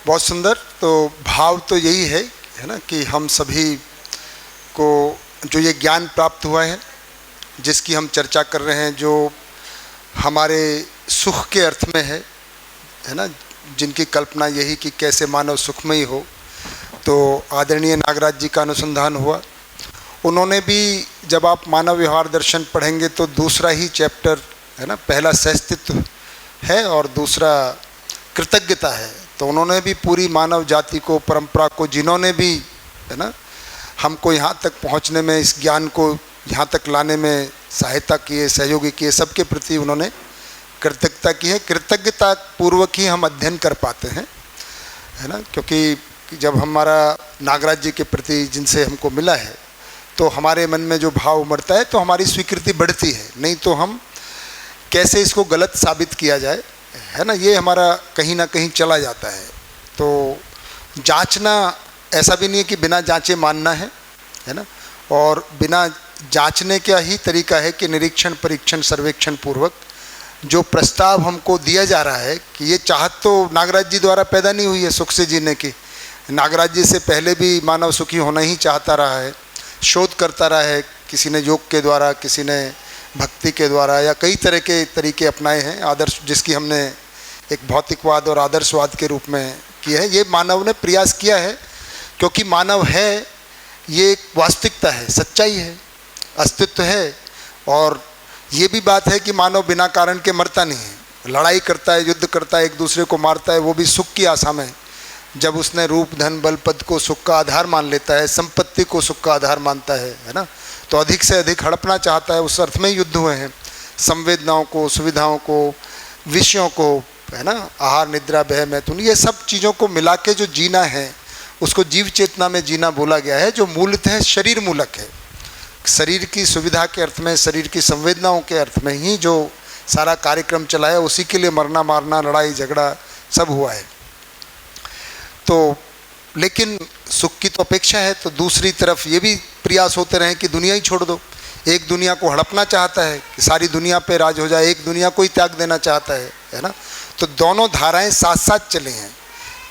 बहुत सुंदर। तो भाव तो यही है ना, कि हम सभी को जो ये ज्ञान प्राप्त हुआ है, जिसकी हम चर्चा कर रहे हैं, जो हमारे सुख के अर्थ में है ना, जिनकी कल्पना यही कि कैसे मानव सुखमयी हो। तो आदरणीय नागराज जी का अनुसंधान हुआ। उन्होंने भी, जब आप मानव व्यवहार दर्शन पढ़ेंगे तो दूसरा ही चैप्टर है ना, पहला सहस्तित्व है और दूसरा कृतज्ञता है। तो उन्होंने भी पूरी मानव जाति को, परंपरा को, जिन्होंने भी है ना हमको यहाँ तक पहुँचने में, इस ज्ञान को यहाँ तक लाने में सहायता किए, सहयोगी किए, सबके प्रति उन्होंने कृतज्ञता की है। कृतज्ञता पूर्वक ही हम अध्ययन कर पाते हैं, है ना, क्योंकि जब हमारा नागराज जी के प्रति जिनसे हमको मिला है तो हमारे मन में जो भाव उमड़ता है तो हमारी स्वीकृति बढ़ती है। नहीं तो हम कैसे इसको गलत साबित किया जाए, है ना, ये हमारा कहीं ना कहीं चला जाता है। तो जांचना ऐसा भी नहीं है कि बिना जांचे मानना है ना, और बिना जांचने का ही तरीका है कि निरीक्षण, परीक्षण, सर्वेक्षण पूर्वक जो प्रस्ताव हमको दिया जा रहा है, कि ये चाहत तो नागराज जी द्वारा पैदा नहीं हुई है सुख से जीने की। नागराज जी से पहले भी मानव सुखी होना ही चाहता रहा है, शोध करता रहा है, किसी ने योग के द्वारा, किसी ने भक्ति के द्वारा, या कई तरह के तरीके अपनाए हैं आदर्श, जिसकी हमने एक भौतिकवाद और आदर्शवाद के रूप में किया है। ये मानव ने प्रयास किया है, क्योंकि मानव है, ये एक वास्तविकता है, सच्चाई है, अस्तित्व है। और ये भी बात है कि मानव बिना कारण के मरता नहीं है, लड़ाई करता है, युद्ध करता है, एक दूसरे को मारता है, वो भी सुख की आशा में। जब उसने रूप, धन, बल, पद को सुख का आधार मान लेता है, संपत्ति को सुख का आधार मानता है ना, तो अधिक से अधिक हड़पना चाहता है। उस अर्थ में युद्ध हुए हैं, संवेदनाओं को, सुविधाओं को, विषयों को, है ना, आहार, निद्रा, भय, मैथुन, ये सब चीज़ों को मिला के जो जीना है उसको जीव चेतना में जीना बोला गया है, जो मूलतः शरीर मूलक है। शरीर की सुविधा के अर्थ में, शरीर की संवेदनाओं के अर्थ में ही जो सारा कार्यक्रम चला है, उसी के लिए मरना, मारना, लड़ाई झगड़ा सब हुआ है। तो लेकिन सुख की तो अपेक्षा है, तो दूसरी तरफ ये भी प्रयास होते रहे कि दुनिया ही छोड़ दो। एक दुनिया को हड़पना चाहता है कि सारी दुनिया पे राज हो जाए, एक दुनिया को ही त्याग देना चाहता है ना। तो दोनों धाराएं साथ साथ चले हैं,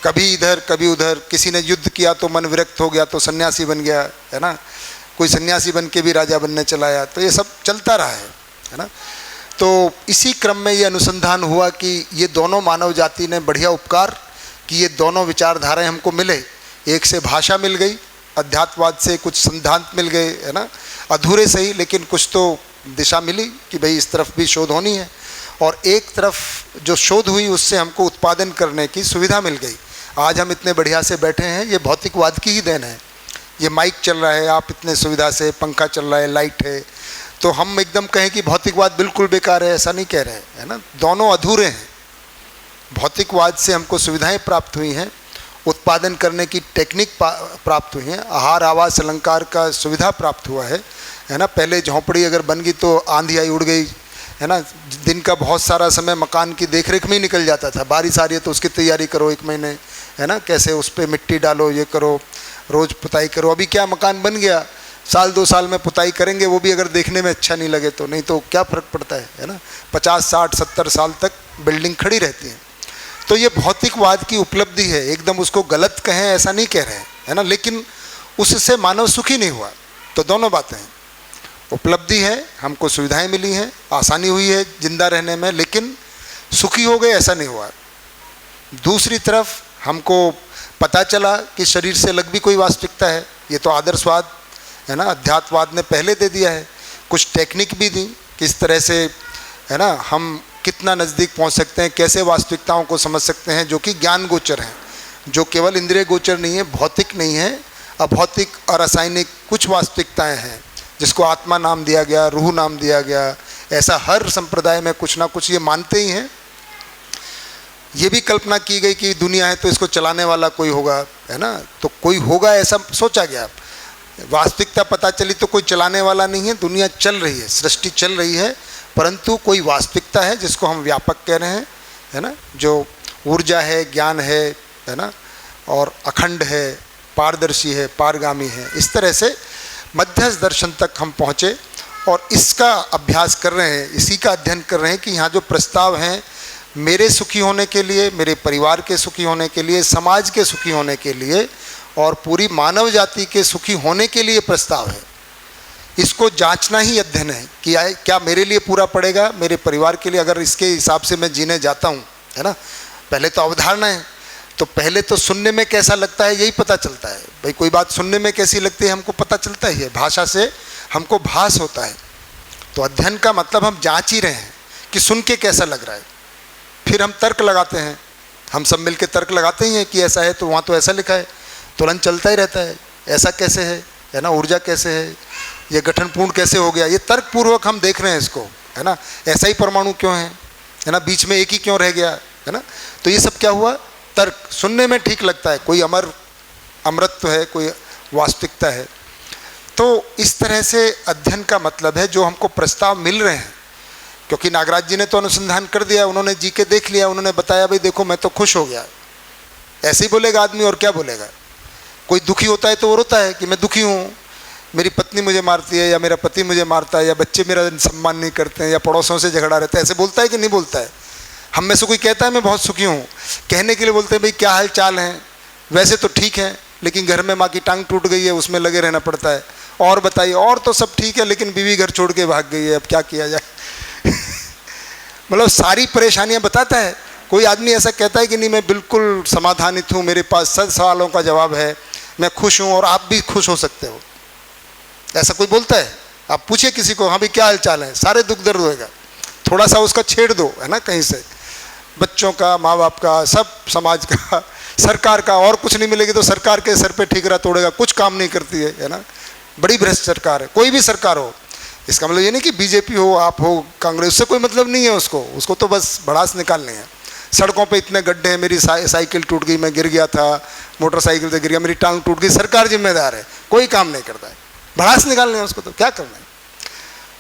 कभी इधर कभी उधर। किसी ने युद्ध किया तो मन विरक्त हो गया तो सन्यासी बन गया, है ना, कोई सन्यासी बन के भी राजा बनने चला आया। तो ये सब चलता रहा है ना। तो इसी क्रम में ये अनुसंधान हुआ कि ये दोनों मानव जाति ने बढ़िया उपकार कि ये दोनों विचारधाराएं हमको मिले। एक से भाषा मिल गई, अध्यात्मवाद से कुछ सिद्धांत मिल गए, है ना, अधूरे सही, लेकिन कुछ तो दिशा मिली कि भाई इस तरफ भी शोध होनी है। और एक तरफ जो शोध हुई उससे हमको उत्पादन करने की सुविधा मिल गई। आज हम इतने बढ़िया से बैठे हैं, ये भौतिकवाद की ही देन है। ये माइक चल रहा है, आप इतने सुविधा से, पंखा चल रहा है, लाइट है। तो हम एकदम कहें कि भौतिकवाद बिल्कुल बेकार है, ऐसा नहीं कह रहे हैं, है ना। दोनों अधूरे हैं। भौतिकवाद से हमको सुविधाएं प्राप्त हुई हैं, उत्पादन करने की टेक्निक प्राप्त हुई हैं, आहार, आवास, अलंकार का सुविधा प्राप्त हुआ है ना। पहले झोंपड़ी अगर बन गई तो आंधी आई उड़ गई, है ना। दिन का बहुत सारा समय मकान की देखरेख में ही निकल जाता था। बारिश आ रही है तो उसकी तैयारी करो 1 महीने, है ना, कैसे उस पर मिट्टी डालो, ये करो, रोज़ पुताई करो। अभी क्या मकान बन गया, साल 2 साल में पुताई करेंगे, वो भी अगर देखने में अच्छा नहीं लगे तो, नहीं तो क्या फ़र्क पड़ता है ना। 50, 60, 70 साल तक बिल्डिंग खड़ी रहती है। तो ये भौतिकवाद की उपलब्धि है, एकदम उसको गलत कहें ऐसा नहीं कह रहे हैं, है ना, लेकिन उससे मानव सुखी नहीं हुआ। तो दोनों बातें हैं, उपलब्धि है, हमको सुविधाएं मिली हैं, आसानी हुई है जिंदा रहने में, लेकिन सुखी हो गए ऐसा नहीं हुआ। दूसरी तरफ हमको पता चला कि शरीर से अलग भी कोई वास्तविकता है। ये तो आदर्शवाद, है ना, अध्यात्मवाद ने पहले दे दिया है। कुछ टेक्निक भी दी किस तरह से, है ना, हम कितना नज़दीक पहुंच सकते हैं, कैसे वास्तविकताओं को समझ सकते हैं जो कि ज्ञान गोचर हैं, जो केवल इंद्रिय गोचर नहीं है, भौतिक नहीं है, अभौतिक और रासायनिक कुछ वास्तविकताएं हैं जिसको आत्मा नाम दिया गया, रूह नाम दिया गया। ऐसा हर संप्रदाय में कुछ ना कुछ ये मानते ही हैं। ये भी कल्पना की गई कि दुनिया है तो इसको चलाने वाला कोई होगा, है ना, तो कोई होगा ऐसा सोचा गया। वास्तविकता पता चली तो कोई चलाने वाला नहीं है, दुनिया चल रही है, सृष्टि चल रही है, परंतु कोई वास्तविकता है जिसको हम व्यापक कह रहे हैं, है ना, जो ऊर्जा है, ज्ञान है ना, और अखंड है, पारदर्शी है, पारगामी है। इस तरह से मध्यस्थ दर्शन तक हम पहुँचे और इसका अभ्यास कर रहे हैं, इसी का अध्ययन कर रहे हैं कि यहाँ जो प्रस्ताव हैं मेरे सुखी होने के लिए, मेरे परिवार के सुखी होने के लिए, समाज के सुखी होने के लिए और पूरी मानव जाति के सुखी होने के लिए प्रस्ताव है। इसको जांचना ही अध्ययन है कि क्या मेरे लिए पूरा पड़ेगा, मेरे परिवार के लिए, अगर इसके हिसाब से मैं जीने जाता हूँ, है ना। पहले तो अवधारणा है, तो पहले तो सुनने में कैसा लगता है यही पता चलता है। भाई कोई बात सुनने में कैसी लगती है हमको पता चलता ही है, भाषा से हमको भास होता है। तो अध्ययन का मतलब हम जांच ही रहे हैं कि सुन के कैसा लग रहा है, फिर हम तर्क लगाते हैं। हम सब मिलके तर्क लगाते ही हैं कि ऐसा है तो वहाँ तो ऐसा लिखा है, तुरंत चलता ही रहता है, ऐसा कैसे है ना, ऊर्जा कैसे है, ये गठन पूर्ण कैसे हो गया, ये तर्क पूर्वक हम देख रहे हैं इसको, है ना। ऐसा ही परमाणु क्यों है ना, बीच में एक ही क्यों रह गया, है ना। तो ये सब क्या हुआ, तर्क। सुनने में ठीक लगता है, कोई अमरत्व है, कोई वास्तविकता है। तो इस तरह से अध्ययन का मतलब है जो हमको प्रस्ताव मिल रहे हैं, क्योंकि नागराज जी ने तो अनुसंधान कर दिया, उन्होंने जी के देख लिया, उन्होंने बताया भाई देखो मैं तो खुश हो गया। ऐसे ही बोलेगा आदमी, और क्या बोलेगा। कोई दुखी होता है तो वो रोता है कि मैं दुखी हूँ, मेरी पत्नी मुझे मारती है, या मेरा पति मुझे मारता है, या बच्चे मेरा सम्मान नहीं करते हैं, या पड़ोसों से झगड़ा रहता है। ऐसे बोलता है कि नहीं बोलता है। हम में से कोई कहता है मैं बहुत सुखी हूँ, कहने के लिए बोलते हैं भाई क्या हाल चाल है, वैसे तो ठीक है, लेकिन घर में माँ की टांग टूट गई है, उसमें लगे रहना पड़ता है। और बताइए, और तो सब ठीक है, लेकिन बीवी घर छोड़ के भाग गई है, अब क्या किया जाए। मतलब सारी परेशानियां बताता है। कोई आदमी ऐसा कहता है कि नहीं मैं बिल्कुल समाधानित हूँ, मेरे पास सब सवालों का जवाब है, मैं खुश हूँ और आप भी खुश हो सकते हो, ऐसा कोई बोलता है? आप पूछिए किसी को, हाँ भाई क्या हाल चाल है, सारे दुख दर्द होएगा। थोड़ा सा उसका छेड़ दो, है ना, कहीं से, बच्चों का, माँ बाप का, सब समाज का, सरकार का, और कुछ नहीं मिलेगी तो सरकार के सर पे ठीकरा तोड़ेगा, कुछ काम नहीं करती है ना, बड़ी भ्रष्ट सरकार है। कोई भी सरकार हो, इसका मतलब ये नहीं कि बीजेपी हो, आप हो, कांग्रेस, से कोई मतलब नहीं है उसको तो बस भड़ास निकालनी है। सड़कों पे इतने गड्ढे हैं, मेरी साइकिल टूट गई, मैं गिर गया था, मोटरसाइकिल से गिर गया, मेरी टांग टूट गई, सरकार जिम्मेदार है, कोई काम नहीं करता है, भड़ास निकालने है उसको, तो क्या करना है।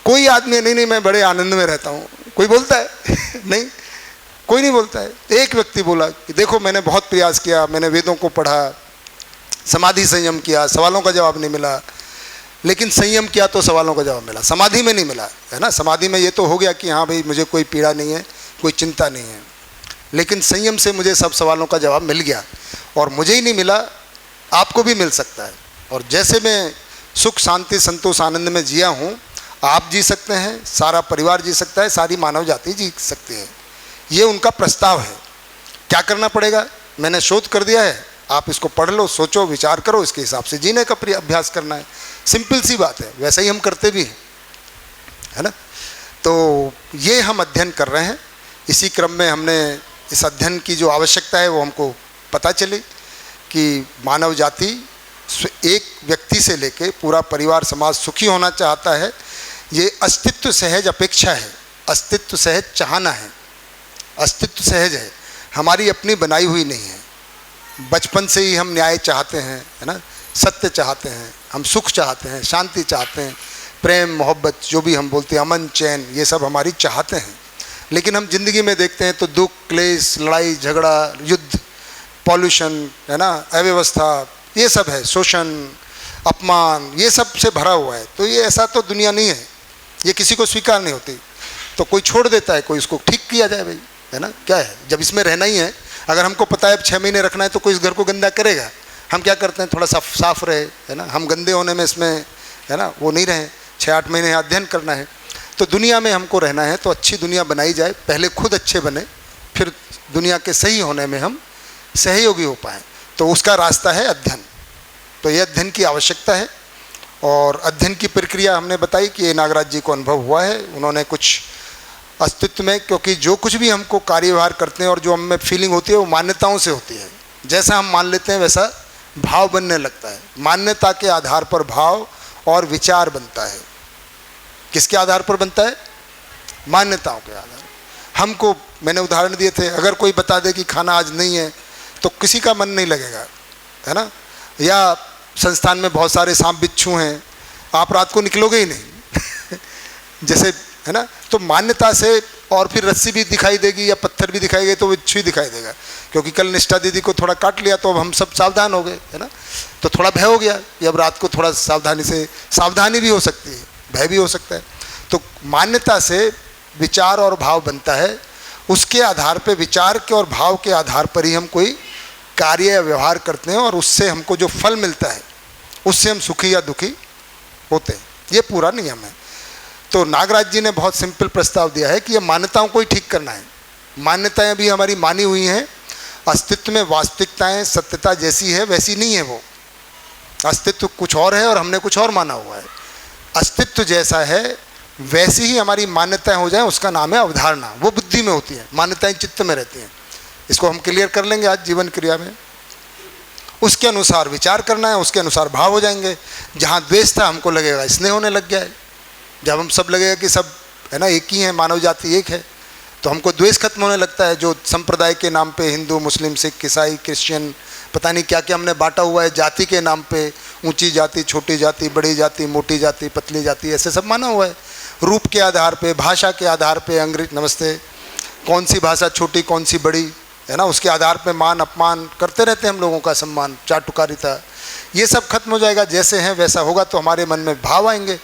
कोई आदमी नहीं मैं बड़े आनंद में रहता हूँ, कोई बोलता है? नहीं, कोई नहीं बोलता है। एक व्यक्ति बोला कि देखो मैंने बहुत प्रयास किया, मैंने वेदों को पढ़ा, समाधि संयम किया, सवालों का जवाब नहीं मिला, लेकिन संयम किया तो सवालों का जवाब मिला। समाधि में नहीं मिला, है ना। समाधि में ये तो हो गया कि हाँ भाई मुझे कोई पीड़ा नहीं है, कोई चिंता नहीं है, लेकिन संयम से मुझे सब सवालों का जवाब मिल गया। और मुझे ही नहीं मिला, आपको भी मिल सकता है। और जैसे मैं सुख शांति संतोष आनंद में जिया हूँ, आप जी सकते हैं, सारा परिवार जी सकता है, सारी मानव जाति जी सकती है। ये उनका प्रस्ताव है। क्या करना पड़ेगा, मैंने शोध कर दिया है, आप इसको पढ़ लो, सोचो, विचार करो, इसके हिसाब से जीने का अभ्यास करना है। सिंपल सी बात है, वैसा ही हम करते भी हैं, है ना। तो ये हम अध्ययन कर रहे हैं। इसी क्रम में हमने इस अध्ययन की जो आवश्यकता है वो हमको पता चली कि मानव जाति एक व्यक्ति से लेके पूरा परिवार समाज सुखी होना चाहता है। ये अस्तित्व सहज अपेक्षा है, अस्तित्व सहज चाहना है, अस्तित्व सहज है, हमारी अपनी बनाई हुई नहीं है। बचपन से ही हम न्याय चाहते हैं, है ना, सत्य चाहते हैं, हम सुख चाहते हैं, शांति चाहते हैं, प्रेम मोहब्बत जो भी हम बोलते हैं, अमन चैन, ये सब हमारी चाहते हैं। लेकिन हम जिंदगी में देखते हैं तो दुख, क्लेश, लड़ाई झगड़ा, युद्ध, पॉल्यूशन, है ना, अव्यवस्था, ये सब है, शोषण, अपमान, ये सब से भरा हुआ है। तो ये ऐसा तो दुनिया नहीं है, ये किसी को स्वीकार नहीं होती। तो कोई छोड़ देता है, कोई इसको ठीक किया जाए भाई, है ना। क्या है, जब इसमें रहना ही है, अगर हमको पता है अब 6 महीने रखना है तो कोई इस घर को गंदा करेगा। हम क्या करते हैं, थोड़ा साफ रहे, है ना, हम गंदे होने में इसमें, है ना, वो नहीं रहे। 6-8 महीने अध्ययन करना है। तो दुनिया में हमको रहना है तो अच्छी दुनिया बनाई जाए, पहले खुद अच्छे बने, फिर दुनिया के सही होने में हम सहयोगी हो पाएँ। तो उसका रास्ता है अध्ययन। तो ये अध्ययन की आवश्यकता है। और अध्ययन की प्रक्रिया हमने बताई कि ये नागराज जी को अनुभव हुआ है। उन्होंने कुछ अस्तित्व में, क्योंकि जो कुछ भी हमको कार्यभार करते हैं और जो हमें फीलिंग होती है वो मान्यताओं से होती है। जैसा हम मान लेते हैं वैसा भाव बनने लगता है। मान्यता के आधार पर भाव और विचार बनता है। किसके आधार पर बनता है? मान्यताओं के आधार। हमको, मैंने उदाहरण दिए थे, अगर कोई बता दे कि खाना आज नहीं है तो किसी का मन नहीं लगेगा, है ना। या संस्थान में बहुत सारे सांप बिच्छू हैं, आप रात को निकलोगे ही नहीं जैसे, है ना। तो मान्यता से, और फिर रस्सी भी दिखाई देगी या पत्थर भी दिखाई गए तो बिच्छू ही दिखाई देगा। क्योंकि कल निष्ठा दीदी को थोड़ा काट लिया तो अब हम सब सावधान हो गए, है ना। तो थोड़ा भय हो गया कि अब रात को थोड़ा सावधानी से, सावधानी भी हो सकती है, भय भी हो सकता है। तो मान्यता से विचार और भाव बनता है, उसके आधार पे, विचार के और भाव के आधार पर ही हम कोई कार्य या व्यवहार करते हैं, और उससे हमको जो फल मिलता है उससे हम सुखी या दुखी होते हैं। ये पूरा नियम है। तो नागराज जी ने बहुत सिंपल प्रस्ताव दिया है कि ये मान्यताओं को ही ठीक करना है। मान्यताएं भी हमारी मानी हुई हैं, अस्तित्व में वास्तविकताएं सत्यता जैसी है वैसी नहीं है। वो अस्तित्व कुछ और है और हमने कुछ और माना हुआ है। अस्तित्व जैसा है वैसी ही हमारी मान्यताएं हो जाएं, उसका नाम है अवधारणा। वो बुद्धि में होती है, मान्यताएं चित्त में रहती हैं। इसको हम क्लियर कर लेंगे आज जीवन क्रिया में। उसके अनुसार विचार करना है, उसके अनुसार भाव हो जाएंगे। जहाँ द्वेष था हमको लगेगा स्नेह होने लग गया है। जब हम सब लगेगा कि सब है ना एक ही है, मानव जाति एक है, तो हमको द्वेष खत्म होने लगता है। जो संप्रदाय के नाम पे हिंदू, मुस्लिम, सिख, ईसाई, क्रिश्चियन, पता नहीं क्या क्या हमने बांटा हुआ है, जाति के नाम पे ऊंची जाति, छोटी जाति, बड़ी जाति, मोटी जाति, पतली जाति, ऐसे सब माना हुआ है। रूप के आधार पे, भाषा के आधार पे, अंग्रेज नमस्ते, कौन सी भाषा छोटी कौन सी बड़ी, है ना, उसके आधार पे मान अपमान करते रहते हैं हम लोगों का, सम्मान, चाटुकारिता, ये सब खत्म हो जाएगा। जैसे हैं वैसा होगा तो हमारे मन में भाव आएंगे।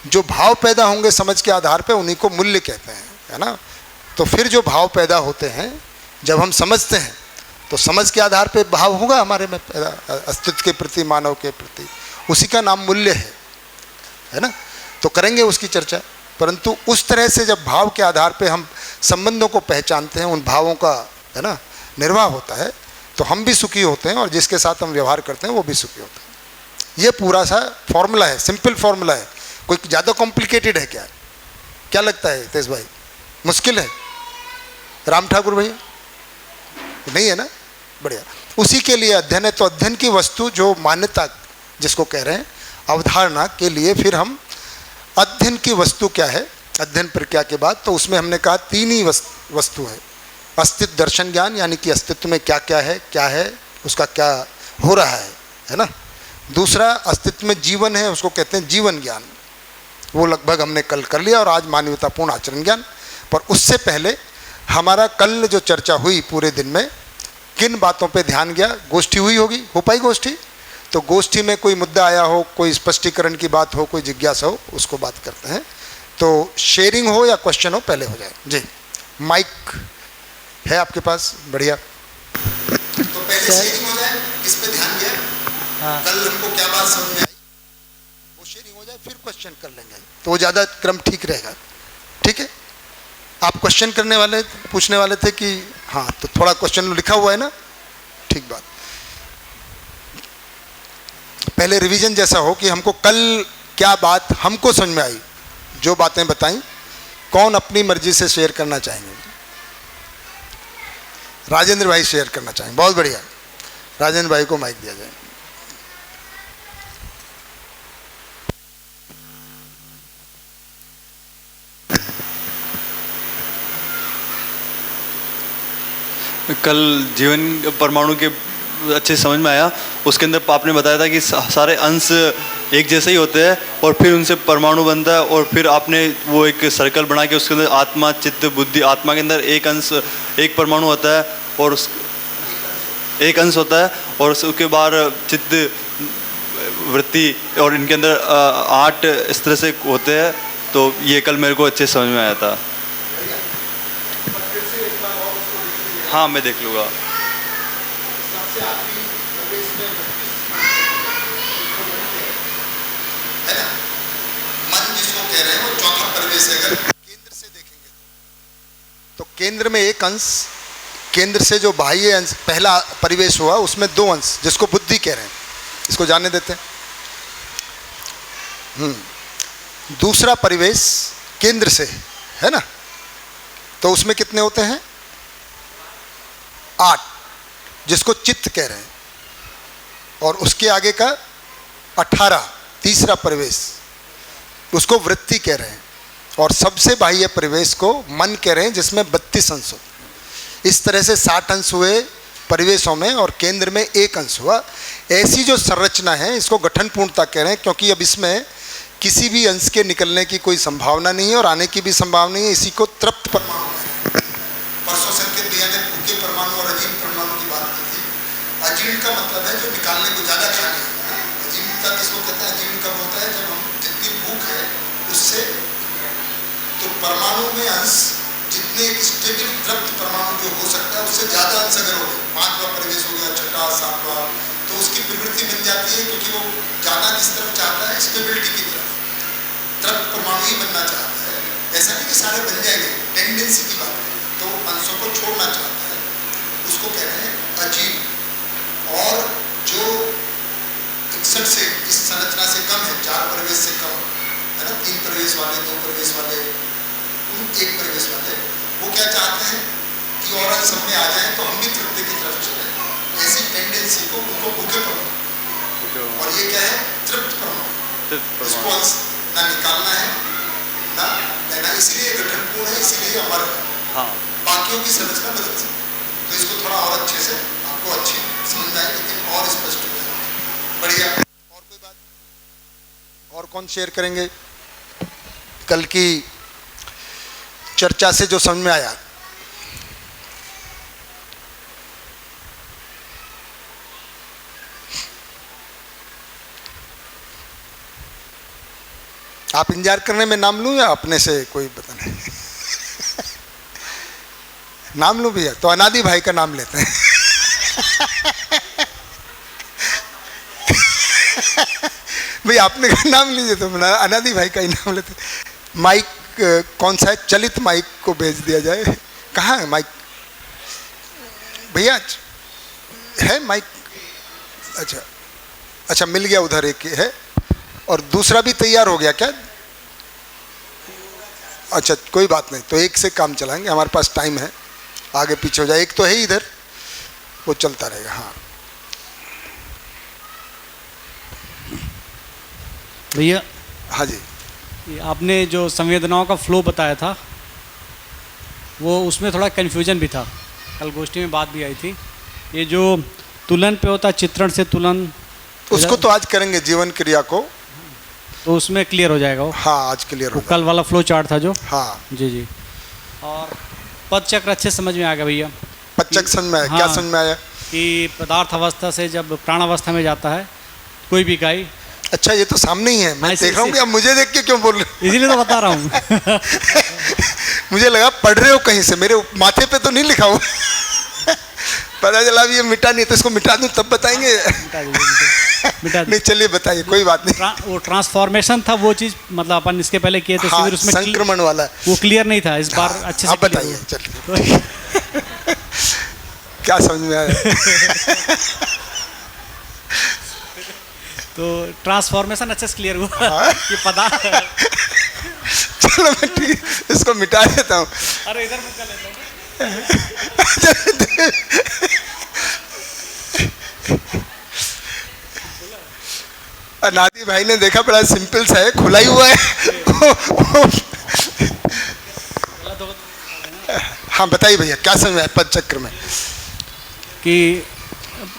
जो भाव पैदा होंगे समझ के आधार पे, उन्हीं को मूल्य कहते हैं, है ना। तो फिर जो भाव पैदा होते हैं जब हम समझते हैं तो समझ के आधार पे भाव होगा हमारे में पैदा, अस्तित्व के प्रति, मानव के प्रति, उसी का नाम मूल्य है ना। तो करेंगे उसकी चर्चा। परंतु उस तरह से जब भाव के आधार पे हम संबंधों को पहचानते हैं, उन भावों का है ना निर्वाह होता है, तो हम भी सुखी होते हैं और जिसके साथ हम व्यवहार करते हैं वो भी सुखी होता है। ये पूरा सा फॉर्मूला है, सिंपल फॉर्मूला है। कोई ज़्यादा कॉम्प्लिकेटेड है क्या? क्या लगता है तेज भाई? मुश्किल है? राम ठाकुर भैया नहीं है ना? बढ़िया। उसी के लिए अध्ययन है। तो अध्ययन की वस्तु जो मान्यता जिसको कह रहे हैं, अवधारणा के लिए फिर हम अध्ययन की वस्तु क्या है, अध्ययन प्रक्रिया के बाद, तो उसमें हमने कहा तीन ही वस्तु है। अस्तित्व दर्शन ज्ञान, यानी कि अस्तित्व में क्या क्या है, उसका क्या हो रहा है ना। दूसरा अस्तित्व में जीवन है, उसको कहते हैं जीवन ज्ञान, वो लगभग हमने कल कर लिया। और आज मानवतापूर्ण आचरण ज्ञान। पर उससे पहले हमारा कल जो चर्चा हुई पूरे दिन में, किन बातों पे ध्यान गया? गोष्ठी हुई होगी, हो पाई गोष्ठी? तो गोष्ठी में कोई मुद्दा आया हो, कोई स्पष्टीकरण की बात हो, कोई जिज्ञासा हो, उसको बात करते हैं। तो शेयरिंग हो या क्वेश्चन हो, पहले हो जाए जी। माइक है आपके पास? बढ़िया। तो पहले शेयरिंग हो जाए, इस पे ध्यान गया। हाँ। कल हमको क्या बात समझ में आई वो शेयरिंग हो जाए, फिर क्वेश्चन कर लेंगे, तो वो ज़्यादा क्रम ठीक रहेगा। ठीक है। आप क्वेश्चन करने वाले, पूछने वाले थे कि हाँ, तो थोड़ा क्वेश्चन लिखा हुआ है ना, ठीक बात। पहले रिवीजन जैसा हो कि हमको कल क्या बात हमको समझ में आई, जो बातें बताई, कौन अपनी मर्जी से शेयर करना चाहेंगे? राजेंद्र भाई शेयर करना चाहेंगे, बहुत बढ़िया। राजेंद्र भाई को माइक दिया जाए। कल जीवन परमाणु के अच्छे समझ में आया। उसके अंदर आपने बताया था कि सारे अंश एक जैसे ही होते हैं और फिर उनसे परमाणु बनता है, और फिर आपने वो एक सर्कल बना के उसके अंदर आत्मा, चित्त, बुद्धि, आत्मा के अंदर एक अंश, एक परमाणु होता है और उस एक अंश होता है, और उसके बाद चित्त, वृत्ति, और इनके अंदर 8 इस तरह से होते हैं। तो ये कल मेरे को अच्छे समझ में आया था। हाँ, मैं देख लूँगा। है ना, मन जिसको कह रहे हैं वो चौथा परिवेश है। अगर केंद्र से देखेंगे तो केंद्र में एक अंश, केंद्र से जो बाह्य अंश पहला परिवेश हुआ, उसमें 2 अंश जिसको बुद्धि कह रहे हैं, इसको जानने देते हैं। दूसरा परिवेश केंद्र से है ना, तो उसमें कितने होते हैं? 8, जिसको चित्त कह रहे हैं। और उसके आगे का 18 तीसरा परिवेश, उसको वृत्ति कह रहे हैं। और सबसे बाह्य परिवेश को मन कह रहे हैं, जिसमें 32 अंश होते हैं। इस तरह से 60 अंश हुए परिवेशों में, और केंद्र में 1 अंश हुआ। ऐसी जो संरचना है इसको गठन पूर्णता कह रहे हैं, क्योंकि अब इसमें किसी भी अंश के निकलने की कोई संभावना नहीं है और आने की भी संभावना नहीं है। इसी को तृप्त परमाणु है। परसों संकेत भैया ने भूखे परमाणु और अजीर्ण परमाणु की बात की थी। अजीर्ण का मतलब है जो निकालने को ज़्यादा खाने, अजीर्ण किसको कहते हैं? अजीर्ण कब होता है? जब हम जितनी भूख है उससे, तो परमाणु में अंश जितने एक स्टेबल तृप्त परमाणु जो हो सकता है उससे ज़्यादा अंश अगर हो गया, 5वां प्रवेश हो गया, 6वां 7वां, तो उसकी प्रवृत्ति बन जाती है, क्योंकि वो जाना किस तरफ चाहता है, स्टेबिलिटी की तरफ, तृप्त परमाणु ही बनना चाहता है। ऐसा नहीं कि सारे बन जाएंगे, टेंडेंसी की बात है, तो अंशों को छोड़ना चाहता है, उसको कह रहे हैं अजीव। और जो 61 से इस संरचना से कम है, 4 प्रवेश से कम है ना, 3 प्रवेश वाले, 2 प्रवेश वाले, 1 प्रवेश वाले, वो क्या चाहते हैं कि और अंश में आ जाए तो हम भी तृप्ति की तरफ चले। ऐसी टेंडेंसी को उनको भूखे परमाणु, और ये क्या है, तृप्त परमाणु, इसको अंश ना निकालना है ना लेना, इसलिए गठनपूर्ण है, इसलिए अमर है। हाँ। बाकियों की संरचना बदल सकती है, तो इसको थोड़ा और अच्छे से आपको अच्छी समझ में आए, लेकिन और स्पष्ट हो जाए। बढ़िया। और कोई बात, और कौन शेयर करेंगे कल की चर्चा से जो समझ में आया? आप इंतजार करने में नाम लूं या अपने से कोई पता नहीं? नाम लूं भैया? तो अनादि भाई का नाम लेते हैं। भैया आपने का नाम लीजिए, तो अनादि भाई का ही नाम लेते हैं। माइक कौन सा है? चलित माइक को भेज दिया जाए। कहाँ है माइक भैया? है माइक? अच्छा अच्छा, मिल गया, उधर एक है, और दूसरा भी तैयार हो गया क्या? अच्छा कोई बात नहीं, तो एक से काम चलाएंगे, हमारे पास टाइम है, आगे पीछे हो जाए। एक तो है इधर, वो चलता रहेगा। हाँ भैया। हाँ जी। आपने जो संवेदनाओं का फ्लो बताया था, वो उसमें थोड़ा कन्फ्यूजन भी था, कल गोष्ठी में बात भी आई थी। ये जो तुलन पे होता है, चित्रण से तुलन, उसको तो आज करेंगे, जीवन क्रिया को, तो उसमें क्लियर हो जाएगा वो। हाँ आज क्लियर हो कल वाला फ्लो चार्ट था जो। हाँ जी जी। और पद चक्र अच्छे समझ में आ गया भैया। पद चक्र समझ में आया? हाँ, क्या समझ में आया? कि पदार्थ अवस्था से जब प्राणावस्था में जाता है कोई भी इकाई। अच्छा ये तो सामने ही है, मैं देख रहा हूँ कि आप मुझे देख के क्यों बोल रहे हो? इसीलिए तो बता रहा हूँ। मुझे लगा पढ़ रहे हो कहीं से, मेरे माथे पे तो नहीं लिखा हुआ। पता चला अब ये मिटा नहीं, तो इसको मिटा दूं तब बताएंगे। मिटा नहीं चलिए बताइए, कोई बात नहीं। वो ट्रांसफॉर्मेशन था, वो चीज़ मतलब अपन इसके पहले किए थे, हाँ, उसमें संक्रमण वाला वो क्लियर नहीं था, इस बार हाँ, अच्छे से बताइए। चलिए क्या समझ में आया? तो ट्रांसफॉर्मेशन अच्छे से क्लियर हुआ। हाँ? ये पदार्थ। चलो मैं ठीक, इसको मिटा देता हूँ। अरे इधर मुझे लेता हूँ। अनादि भाई ने देखा, बड़ा सिंपल सा है, खुला ही हुआ है। हाँ बताइए भैया, क्या समझ में आया पद चक्र में? कि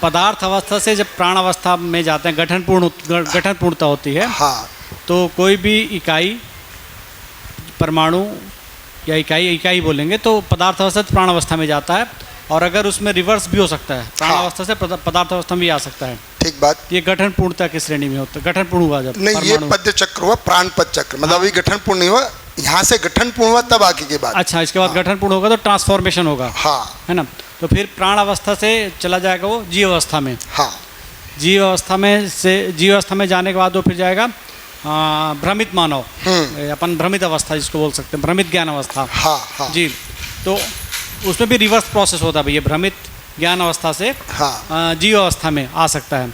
पदार्थ अवस्था से जब प्राण अवस्था में जाते हैं, गठन पूर्णता होती है। हाँ। तो कोई भी इकाई, परमाणु या इकाई बोलेंगे, तो पदार्थ अवस्था से प्राण अवस्था में जाता है, और अगर उसमें रिवर्स भी हो सकता है, प्राण अवस्था से पदार्थ अवस्था में भी आ सकता है। ठीक बात। ये गठन पूर्णता की श्रेणी में होता है। गठन पूर्ण हुआ जब नहीं, ये पद चक्र हुआ, प्राण पद चक्र, मतलब अभी गठन पूर्ण नहीं हुआ, यहाँ से गठन पूर्ण हुआ तब आगे के बाद। अच्छा, इसके बाद गठन पूर्ण होगा तो ट्रांसफॉर्मेशन होगा। हाँ है ना। तो फिर प्राण अवस्था से चला जाएगा वो जीव अवस्था में। हाँ। जीव अवस्था में जाने के बाद वो फिर जाएगा भ्रमित मानव, अपन भ्रमित अवस्था जिसको बोल सकते हैं, भ्रमित ज्ञान अवस्था। हाँ हाँ जी। तो उसमें भी रिवर्स प्रोसेस होता है भैया, भ्रमित ज्ञान अवस्था से हाँ जीव अवस्था में आ सकता है।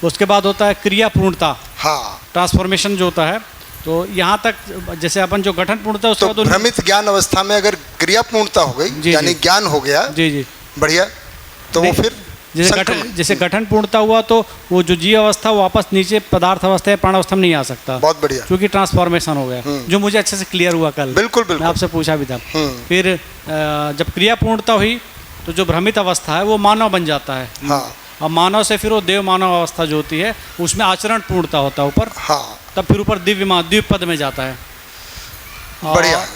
उसके बाद होता है क्रिया पूर्णता, हाँ, ट्रांसफॉर्मेशन जो होता है। तो यहाँ तक जैसे अपन जो गठन पूर्णता, उसके तो बाद भ्रमित ज्ञान अवस्था में अगर क्रिया पूर्णता हो गई, यानी ज्ञान हो गया, जी जी, बढ़िया, तो वो फिर जैसे गठन पूर्णता हुआ तो वो जो जीव अवस्था वापस नीचे पदार्थ अवस्था या प्राण अवस्था में नहीं आ सकता। बहुत बढ़िया, क्योंकि ट्रांसफॉर्मेशन हो गया, जो मुझे अच्छे से क्लियर हुआ कल। बिल्कुल बिल्कुल, आपसे पूछा भी था। फिर जब क्रिया पूर्णता हुई तो जो भ्रमित अवस्था है वो मानव बन जाता है। हाँ। और मानव से फिर वो देव मानव अवस्था जो होती है उसमें आचरण पूर्णता होता है ऊपर। हाँ। तब फिर ऊपर दिव्य पद में जाता है। बढ़िया।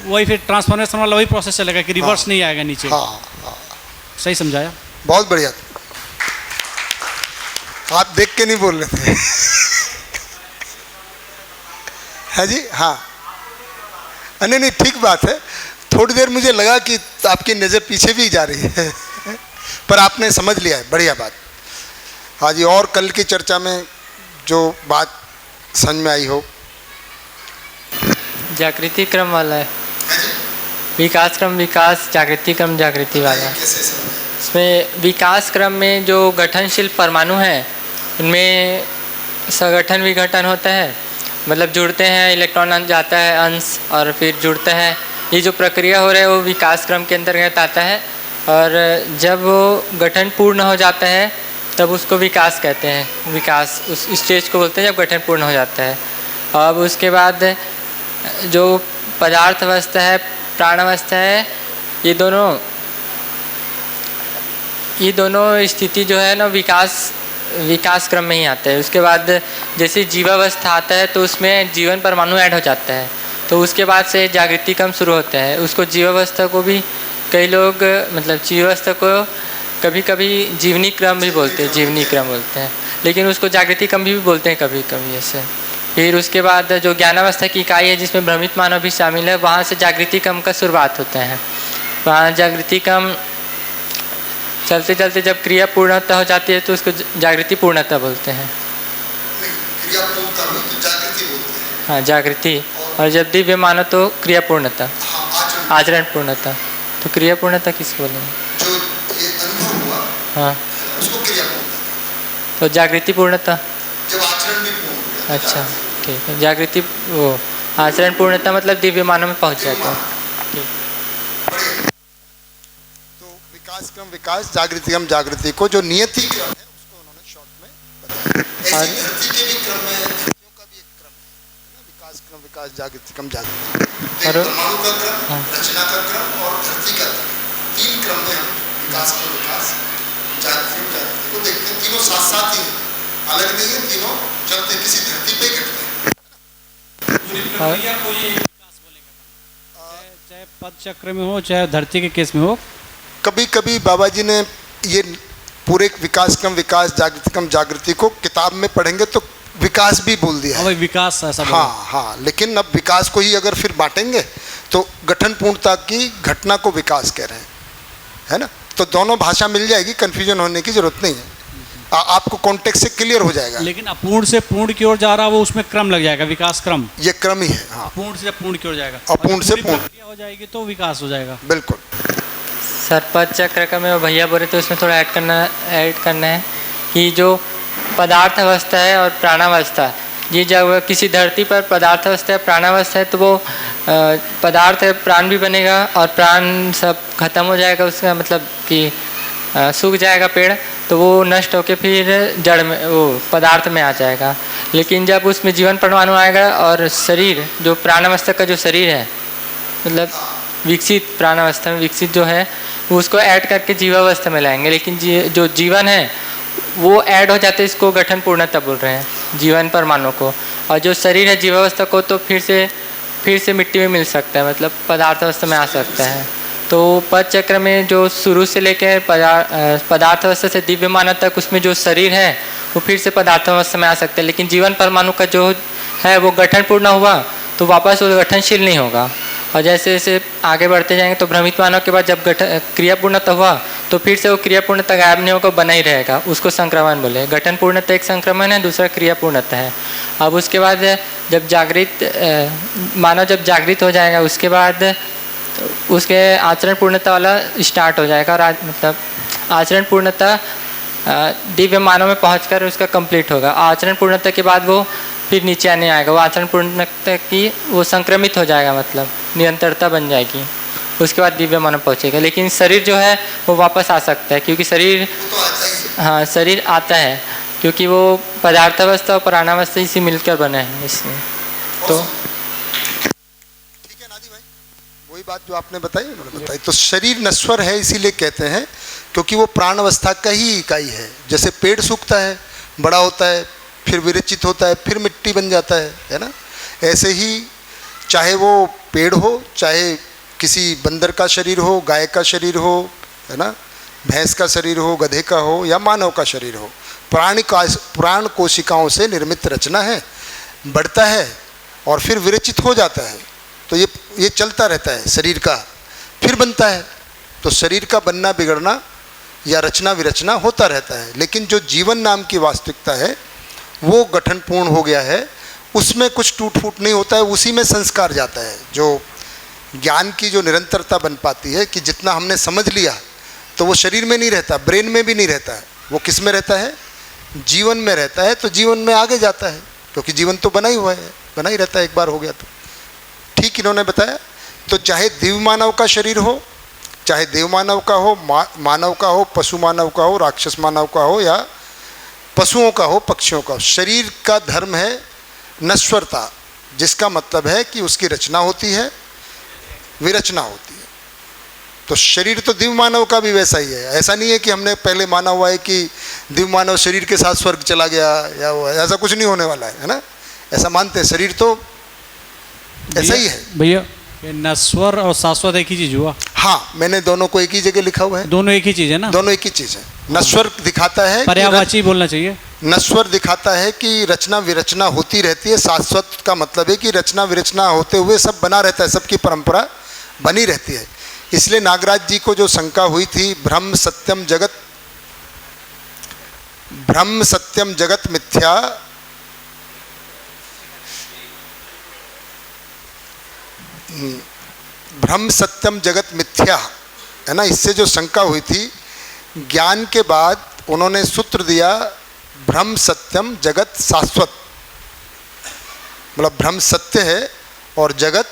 वही फिर ट्रांसफॉर्मेशन वाला वही प्रोसेस चलेगा कि रिवर्स नहीं आएगा नीचे। हाँ। सही समझाया? बहुत बढ़िया। आप देख के नहीं बोल रहे थे। है जी? हाँ, नहीं नहीं, ठीक बात है। थोड़ी देर मुझे लगा कि आपकी नज़र पीछे भी जा रही है पर आपने समझ लिया है, बढ़िया बात। हाँ जी, और कल की चर्चा में जो बात समझ में आई हो। जागृति क्रम वाला है, विकास क्रम विकास, जागृति क्रम जागृति वाला। इसमें विकास क्रम में जो गठनशील परमाणु हैं उनमें संगठन विघटन होता है, मतलब जुड़ते हैं, इलेक्ट्रॉन जाता है अंश और फिर जुड़ता है। ये जो प्रक्रिया हो रहा है वो विकास क्रम के अंतर्गत आता है। और जब वो गठन पूर्ण हो जाता है तब उसको विकास कहते हैं। विकास उस स्टेज को बोलते हैं जब गठन पूर्ण हो जाता है। अब उसके बाद जो पदार्थ अवस्था है, प्राण अवस्था है, ये दोनों स्थिति जो है ना विकास क्रम में ही आता है। उसके बाद जैसे जीवावस्था आता है तो उसमें जीवन परमाणु ऐड हो जाता है, तो उसके बाद से जागृति क्रम शुरू होता है। उसको जीवावस्था को भी कई लोग मतलब जीवावस्था को कभी कभी जीवनी क्रम भी बोलते हैं, जीवनी क्रम बोलते हैं, लेकिन उसको जागृति क्रम भी बोलते हैं कभी कभी ऐसे। फिर उसके बाद जो ज्ञानावस्था की इकाई है जिसमें भ्रमित मानव भी शामिल है, वहाँ से जागृति क्रम का शुरुआत होता है। वहाँ जागृति क्रम चलते चलते जब क्रिया पूर्णता हो जाती है तो उसको जागृति पूर्णता बोलते हैं। हाँ, जागृति। और जब दिव्य मानो तो क्रिया पूर्णता, आचरण पूर्णता। तो क्रिया पूर्णता किसको बोलेंगे? जो ये अनुभव हुआ, हाँ, उसको क्रिया पूर्णता। तो जागृति पूर्णता जब आचरण भी पूर्ण हो गया। अच्छा, ठीक है। जागृति वो आचरण पूर्णता मतलब दिव्य मानव में पहुँच जाता है। ठीक। तो विकास क्रम विकास, जागृति क्रम जागृति को जो नियति क्रम है उसको उन्होंने शॉर्ट में बताया। ऐसे धरती के भी क्रम में, धरतियों का भी एक क्रम है, विकास क्रम विकास, जागृति क्रम जागृति। परमाणु का क्रम, रचना का क्रम और धरती का क्रम, तीन क्रम में हम विकास क्रम विकास, जागृति क्रम जागृति को देखते हैं। तीनों साथ साथ ही अलग नहीं है, तीनों चलते किसी धरती पे घटते हैं। चाहे पद चक्र में हो चाहे धरती के केस में हो। कभी कभी बाबा जी ने ये पूरे विकास क्रम विकास, जागृति क्रम जागृति को किताब में पढ़ेंगे तो विकास भी बोल दिया है। विकास ऐसा हाँ, लेकिन अब विकास को ही अगर फिर बांटेंगे तो गठन पूर्णता की घटना को विकास कह रहे हैं, है ना। तो दोनों भाषा मिल जाएगी, कंफ्यूजन होने की जरूरत नहीं है। आपको कॉन्टेक्स्ट से क्लियर हो जाएगा। लेकिन अपूर्ण से पूर्ण की ओर जा रहा वो उसमें क्रम लग जाएगा, विकास क्रम ये क्रम ही है। हाँ, पूर्ण से पूर्ण की ओर जाएगा, अपूर्ण से पूर्ण हो जाएगी तो विकास हो जाएगा। बिल्कुल। सरपद चक्र का मैं भैया बोले तो उसमें थोड़ा ऐड करना है कि जो पदार्थ अवस्था है और प्राणावस्था, ये जब किसी धरती पर पदार्थ अवस्था है प्राणावस्था है तो वो पदार्थ है, प्राण भी बनेगा और प्राण सब खत्म हो जाएगा, उसका मतलब कि सूख जाएगा पेड़, तो वो नष्ट होकर फिर जड़ में वो पदार्थ में आ जाएगा। लेकिन जब उसमें जीवन परमाणु आएगा और शरीर जो प्राणावस्था का जो शरीर है, मतलब विकसित प्राणावस्था में विकसित जो है वो उसको ऐड करके जीवावस्था में लाएंगे। लेकिन जो जीवन है वो ऐड हो जाते हैं, इसको गठन पूर्णता बोल रहे हैं, जीवन परमाणु को। और जो शरीर है जीवावस्था को तो फिर से मिट्टी में मिल सकता है, मतलब पदार्थ अवस्था में आ सकता है। तो पद चक्र में जो शुरू से लेकर पदार्थ अवस्था से दिव्य मानव तक उसमें जो शरीर है वो फिर से पदार्थ अवस्था में आ सकता है। लेकिन जीवन परमाणु का जो है वो गठन पूर्ण हुआ तो वापस वो गठनशील नहीं होगा। और जैसे जैसे आगे बढ़ते जाएंगे तो भ्रमित मानव के बाद जब क्रिया पूर्णता हुआ तो फिर से वो क्रिया पूर्णता गायब नहीं होगा, बना ही रहेगा। उसको संक्रमण बोले। गठन पूर्णता एक संक्रमण है, दूसरा क्रिया पूर्णता है। अब उसके बाद जब मानव जब जागृत हो जाएगा उसके बाद उसके आचरण पूर्णता वाला स्टार्ट हो जाएगा। और मतलब आचरण पूर्णता दिव्य मानव में पहुंचकर उसका कंप्लीट होगा। आचरण पूर्णता के बाद वो फिर नीचे आने आएगा, वो आचरण पूर्णता की वो संक्रमित हो जाएगा, मतलब निरंतरता बन जाएगी। उसके बाद दिव्य मानव पहुंचेगा। लेकिन शरीर जो है वो वापस आ सकता है, क्योंकि शरीर शरीर आता है क्योंकि वो पदार्थावस्था और प्राणावस्था इसी मिलकर बने हैं इसमें। तो ठीक है नादी भाई, वही बात जो आपने बताई। तो शरीर नश्वर है इसीलिए कहते हैं क्योंकि वो प्राण अवस्था का ही इकाई है। जैसे पेड़ सूखता है, बड़ा होता है, फिर विरचित होता है, फिर मिट्टी बन जाता है ना। ऐसे ही चाहे वो पेड़ हो, चाहे किसी बंदर का शरीर हो, गाय का शरीर हो, है ना, भैंस का शरीर हो, गधे का हो या मानव का शरीर हो, प्राण कोशिकाओं से निर्मित रचना है, बढ़ता है और फिर विरचित हो जाता है। तो ये चलता रहता है शरीर का। फिर बनता है। तो शरीर का बनना बिगड़ना या रचना विरचना होता रहता है, लेकिन जो जीवन नाम की वास्तविकता है वो गठन पूर्ण हो गया है, उसमें कुछ टूट फूट नहीं होता है, उसी में संस्कार जाता है। जो ज्ञान की जो निरंतरता बन पाती है कि जितना हमने समझ लिया तो वो शरीर में नहीं रहता, ब्रेन में भी नहीं रहता है, वो किस में रहता है? जीवन में रहता है। तो जीवन में आगे जाता है, क्योंकि जीवन तो बना ही हुआ है, बना ही रहता है, एक बार हो गया तो। ठीक इन्होंने बताया। तो चाहे दिव्य मानव का शरीर हो, चाहे देव मानव का हो, मानव का हो, पशु मानव का हो, राक्षस मानव का हो, या पशुओं का हो, पक्षियों का हो, शरीर का धर्म है नश्वरता, जिसका मतलब है कि उसकी रचना होती है, विरचना होती है। तो शरीर तो दिव्य मानव का भी वैसा ही है। ऐसा नहीं है कि हमने पहले माना हुआ है कि दिव्य मानव शरीर के साथ स्वर्ग चला गया या ऐसा कुछ नहीं होने वाला है ना, ऐसा मानते हैं। शरीर तो ऐसा ही है भैया। ये नश्वर और शाश्वत एक ही चीज हुआ? हाँ, मैंने दोनों को एक ही जगह लिखा हुआ है। दोनों एक ही चीज है ना? दोनों एक ही चीज है। नश्वर दिखाता है, पर्यायवाची बोलना चाहिए। नश्वर दिखाता है कि रचना विरचना होती रहती है, शाश्वत का मतलब है कि रचना विरचना होते हुए सब बना रहता है, सबकी परंपरा बनी रहती है। इसलिए नागराज जी को जो शंका हुई थी, ब्रह्म सत्यम जगत मिथ्या, ब्रह्म सत्यम जगत मिथ्या है ना, इससे जो शंका हुई थी, ज्ञान के बाद उन्होंने सूत्र दिया ब्रह्म सत्यम जगत शाश्वत। मतलब ब्रह्म सत्य है और जगत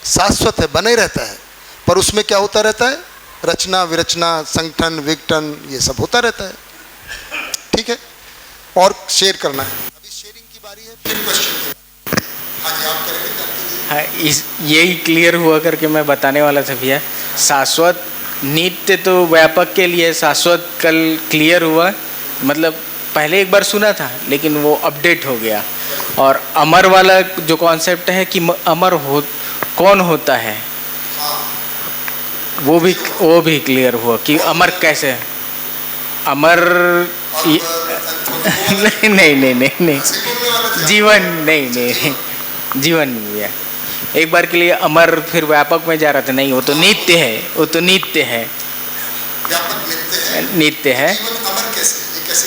शाश्वत है, बने रहता है, पर उसमें क्या होता रहता है? रचना विरचना, संगठन विघटन, ये सब होता रहता है। ठीक है, और शेयर करना है। अभी शेयरिंग की बारी है, फिर क्वेश्चन। हाँ जी, आप करेंगे? हाँ, यही क्लियर हुआ करके मैं बताने वाला था भैया। शाश्वत नित्य तो व्यापक के लिए, शाश्वत कल क्लियर हुआ। मतलब पहले एक बार सुना था लेकिन वो अपडेट हो गया। और अमर वाला जो कॉन्सेप्ट है कि अमर हो कौन होता है, वो भी क्लियर हुआ कि अमर कैसे है। अमर नहीं जीवन नहीं जीवन नहीं है। एक बार के लिए अमर फिर व्यापक में जा रहा था, नहीं वो तो नित्य है, वो तो नित्य है, नित्य है। अमर कैसे? ये कैसे?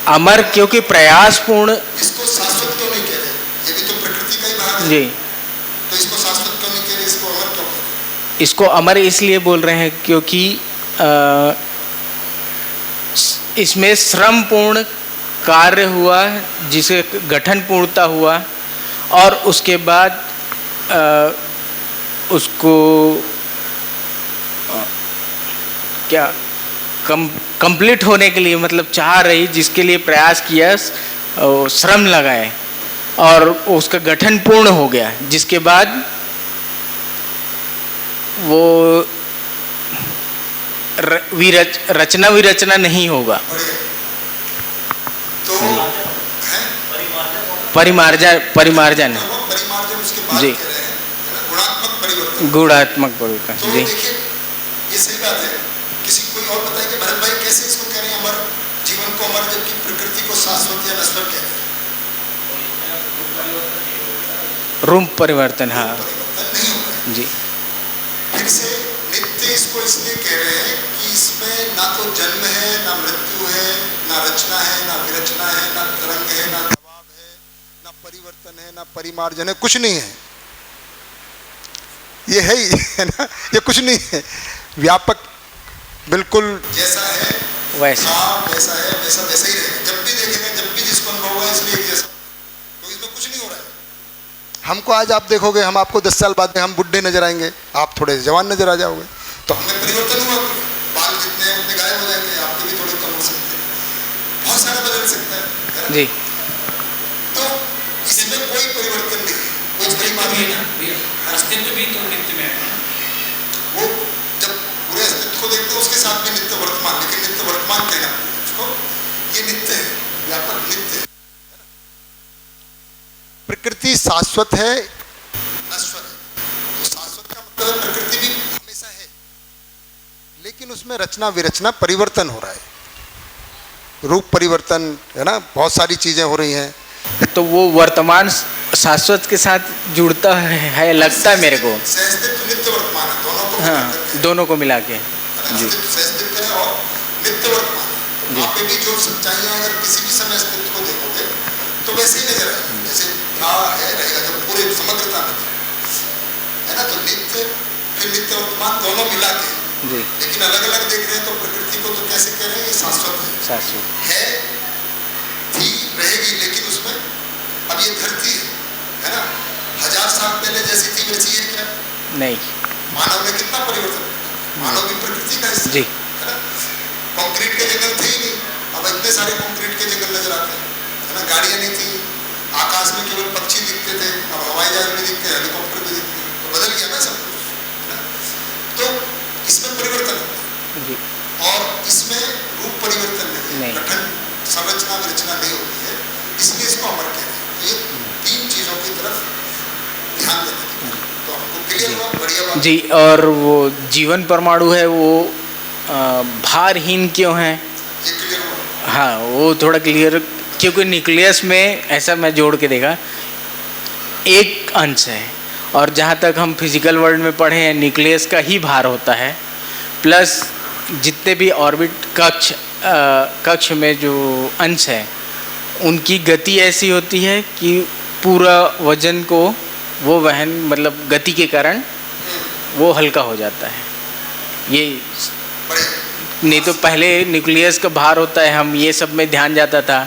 अमर क्योंकि प्रयास पूर्ण। इसको शाश्वत क्यों नहीं कह रहे? ये भी तो प्रकृति का ही भाग है जी। तो इसको शाश्वत क्यों नहीं कह रहे? इसको अमर क्यों कह रहे? इसको अमर इसलिए बोल रहे हैं क्योंकि इसमें श्रम पूर्ण कार्य हुआ, जिसे गठन पूर्णता हुआ, और उसके बाद उसको क्या कंप्लीट होने के लिए, मतलब चाह रही, जिसके लिए प्रयास किया, श्रम लगाए, और उसका गठन पूर्ण हो गया, जिसके बाद वो रचना विरचना नहीं होगा। तो परिमार्जन उसके बाद जी, कह रहे हैं, गुणात्मक परिवर्तन। गुणात्मक परिवर्तन तो जी। देखिए, ये सही बात है। किसी कोई और बताए कि भरत भाई कैसे इसको कह रहे हैं अमर, जीवन को अमर, जबकि प्रकृति को शाश्वत या नश्वर कह रहे हैं? रूप परिवर्तन, हाँ परिवर्तन नहीं हो रहा है जी। फिर से नित्य इसको इसलिए कह रहे हैं कि इसमें ना तो जन्म है, ना मृत्यु है, ना रचना है, ना विरचना है, ना तरंग है, ना दबाव है, ना परिवर्तन है, ना परिमार्जन है, कुछ नहीं है। ये है ही है ना, ये कुछ नहीं है, व्यापक बिल्कुल जैसा है वैसा वैसा है, वैसा वैसा ही रहेगा। जब भी देखेंगे, जब भी जिसको अनुभव होगा, इसलिए एक जैसा, तो इसमें कुछ नहीं हो रहा है। हमको आज आप देखोगे, हम आपको 10 साल बाद में हम बुढ़े नजर आएंगे, आप थोड़े जवान नजर आ जाओगे, तो हमें परिवर्तन हुआ। बाल जितने हैं उतने गायब हो जाएंगे, आपके भी थोड़े कम हो सकते हैं, बहुत सारा बदल सकता है जी। तो इसमें कोई परिवर्तन नहीं है, कोई परिमाण नहीं है। अस्तित्व भी तो नित्य में है। वो जब पूरे अस्तित्व को देखते हैं, उसके साथ भी नित्य वर्तमान, लेकिन नित्य वर्तमान कहना उसको, ये नित्य है, व्यापक नित्य है। प्रकृति शाश्वत है, नश्वर है। तो शाश्वत का मतलब है प्रकृति भी हमेशा है, लेकिन उसमें रचना विरचना परिवर्तन हो रहा है, रूप परिवर्तन है ना, बहुत सारी चीजें हो रही हैं। तो वो वर्तमान शाश्वत के साथ जुड़ता है लगता है मेरे को। सहस्तित्व नित्य वर्तमान है, दोनों को हाँ दोनों को मिला के जी अस्तित्व है और नित्य वर्तमान। तो वहाँ पे भी जो सच्चाइयाँ अगर किसी भी समय अस्तित्व को देखोगे तो वैसे ही नजर आएगी, जैसे था है रहेगा, जब पूरे समग्रता में है ना। तो नित्य फिर नित्य वर्तमान दोनों मिला के जी लेकिन अलग अलग देख रहे हैं। तो प्रकृति को तो कैसे कह रहे हैं, ये शाश्वत शाश्वत है, थी, रहेगी, लेकिन उसमें अब ये धरती है ना, 1000 साल पहले जैसी थी वैसी है क्या? नहीं मानव में कितना परिवर्तन हुआ? मानव भी प्रकृति का हिस्सा जी है ना। कंक्रीट के जंगल थे ही नहीं, अब इतने सारे कंक्रीट के जंगल नजर आते हैं, है ना। गाड़ियां नहीं थी, आकाश में केवल पक्षी दिखते थे, अब हवाई जहाज भी दिखते हैं, हेलीकॉप्टर भी दिखते हैं। तो बदल गया ना सब कुछ, है ना। तो इसमें परिवर्तन होता है जी और इसमें रूप परिवर्तन नहीं, गठन संरचना विरचना नहीं होती है, इसलिए इसको अमर कहते हैं। तो ये 3 चीजों की तरफ ध्यान देना है। तो आपको क्लियर हुआ? बढ़िया बात जी। और वो जीवन परमाणु है वो भारहीन क्यों है? ये क्लियर हुआ? हाँ वो थोड़ा क्लियर, क्योंकि न्यूक्लियस में ऐसा मैं जोड़ के देखा एक अंश है, और जहाँ तक हम फिजिकल वर्ल्ड में पढ़े हैं न्यूक्लियस का ही भार होता है, प्लस जितने भी ऑर्बिट कक्ष में जो अंश है उनकी गति ऐसी होती है कि पूरा वजन को वो वहन, मतलब गति के कारण वो हल्का हो जाता है। ये नहीं तो पहले न्यूक्लियस का भार होता है, हम ये सब में ध्यान जाता था,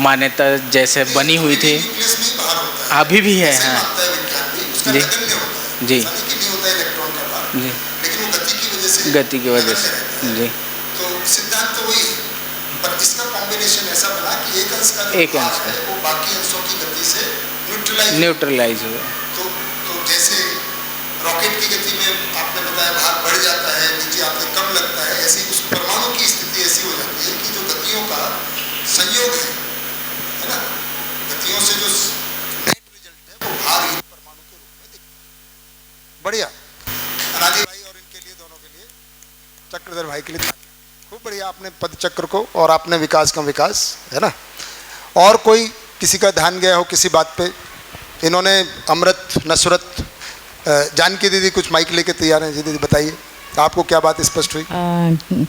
मान्यता जैसे बनी हुई थी, न्यूक्लियस में ही बाहर होता है, अभी भी है। ऐसे ही हाँ मानता है विज्ञान भी, उसका जी। नगण्य होता है, जी। ऐसा नहीं कि नहीं होता है इलेक्ट्रॉन का भार, जी लेकिन वो गति की वजह से गति की वजह से नगण्य रहता है। जी तो सिद्धांत तो वही है, पर इसका कॉम्बिनेशन ऐसा बना कि एक अंश का जो एक अंश भार है वो बाकी अंशों की गति से न्यूट्रलाइज हुआ। तो जैसे रॉकेट की गति में आपने बताया भार बढ़ जाता है, नीचे आते कम लगता है, ऐसी उस परमाणु की स्थिति ऐसी हो जाती है कि जो गतियों का संयोग है ना, गतियों से जो नेट रिजल्ट है वो भारहीन परमाणु के रूप में दिखता है। बढ़िया अनादि भाई और इनके लिए, दोनों के लिए, चक्रधर भाई के लिए खूब बढ़िया। आपने पद चक्र को और आपने विकास का विकास, है ना। और कोई किसी का ध्यान गया हो किसी बात पे? इन्होंने अमृत नसरत, जानकी दीदी कुछ माइक लेके तैयार हैं जी, दीदी बताइए आपको क्या बात स्पष्ट हुई?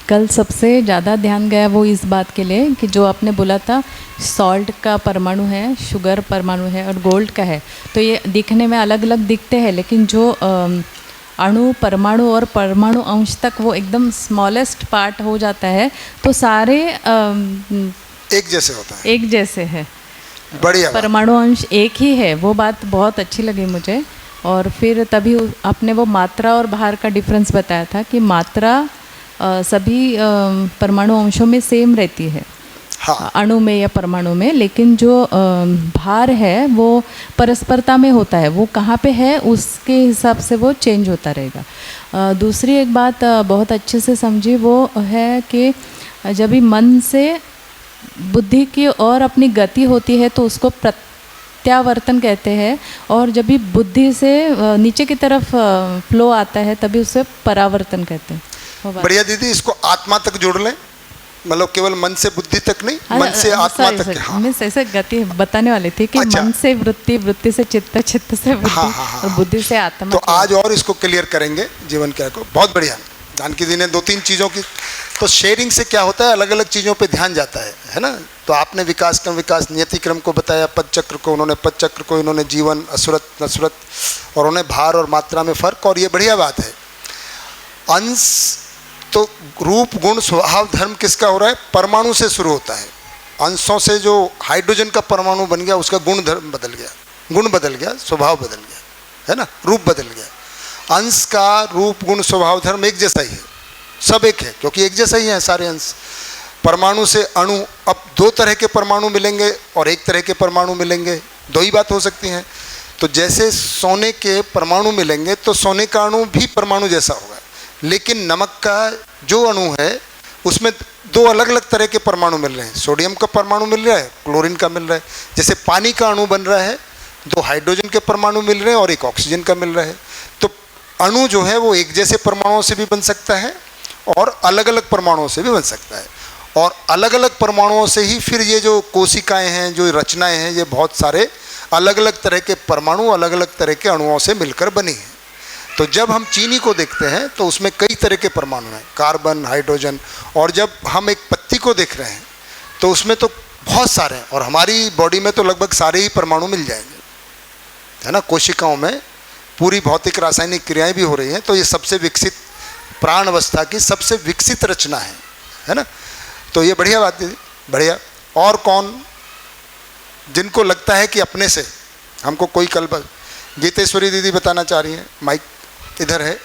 कल सबसे ज़्यादा ध्यान गया वो इस बात के लिए कि जो आपने बोला था सॉल्ट का परमाणु है, शुगर परमाणु है और गोल्ड का है, तो ये दिखने में अलग अलग दिखते हैं, लेकिन जो अणु परमाणु और परमाणु अंश तक वो एकदम स्मॉलेस्ट पार्ट हो जाता है, तो सारे एक जैसे होता है, एक जैसे है। बढ़िया बात। परमाणु अंश एक ही है, वो बात बहुत अच्छी लगी मुझे। और फिर तभी आपने वो मात्रा और भार का डिफरेंस बताया था कि मात्रा सभी परमाणु अंशों में सेम रहती है, हाँ। अणु में या परमाणु में, लेकिन जो भार है वो परस्परता में होता है, वो कहाँ पे है उसके हिसाब से वो चेंज होता रहेगा। दूसरी एक बात बहुत अच्छे से समझी, वो है कि जब भी मन से बुद्धि की और अपनी गति होती है तो उसको प्रत्यावर्तन कहते हैं, और जब भी बुद्धि से नीचे की तरफ फ्लो आता है तभी उसे परावर्तन कहते हैं। वो बात। बढ़िया दीदी, इसको आत्मा तक जोड़ लें, मतलब केवल मन से बुद्धि तक नहीं, मन से आत्मा तक। हाँ। मैं ऐसे गति बताने वाली थी कि अच्छा। मन से वृत्ति, वृत्ति से चित्त, चित्त से बुद्धि, हाँ, हाँ, हाँ, और बुद्धि से आत्मा। तो आज और इसको क्लियर करेंगे जीवन क्या को। बहुत बढ़िया जानकी दी ने 2-3 चीज़ों की, तो शेयरिंग से क्या होता है, अलग अलग चीज़ों पे ध्यान जाता है ना। तो आपने विकास क्रम, विकास नियति क्रम को बताया, पद चक्र को, उन्होंने पद चक्र को, इन्होंने जीवन, असुरत, नसुरत, और उन्हें भार और मात्रा में फर्क। और ये बढ़िया बात है, अंश तो रूप गुण स्वभाव धर्म किसका हो रहा है? परमाणु से शुरू होता है। अंशों से जो हाइड्रोजन का परमाणु बन गया उसका गुण धर्म बदल गया, गुण बदल गया, स्वभाव बदल गया, है ना, रूप बदल गया। अंश का रूप गुण स्वभाव धर्म एक जैसा ही है, सब एक है, क्योंकि एक जैसा ही है सारे अंश। परमाणु से अणु, अब 2 तरह के परमाणु मिलेंगे और 1 तरह के परमाणु मिलेंगे, 2 ही बात हो सकती हैं। तो जैसे सोने के परमाणु मिलेंगे तो सोने का अणु भी परमाणु जैसा होगा, लेकिन नमक का जो अणु है उसमें 2 अलग अलग तरह के परमाणु मिल रहे हैं। सोडियम का परमाणु मिल रहा है, क्लोरीन का मिल रहा है। जैसे पानी का अणु बन रहा है, 2 हाइड्रोजन के परमाणु मिल रहे हैं और 1 ऑक्सीजन का मिल रहा है। तो अणु जो है वो एक जैसे परमाणुओं से भी बन सकता है और अलग अलग परमाणुओं से भी बन सकता है, और अलग अलग परमाणुओं से ही फिर ये जो कोशिकाएं हैं, जो रचनाएं हैं, ये बहुत सारे अलग अलग तरह के परमाणु, अलग अलग तरह के अणुओं से मिलकर बनी हैं। तो जब हम चीनी को देखते हैं तो उसमें कई तरह के परमाणु हैं, कार्बन, हाइड्रोजन, और जब हम एक पत्ती को देख रहे हैं तो उसमें तो बहुत सारे हैं, और हमारी बॉडी में तो लगभग सारे ही परमाणु मिल जाएंगे, है ना। कोशिकाओं में पूरी भौतिक रासायनिक क्रियाएं भी हो रही हैं, तो ये सबसे विकसित प्राण अवस्था की सबसे विकसित रचना है ना। तो ये बढ़िया बात दीदी, बढ़िया। और कौन जिनको लगता है कि अपने से हमको कोई कल्प, गीतेश्वरी दीदी बताना चाह रही हैं, माइक इधर है।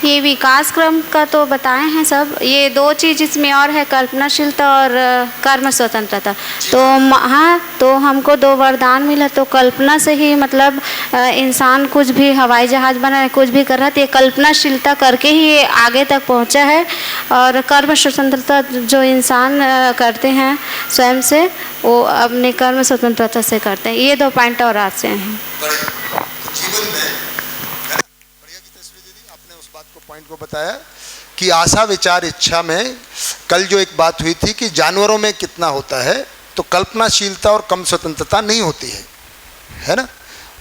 ये विकास क्रम का तो बताए हैं सब, ये दो चीज़ इसमें और है, कल्पनाशीलता और कर्म स्वतंत्रता। तो हाँ, तो हमको दो वरदान मिला, तो कल्पना से ही मतलब इंसान कुछ भी हवाई जहाज़ बना है, कुछ भी कर रहा है, तो ये कल्पनाशीलता करके ही ये आगे तक पहुंचा है। और कर्म स्वतंत्रता जो इंसान करते हैं स्वयं से, वो अपने कर्म स्वतंत्रता से करते हैं। ये दो पॉइंट और आते हैं जीवन में। पॉइंट को बताया कि आशा विचार इच्छा में कल जो एक बात हुई थी कि जानवरों में कितना होता है, तो कल्पनाशीलता और कम स्वतंत्रता नहीं होती है ना।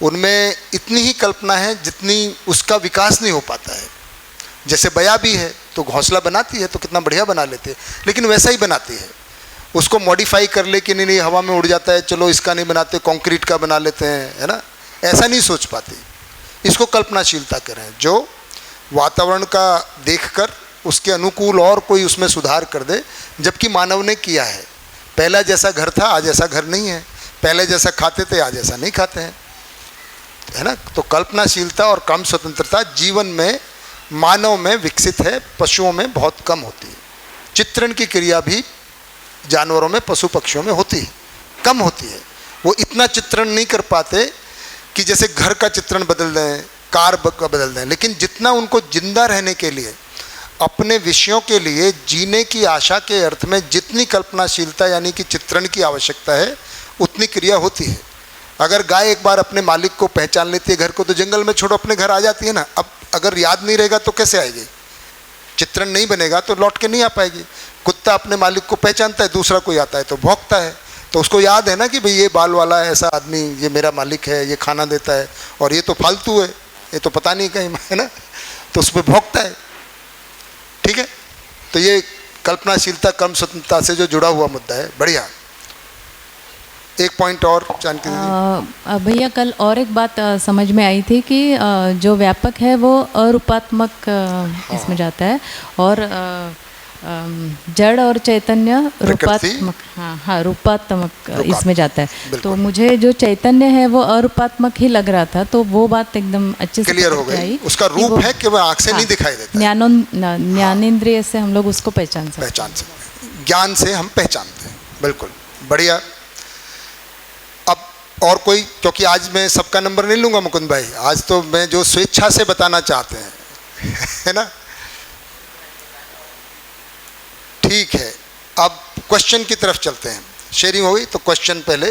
उनमें इतनी ही कल्पना है जितनी उसका विकास नहीं हो पाता है। जैसे बया भी है तो घोंसला बनाती है तो कितना बढ़िया बना लेते हैं, लेकिन वैसा ही बनाती है। उसको मॉडिफाई कर ले कि नहीं हवा में उड़ जाता है, चलो इसका नहीं बनाते, कंक्रीट का बना लेते हैं, है ना। ऐसा नहीं सोच पाती, इसको कल्पनाशीलता करें। जो वातावरण का देखकर उसके अनुकूल और कोई उसमें सुधार कर दे, जबकि मानव ने किया है। पहला जैसा घर था आज ऐसा घर नहीं है, पहले जैसा खाते थे आज ऐसा नहीं खाते हैं, है ना। तो कल्पनाशीलता और कम स्वतंत्रता जीवन में मानव में विकसित है, पशुओं में बहुत कम होती है। चित्रण की क्रिया भी जानवरों में, पशु पक्षियों में होती है, कम होती है। वो इतना चित्रण नहीं कर पाते कि जैसे घर का चित्रण बदल दें, कार का बदल दें, लेकिन जितना उनको जिंदा रहने के लिए, अपने विषयों के लिए जीने की आशा के अर्थ में जितनी कल्पनाशीलता यानी कि चित्रण की आवश्यकता है, उतनी क्रिया होती है। अगर गाय एक बार अपने मालिक को पहचान लेती है, घर को तो जंगल में छोड़ो अपने घर आ जाती है ना। अब अगर याद नहीं रहेगा तो कैसे आएगी, चित्रण नहीं बनेगा तो लौट के नहीं आ पाएगी। कुत्ता अपने मालिक को पहचानता है, दूसरा कोई आता है तो भौंकता है, तो उसको याद है ना कि भाई ये बाल वाला है, ऐसा आदमी, ये मेरा मालिक है, ये खाना देता है, और ये तो फालतू है, ये तो पता नहीं कहीं, है ना। तो उस पर भौंकता है, ठीक है। तो ये कल्पनाशीलता कम स्वतंत्रता से जो जुड़ा हुआ मुद्दा है। बढ़िया, एक पॉइंट और जानकारी भैया, कल और एक बात समझ में आई थी कि जो व्यापक है वो अरूपात्मक इसमें जाता है, और जड़ और चैतन्य रूपात्मक, हाँ रूपात्मक इसमें जाता है। तो मुझे जो चैतन्य है वो अरूपात्मक ही लग रहा था, तो वो बात एकदम अच्छे से क्लियर हो गई। उसका रूप है कि वह आँख से नहीं दिखाई देता, ज्ञानेंद्रिय से हम लोग उसको पहचान सकते, ज्ञान से हम पहचानते हैं। बिल्कुल बढ़िया। अब और कोई, क्योंकि आज मैं सबका नंबर नहीं लूँगा मुकुंद भाई, आज तो मैं जो स्वेच्छा से बताना चाहते हैं है ना, ठीक है। अब क्वेश्चन की तरफ चलते हैं। शेयरिंग हो गई, तो क्वेश्चन पहले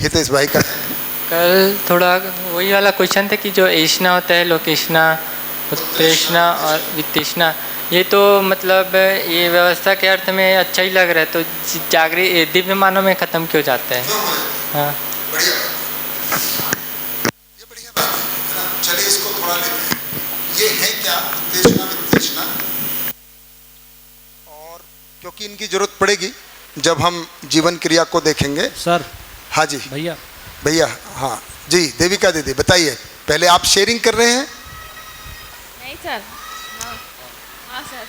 हितेश भाई का। कल थोड़ा वही वाला क्वेश्चन था कि जो ऐष्णा होता है, लोकेष्णा, उत्तृष्णा और वित्तृष्णा, ये तो मतलब ये व्यवस्था के अर्थ में अच्छा ही लग रहा है, तो जागृत दिव्य मानव में ख़त्म क्यों जाता है? हाँ, ये बढ़िया बात है ना। चलिए इसको थोड़ा लेते हैं। ये है क्या उत्तेजना वित्तेजना, और क्योंकि इनकी जरूरत पड़ेगी जब हम जीवन क्रिया को देखेंगे। सर। हाँ जी भैया। भैया, हाँ जी, देविका दीदी बताइए। पहले आप शेयरिंग कर रहे हैं? नहीं सर। हाँ सर।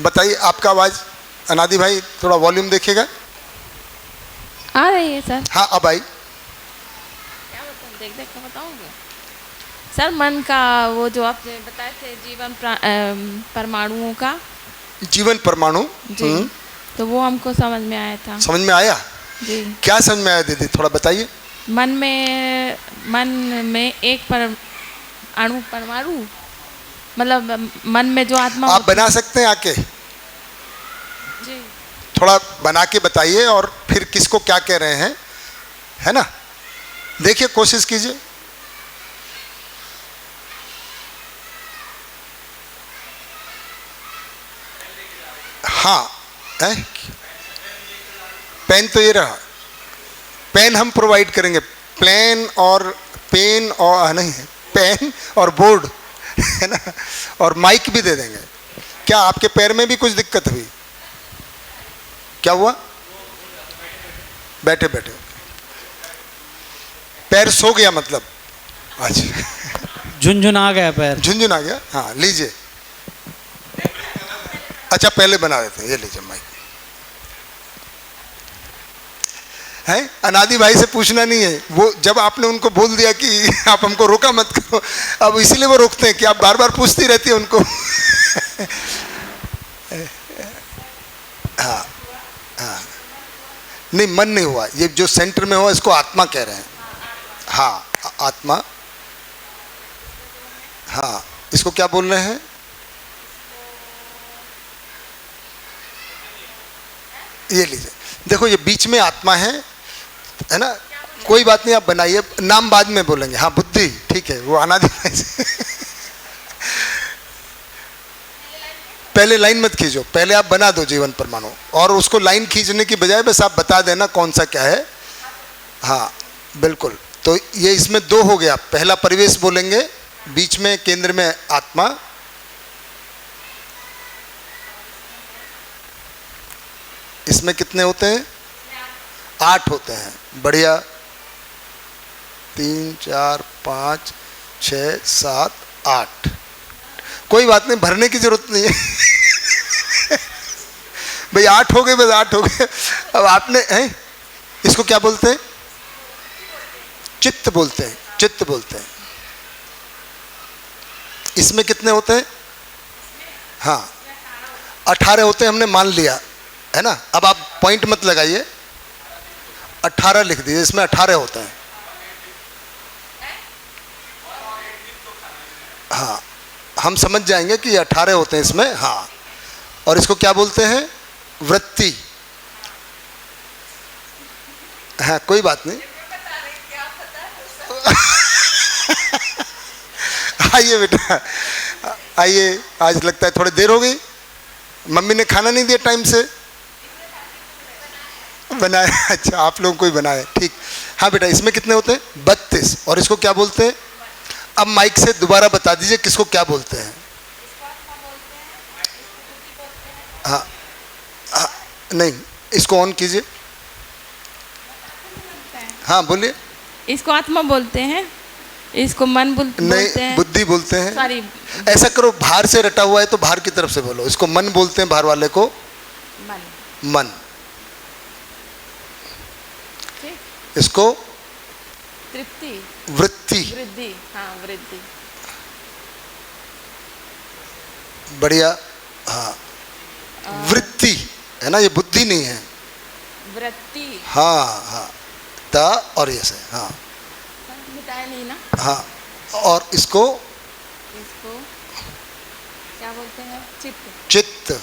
बताइए, आपका आवाज़, अनादि भाई थोड़ा वॉल्यूम देखिएगा। आ रही है सर। हाँ अब आई। क्या बताऊँ, देख देख कर बताऊँगी सर। मन का वो जो आप बताए थे, जीवन परमाणुओं का, जीवन परमाणु जी, तो वो हमको समझ में आया था। समझ में आया जी। क्या समझ में आया दीदी, थोड़ा बताइए। मन में एक अणु परमाणु, मतलब मन में जो आत्मा आप बना सकते हैं आके, जी, थोड़ा बना के बताइए, और फिर किसको क्या कह रहे हैं, है ना। देखिए, कोशिश कीजिए। हाँ है? पेन तो ये रहा, पेन हम प्रोवाइड करेंगे, प्लेन और पेन और नहीं है, पेन और बोर्ड है ना, और माइक भी दे देंगे। क्या आपके पैर में भी कुछ दिक्कत हुई? क्या हुआ? बैठे बैठे पैर सो गया मतलब? अच्छा, झुनझुन आ गया पैर। झुनझुन आ गया। हाँ लीजिए। अच्छा पहले बना देते हैं, ये लीजिए माइक। है अनादि भाई से पूछना नहीं है, वो जब आपने उनको बोल दिया कि आप हमको रोका मत करो, अब इसीलिए वो रोकते हैं कि आप बार बार पूछती रहती है उनको। हाँ हाँ, नहीं मन नहीं हुआ, ये जो सेंटर में हुआ इसको आत्मा कह रहे हैं। हाँ आत्मा, हाँ इसको क्या बोल रहे हैं? ये लीजिए, देखो ये बीच में आत्मा है ना, कोई बात नहीं, आप बनाइए, नाम बाद में बोलेंगे। हाँ बुद्धि, ठीक है, वो अनादि से पहले लाइन मत खींचो, पहले आप बना दो जीवन परमाणु, और उसको लाइन खींचने की बजाय बस आप बता देना कौन सा क्या है। हाँ बिल्कुल, तो ये इसमें दो हो गया, पहला परिवेश बोलेंगे, बीच में केंद्र में आत्मा, इसमें कितने होते हैं? 8 होते हैं। बढ़िया, 3 4 5 6 7 8, कोई बात नहीं, भरने की जरूरत नहीं है। भाई 8 हो गए, बस 8 हो गए। अब आपने हैं, इसको क्या बोलते हैं? चित्त बोलते हैं, चित्त बोलते हैं। इसमें कितने होते हैं? हाँ 18 होते हैं, हमने मान लिया है ना। अब आप पॉइंट मत लगाइए, 18 लिख दीजिए, इसमें 18 होते हैं। हाँ हम समझ जाएंगे कि 18 होते हैं इसमें। हाँ, और इसको क्या बोलते हैं? वृत्ति। हाँ कोई बात नहीं। आइए बेटा आइए, आज लगता है थोड़ी देर हो गई, मम्मी ने खाना नहीं दिया टाइम से? बनाया? अच्छा आप लोगों को ही बनाया, ठीक। हाँ बेटा इसमें कितने होते हैं? 32। और इसको क्या बोलते हैं? अब माइक से दोबारा बता दीजिए किसको क्या बोलते हैं। हाँ, हाँ नहीं, इसको ऑन कीजिए। हाँ बोलिए। इसको आत्मा बोलते हैं, इसको मन बोलते हैं। नहीं, बुद्धि बोलते हैं। सॉरी, ऐसा करो, बाहर से रटा हुआ है तो बाहर की तरफ से बोलो। इसको मन बोलते हैं, बाहर वाले को मन। मन। इसको तृप्ति, वृत्ति। वृद्धि। हाँ वृद्धि। बढ़िया। हाँ वृत्ति है ना, ये बुद्धि नहीं है। वृत्ति। हाँ हाँ, ता और ये से। हाँ मिटाया नहीं ना। हाँ, और इसको क्या बोलते हैं? चित्त। चित्त।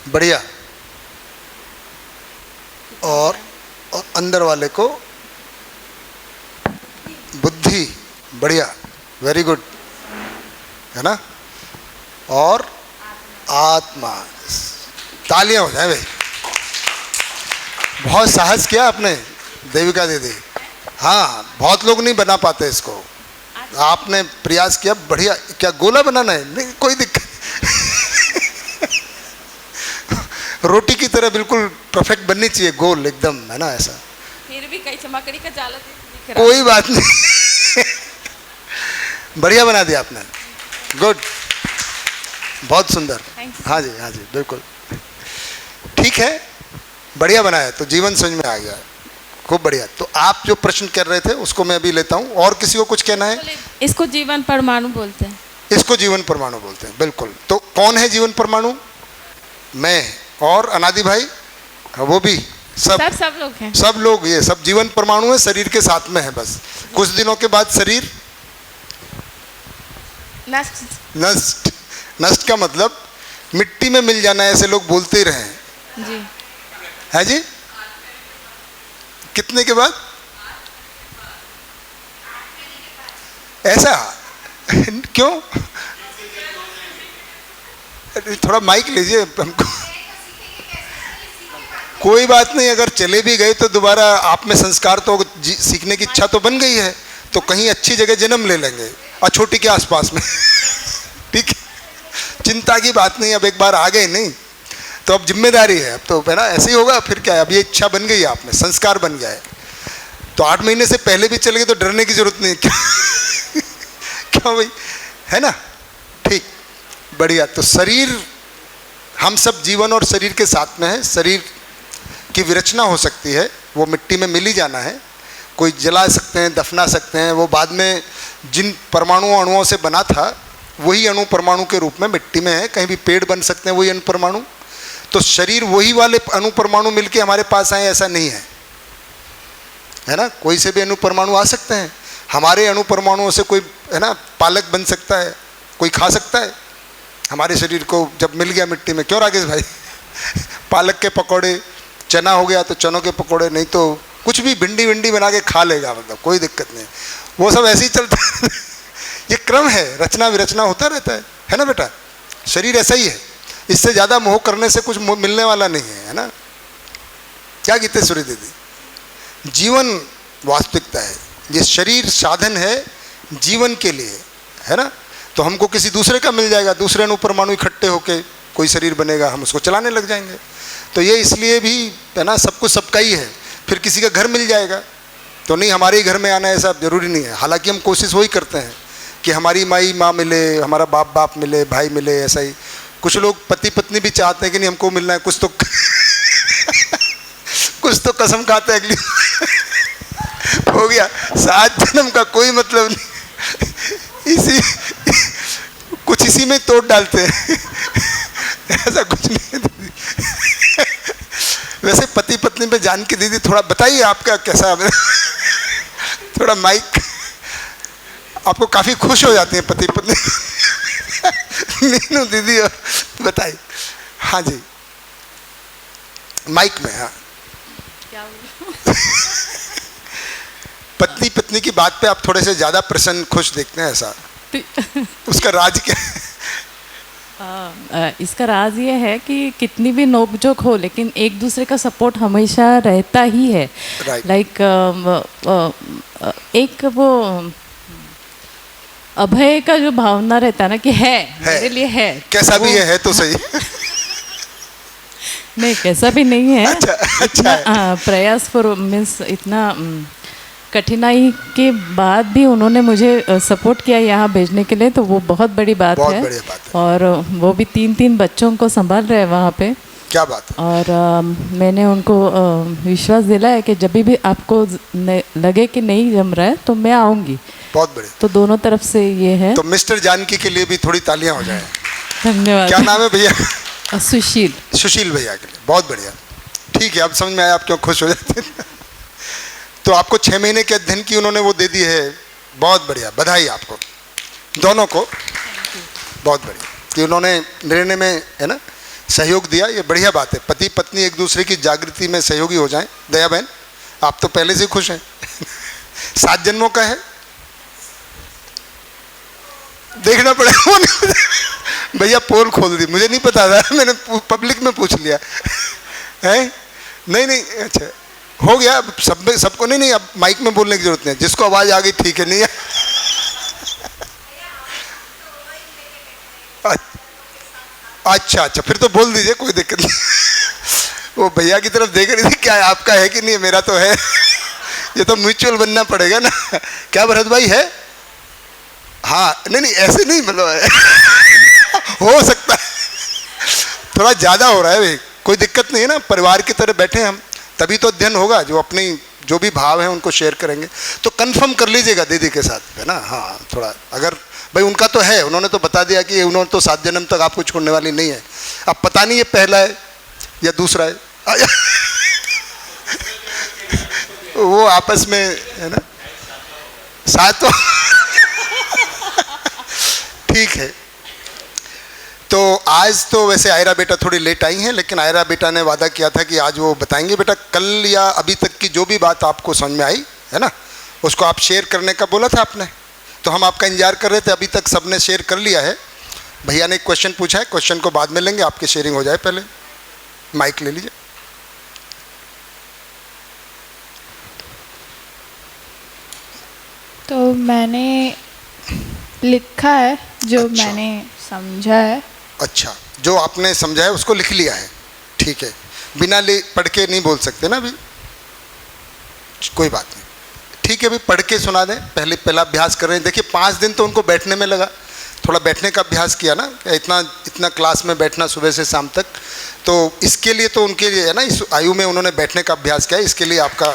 बढ़िया। और अंदर वाले को बुद्धि। बढ़िया, वेरी गुड, है ना। और आत्मा। तालियां हो जाए भाई, बहुत साहस किया आपने देविका दीदी। हाँ बहुत लोग नहीं बना पाते इसको, आपने प्रयास किया, बढ़िया। क्या गोला बनाना है? नहीं कोई दिक्कत। रोटी की तरह बिल्कुल परफेक्ट बननी चाहिए, गोल एकदम, है ना ऐसा। फिर भी कई मकड़ी का जाला दिख रहा। कोई बात नहीं। बढ़िया बना दिया आपने, गुड, बहुत सुंदर। हाँ जी हाँ जी बिल्कुल ठीक है, बढ़िया बनाया। तो जीवन समझ में आ गया, खूब बढ़िया। तो आप जो प्रश्न कर रहे थे उसको मैं अभी लेता हूँ। और किसी को कुछ कहना है? इसको जीवन परमाणु बोलते हैं। इसको जीवन परमाणु बोलते हैं, बिल्कुल। तो कौन है जीवन परमाणु? मैं और अनादि भाई, वो भी सब लोग हैं। सब लोग, ये सब जीवन परमाणु है, शरीर के साथ में है। बस कुछ दिनों के बाद शरीर नष्ट। नष्ट का मतलब मिट्टी में मिल जाना, ऐसे लोग बोलते ही रहे जी। है जी। कितने के बाद? ऐसा क्यों? थोड़ा माइक लीजिए हमको। कोई बात नहीं, अगर चले भी गए तो दोबारा आप में संस्कार तो सीखने की इच्छा तो बन गई है, तो कहीं अच्छी जगह जन्म ले लेंगे, अछोटी के आसपास में। ठीक है, चिंता की बात नहीं। अब एक बार आ गए नहीं तो अब जिम्मेदारी है, अब तो है ना, ऐसे ही होगा। फिर क्या है, अब ये इच्छा बन गई है आप में, संस्कार बन गया है। तो 8 महीने से पहले भी चले गए तो डरने की जरूरत नहीं है। क्यों भाई, है ना? ठीक, बढ़िया। तो शरीर, हम सब जीवन और शरीर के साथ में है। शरीर की विरचना हो सकती है, वो मिट्टी में मिल ही जाना है। कोई जला सकते हैं, दफना सकते हैं, वो बाद में जिन परमाणु अणुओं से बना था वही अणु परमाणु के रूप में मिट्टी में है। कहीं भी पेड़ बन सकते हैं वही अणु परमाणु। तो शरीर वही वाले अणु परमाणु मिलके हमारे पास आए, ऐसा नहीं है, है ना? कोई से भी अणु परमाणु आ सकते हैं। हमारे अणु परमाणुओं से कोई, है ना, पालक बन सकता है, कोई खा सकता है हमारे शरीर को जब मिल गया मिट्टी में। क्यों राकेश भाई? पालक के पकौड़े, चना हो गया तो चनों के पकौड़े, नहीं तो कुछ भी भिंडी विंडी बना के खा लेगा, मतलब कोई दिक्कत नहीं। वो सब ऐसे ही चलता है। ये क्रम है, रचना विरचना होता रहता है ना बेटा? शरीर ऐसा ही है, इससे ज़्यादा मोह करने से कुछ मिलने वाला नहीं है ना? क्या कहते सूर्य दीदी? जीवन वास्तविकता है, ये शरीर साधन है जीवन के लिए, है ना? तो हमको किसी दूसरे का मिल जाएगा, दूसरे अणु परमाणु इकट्ठे होके कोई शरीर बनेगा, हम उसको चलाने लग जाएंगे। तो ये इसलिए भी, है ना, सब कुछ सबका ही है। फिर किसी का घर मिल जाएगा तो नहीं हमारे ही घर में आना, ऐसा जरूरी नहीं है। हालांकि हम कोशिश वही करते हैं कि हमारी माई माँ मिले, हमारा बाप बाप मिले, भाई मिले, ऐसा ही। कुछ लोग पति पत्नी भी चाहते हैं कि नहीं हमको मिलना है, कुछ तो कुछ तो कसम खाते हैं अगली हो गया 7 जन्म का कोई मतलब नहीं, कुछ इसी में तोड़ डालते हैं। ऐसा कुछ नहीं है। वैसे पति पत्नी पे जान के दीदी थोड़ा बताइए आपका कैसा थोड़ा माइक, आपको काफी खुश हो जाती है पति पत्नी। मीनू दीदी बताइए। हाँ जी, माइक में। हाँ, क्या पत्नी पत्नी की बात पे आप थोड़े से ज्यादा प्रसन्न खुश देखते हैं, ऐसा उसका राज क्या है? इसका राज ये है कि कितनी भी नोकझोंक हो लेकिन एक दूसरे का सपोर्ट हमेशा रहता ही है। लाइक एक वो अभय का जो भावना रहता है ना कि है मेरे लिए है, कैसा भी है तो सही। नहीं कैसा भी नहीं है। अच्छा है। प्रयास फॉर मीन्स इतना कठिनाई के बाद भी उन्होंने मुझे सपोर्ट किया यहाँ भेजने के लिए, तो वो बहुत बड़ी बात बहुत है। बढ़िया बात है। और वो भी 3 बच्चों को संभाल रहे हैं वहाँ पे। क्या बात है। और मैंने उनको विश्वास दिलाया है कि जब भी आपको लगे कि नहीं जम रहा है तो मैं आऊँगी। बहुत बढ़िया। तो दोनों तरफ से ये है। तो मिस्टर जानकी के लिए भी थोड़ी तालियां हो जाए। धन्यवाद। क्या नाम है भैया? सुशील। सुशील भैया के लिए बहुत बढ़िया। ठीक है, अब समझ में आया आप क्यों खुश हो जाते हैं। तो आपको 6 महीने के अध्ययन की उन्होंने वो दे दी है, बहुत बढ़िया, बधाई आपको दोनों को। बहुत बढ़िया कि उन्होंने निर्णय में, है ना, सहयोग दिया। ये बढ़िया बात है, पति पत्नी एक दूसरे की जागृति में सहयोगी हो जाएं। दया बहन आप तो पहले से खुश हैं। 7 जन्मों का है, देखना पड़ेगा। भैया पोल खोल दी, मुझे नहीं पता था, मैंने पब्लिक में पूछ लिया है। नहीं अच्छा हो गया, अब सबको नहीं, अब माइक में बोलने की जरूरत नहीं है, जिसको आवाज आ गई ठीक है। नहीं है अच्छा, फिर तो बोल दीजिए, कोई दिक्कत नहीं। वो भैया की तरफ देख रही थी, क्या है आपका है कि नहीं है? मेरा तो है। ये तो म्यूचुअल बनना पड़ेगा ना। क्या भरत भाई है? हाँ, नहीं ऐसे नहीं, मतलब हो सकता है थोड़ा ज्यादा हो रहा है भाई, कोई दिक्कत नहीं है ना। परिवार की तरह बैठे हम, तभी तो अध्ययन होगा। जो अपनी जो भी भाव है उनको शेयर करेंगे। तो कंफर्म कर लीजिएगा दीदी के साथ, है ना। हाँ, थोड़ा अगर भाई उनका तो है, उन्होंने तो बता दिया कि उन्होंने तो 7 जन्म तक आपको छोड़ने वाली नहीं है। अब पता नहीं ये पहला है या दूसरा है। वो आपस में, है ना, साथ तो ठीक है। तो आज तो वैसे आयरा बेटा थोड़ी लेट आई हैं, लेकिन आयरा बेटा ने वादा किया था कि आज वो बताएंगे। बेटा कल या अभी तक की जो भी बात आपको समझ में आई है ना, उसको आप शेयर करने का बोला था आपने, तो हम आपका इंतजार कर रहे थे। अभी तक सबने शेयर कर लिया है। भैया ने एक क्वेश्चन पूछा है, क्वेश्चन को बाद में लेंगे, आपकी शेयरिंग हो जाए पहले। माइक ले लीजिए। तो मैंने लिखा है जो अच्छा। मैंने समझा है। अच्छा, जो आपने समझा है उसको लिख लिया है, ठीक है। बिना पढ़ के नहीं बोल सकते ना अभी, कोई बात नहीं, ठीक है। अभी पढ़ के सुना दें, पहला अभ्यास कर रहे हैं। देखिए 5 दिन तो उनको बैठने में लगा, थोड़ा बैठने का अभ्यास किया ना, इतना क्लास में बैठना सुबह से शाम तक, तो इसके लिए तो उनके लिए है ना, इस आयु में उन्होंने बैठने का अभ्यास किया, इसके लिए आपका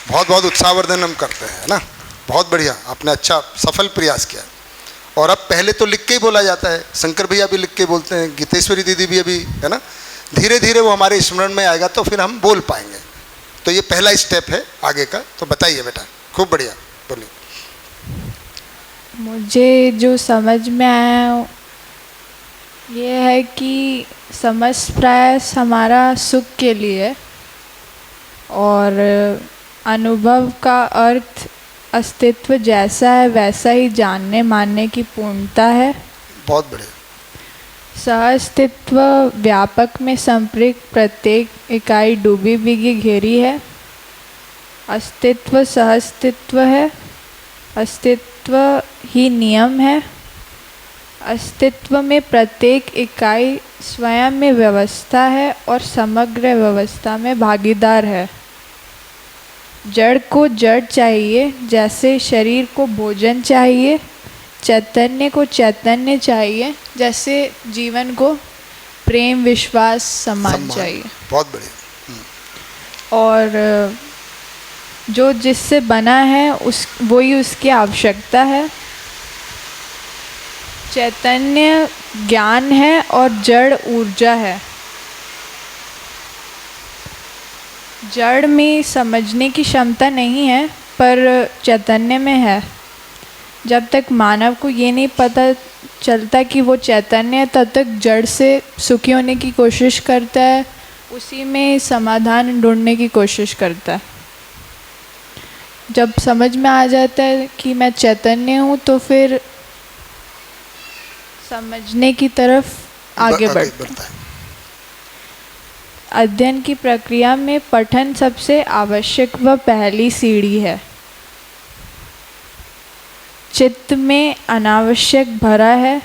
बहुत बहुत उत्साहवर्धन हम करते हैं, है ना। बहुत बढ़िया, आपने अच्छा सफल प्रयास किया। और अब पहले तो लिख के ही बोला जाता है, शंकर भैया भी लिख के बोलते हैं, गीतेश्वरी दीदी भी अभी, है ना। धीरे धीरे वो हमारे स्मरण में आएगा तो फिर हम बोल पाएंगे। तो ये पहला स्टेप है आगे का। तो बताइए बेटा, खूब बढ़िया, बोलिए। मुझे जो समझ में आया ये है कि समस्त प्रयास हमारा सुख के लिए है और अनुभव का अर्थ अस्तित्व जैसा है वैसा ही जानने मानने की पूर्णता है। बहुत बढ़िया। सहअस्तित्व व्यापक में संपृक्त प्रत्येक इकाई डूबी भीगी घेरी है। अस्तित्व सहअस्तित्व है। अस्तित्व ही नियम है। अस्तित्व में प्रत्येक इकाई स्वयं में व्यवस्था है और समग्र व्यवस्था में भागीदार है। जड़ को जड़ चाहिए, जैसे शरीर को भोजन चाहिए। चैतन्य को चैतन्य चाहिए, जैसे जीवन को प्रेम विश्वास सम्मान चाहिए। बहुत बढ़िया। और जो जिससे बना है उस वही उसकी आवश्यकता है। चैतन्य ज्ञान है और जड़ ऊर्जा है। जड़ में समझने की क्षमता नहीं है पर चैतन्य में है। जब तक मानव को ये नहीं पता चलता कि वो चैतन्य है तब तक जड़ से सुखी होने की कोशिश करता है, उसी में समाधान ढूंढने की कोशिश करता है। जब समझ में आ जाता है कि मैं चैतन्य हूँ तो फिर समझने की तरफ आगे बढ़ता है। अध्ययन की प्रक्रिया में पठन सबसे आवश्यक व पहली सीढ़ी है। चित्त में अनावश्यक भरा है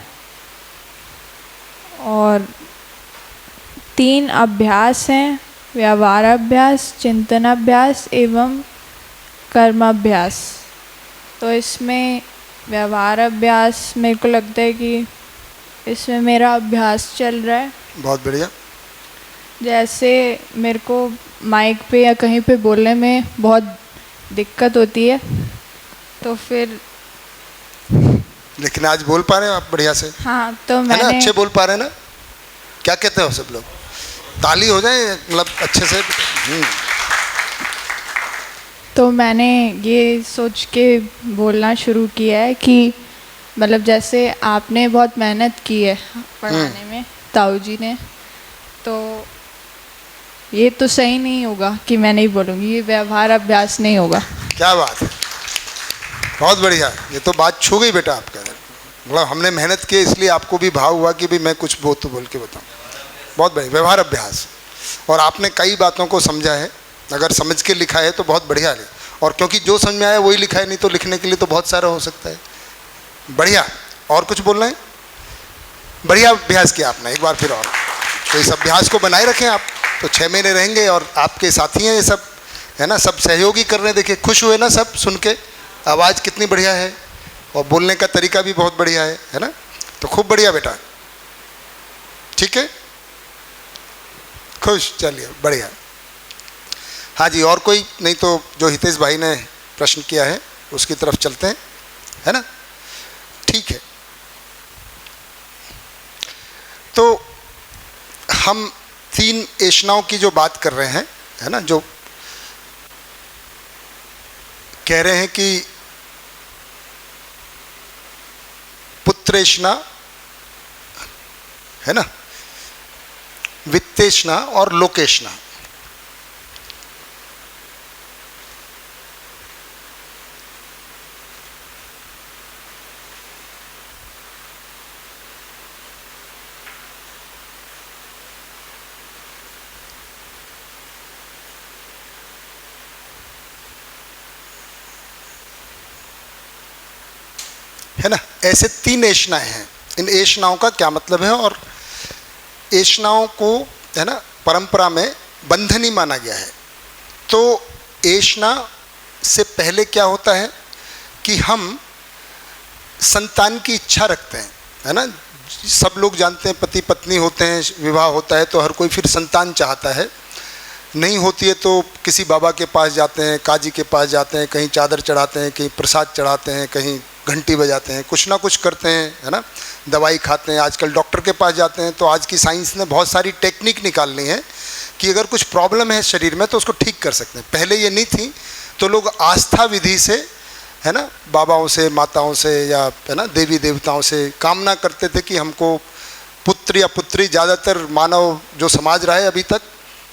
और 3 अभ्यास हैं, व्यवहार अभ्यास, चिंतन अभ्यास एवं कर्माभ्यास। तो इसमें व्यवहार अभ्यास मेरे को लगता है कि इसमें मेरा अभ्यास चल रहा है। बहुत बढ़िया। जैसे मेरे को माइक पे या कहीं पे बोलने में बहुत दिक्कत होती है तो फिर, लेकिन आज बोल पा रहे हो आप बढ़िया से। हाँ, तो है ना, मैंने अच्छे बोल पा रहे हैं ना। क्या कहते हो सब लोग, ताली हो जाए मतलब अच्छे से। तो मैंने ये सोच के बोलना शुरू किया है कि मतलब जैसे आपने बहुत मेहनत की है पढ़ाने में, ताऊ जी ने, तो ये तो सही नहीं होगा कि मैं नहीं बोलूँगी, ये व्यवहार अभ्यास नहीं होगा। क्या बात है, बहुत बढ़िया। ये तो बात छू गई बेटा आपका। मतलब हमने मेहनत की इसलिए आपको भी भाव हुआ कि भी मैं कुछ बहुत बोल के बताऊँ। बहुत बढ़िया, व्यवहार अभ्यास। और आपने कई बातों को समझा है, अगर समझ के लिखा है तो बहुत बढ़िया है। और क्योंकि जो समझ में आया वही लिखा है, नहीं तो लिखने के लिए तो बहुत सारा हो सकता है। बढ़िया। और कुछ बोलना है? बढ़िया अभ्यास किया आपने एक बार फिर। और तो इस अभ्यास को बनाए रखें आप, तो 6 महीने रहेंगे। और आपके साथी हैं ये सब, है ना, सब सहयोगी कर रहे हैं। देखिए खुश हुए ना सब सुन के, आवाज़ कितनी बढ़िया है और बोलने का तरीका भी बहुत बढ़िया है ना। तो खूब बढ़िया बेटा, ठीक है, खुश। चलिए बढ़िया। हाँ जी, और कोई नहीं तो जो हितेश भाई ने प्रश्न किया है उसकी तरफ चलते हैं, है ना। ठीक है, तो हम 3 ऐषणाओं की जो बात कर रहे हैं, है ना, जो कह रहे हैं कि पुत्रेषणा, है ना, वित्तेषणा और लोकेषणा। है ना। ऐसे 3 ऐषणाएं हैं। इन ऐषणाओं का क्या मतलब है, और ऐषणाओं को है ना परंपरा में बंधनी माना गया है। तो ऐषणा से पहले क्या होता है कि हम संतान की इच्छा रखते हैं, है ना। सब लोग जानते हैं पति पत्नी होते हैं, विवाह होता है तो हर कोई फिर संतान चाहता है। नहीं होती है तो किसी बाबा के पास जाते हैं, काजी के पास जाते हैं, कहीं चादर चढ़ाते हैं, कहीं प्रसाद चढ़ाते हैं, कहीं घंटी बजाते हैं, कुछ ना कुछ करते हैं, है ना। दवाई खाते हैं, आजकल डॉक्टर के पास जाते हैं। तो आज की साइंस ने बहुत सारी टेक्निक निकालनी है कि अगर कुछ प्रॉब्लम है शरीर में तो उसको ठीक कर सकते हैं। पहले ये नहीं थी, तो लोग आस्था विधि से, है ना, बाबाओं से, माताओं से या है ना देवी देवताओं से कामना करते थे कि हमको पुत्र या पुत्री, ज़्यादातर मानव जो समाज रहा है अभी तक,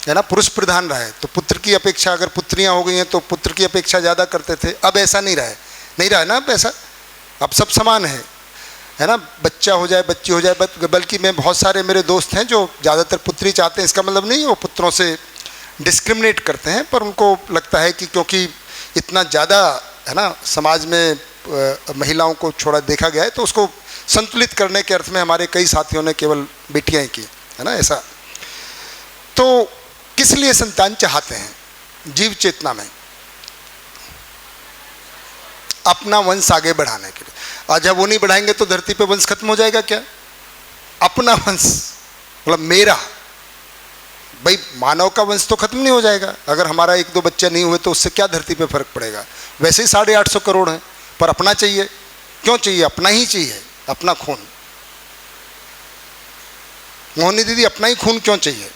है ना, पुरुष प्रधान रहा है, तो पुत्र की अपेक्षा, अगर पुत्रियां हो गई हैं तो पुत्र की अपेक्षा ज़्यादा करते थे। अब ऐसा नहीं रहा है ना, अब ऐसा, अब सब समान है ना। बच्चा हो जाए, बच्ची हो जाए, बल्कि मैं बहुत सारे मेरे दोस्त हैं जो ज़्यादातर पुत्री चाहते हैं। इसका मतलब नहीं वो पुत्रों से डिस्क्रिमिनेट करते हैं, पर उनको लगता है कि क्योंकि इतना ज़्यादा, है ना, समाज में महिलाओं को छोड़ा देखा गया है, तो उसको संतुलित करने के अर्थ में हमारे कई साथियों ने केवल बेटियां ही की, है ना, ऐसा। तो किस लिए संतान चाहते हैं? जीव चेतना में अपना वंश आगे बढ़ाने के लिए। और जब वो नहीं बढ़ाएंगे तो धरती पे वंश खत्म हो जाएगा क्या? अपना वंश मतलब मेरा, भाई मानव का वंश तो खत्म नहीं हो जाएगा। अगर हमारा 1-2 बच्चे नहीं हुए तो उससे क्या धरती पे फर्क पड़ेगा? वैसे ही 850 करोड़ हैं, पर अपना चाहिए। क्यों चाहिए? अपना ही चाहिए, अपना खून। मोहिनी दीदी, अपना ही खून क्यों चाहिए?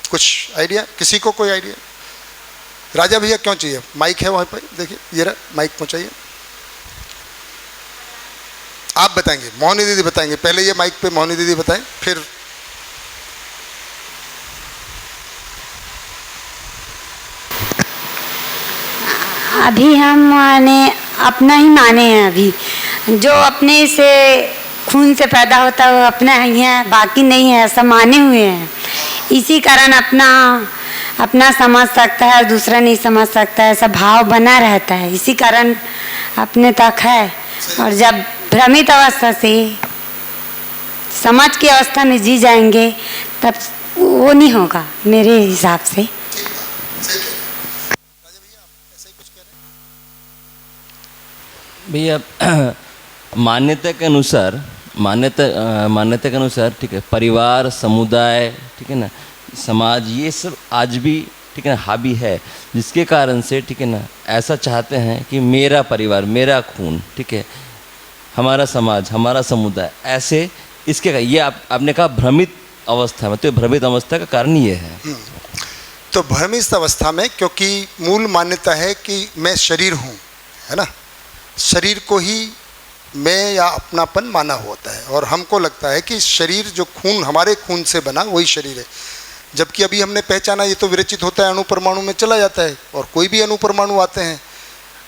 कुछ आइडिया? किसी को कोई आइडिया? राजा भैया क्यों चाहिए? माइक है वहां पर, देखिए, ये रहा माइक, पहुंचाइए। आप बताएंगे, मोहिनी दीदी बताएंगे पहले, ये माइक पे मोहिनी दीदी बताएं, फिर अभी हम माने अपना ही माने हैं। अभी जो अपने से खून से पैदा होता है वो अपना ही है, बाकी नहीं है, ऐसा माने हुए हैं। इसी कारण अपना समझ सकता है और दूसरा नहीं समझ सकता है, ऐसा भाव बना रहता है। इसी कारण अपने तक है। और जब भ्रमित अवस्था से समझ की अवस्था में जी जाएंगे तब वो नहीं होगा मेरे हिसाब से। भैया मान्यता के अनुसार ठीक है, परिवार, समुदाय, ठीक है ना, समाज, ये सब आज भी ठीक है ना हावी है, जिसके कारण से ठीक है ना ऐसा चाहते हैं कि मेरा परिवार, मेरा खून, ठीक है, हमारा समाज, हमारा समुदाय, ऐसे इसके ये आपने कहा भ्रमित अवस्था में, तो भ्रमित अवस्था का कारण ये है। तो भ्रमित अवस्था में, क्योंकि मूल मान्यता है कि मैं शरीर हूँ, है ना, शरीर को ही मैं या अपनापन माना होता है, और हमको लगता है कि शरीर जो खून, हमारे खून से बना वही शरीर है। जबकि अभी हमने पहचाना ये तो विरचित होता है, अणु परमाणु में चला जाता है, और कोई भी अणु परमाणु आते हैं।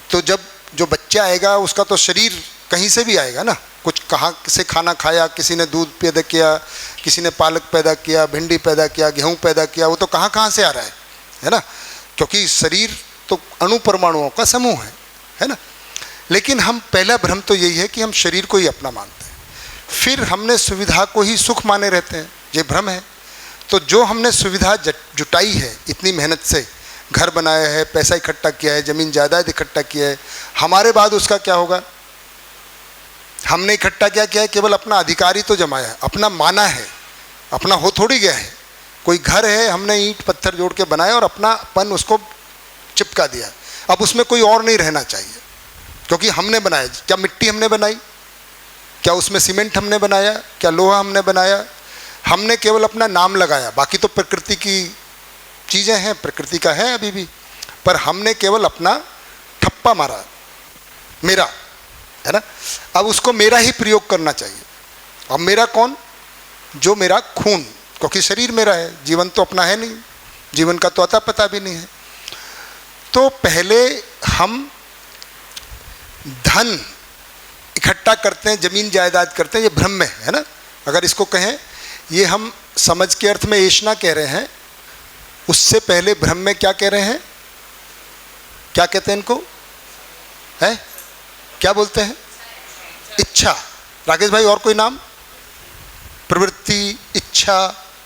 तो जब जो बच्चा आएगा उसका तो शरीर कहीं से भी आएगा ना, कुछ कहाँ से खाना खाया, किसी ने दूध पैदा किया, किसी ने पालक पैदा किया, भिंडी पैदा किया, गेहूँ पैदा किया, वो तो कहाँ से आ रहा है ना, क्योंकि शरीर तो अणु परमाणुओं का समूह है ना। लेकिन हम पहला भ्रम तो यही है कि हम शरीर को ही अपना मानते हैं, फिर हमने सुविधा को ही सुख माने रहते हैं, ये भ्रम है। तो जो हमने सुविधा जुटाई है इतनी मेहनत से, घर बनाया है, पैसा इकट्ठा किया है, ज़मीन जायदाद इकट्ठा किया है, हमारे बाद उसका क्या होगा? हमने इकट्ठा क्या किया है? केवल अपना अधिकार ही तो जमाया है, अपना माना है, अपना हो थोड़ी गया है। कोई घर है, हमने ईंट पत्थर जोड़ के बनाया और अपनापन उसको चिपका दिया। अब उसमें कोई और नहीं रहना चाहिए, क्योंकि हमने बनाया। क्या मिट्टी हमने बनाई? क्या उसमें सीमेंट हमने बनाया? क्या लोहा हमने बनाया? हमने केवल अपना नाम लगाया, बाकी तो प्रकृति की चीज़ें हैं, प्रकृति का है अभी भी, पर हमने केवल अपना ठप्पा मारा, मेरा, है ना। अब उसको मेरा ही प्रयोग करना चाहिए। अब मेरा कौन? जो मेरा खून, क्योंकि शरीर मेरा है, जीवन तो अपना है नहीं, जीवन का तो अता पता भी नहीं है। तो पहले हम धन इकट्ठा करते हैं, जमीन जायदाद करते हैं, ये भ्रम में है ना। अगर इसको कहें, ये हम समझ के अर्थ में ऐषणा कह रहे हैं, उससे पहले भ्रम में क्या कह रहे हैं? क्या कहते हैं इनको, है क्या बोलते हैं, इच्छा। राकेश भाई और कोई नाम, प्रवृत्ति, इच्छा,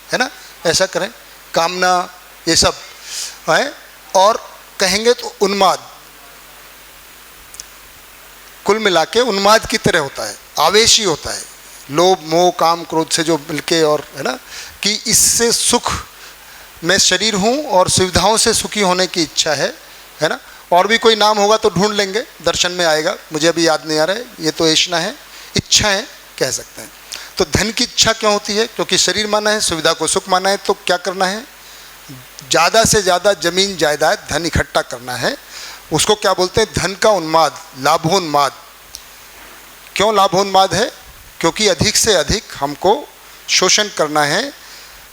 है ना, ऐसा करें, कामना, ये सब है। और कहेंगे तो उन्माद, कुल मिला के उन्माद की तरह होता है, आवेशी होता है, लोभ मोह काम क्रोध से जो मिलके, और है ना कि इससे सुख, मैं शरीर हूँ और सुविधाओं से सुखी होने की इच्छा है ना। और भी कोई नाम होगा तो ढूंढ लेंगे, दर्शन में आएगा, मुझे अभी याद नहीं आ रहा है। ये तो ऐशना है, इच्छाएं कह सकते हैं। तो धन की इच्छा क्यों होती है, क्योंकि शरीर माना है, सुविधा को सुख माना है, तो क्या करना है, ज़्यादा से ज़्यादा जमीन जायदाद धन इकट्ठा करना है। उसको क्या बोलते हैं, धन का उन्माद, लाभोन्माद। क्यों लाभोन्माद है, क्योंकि अधिक से अधिक हमको शोषण करना है,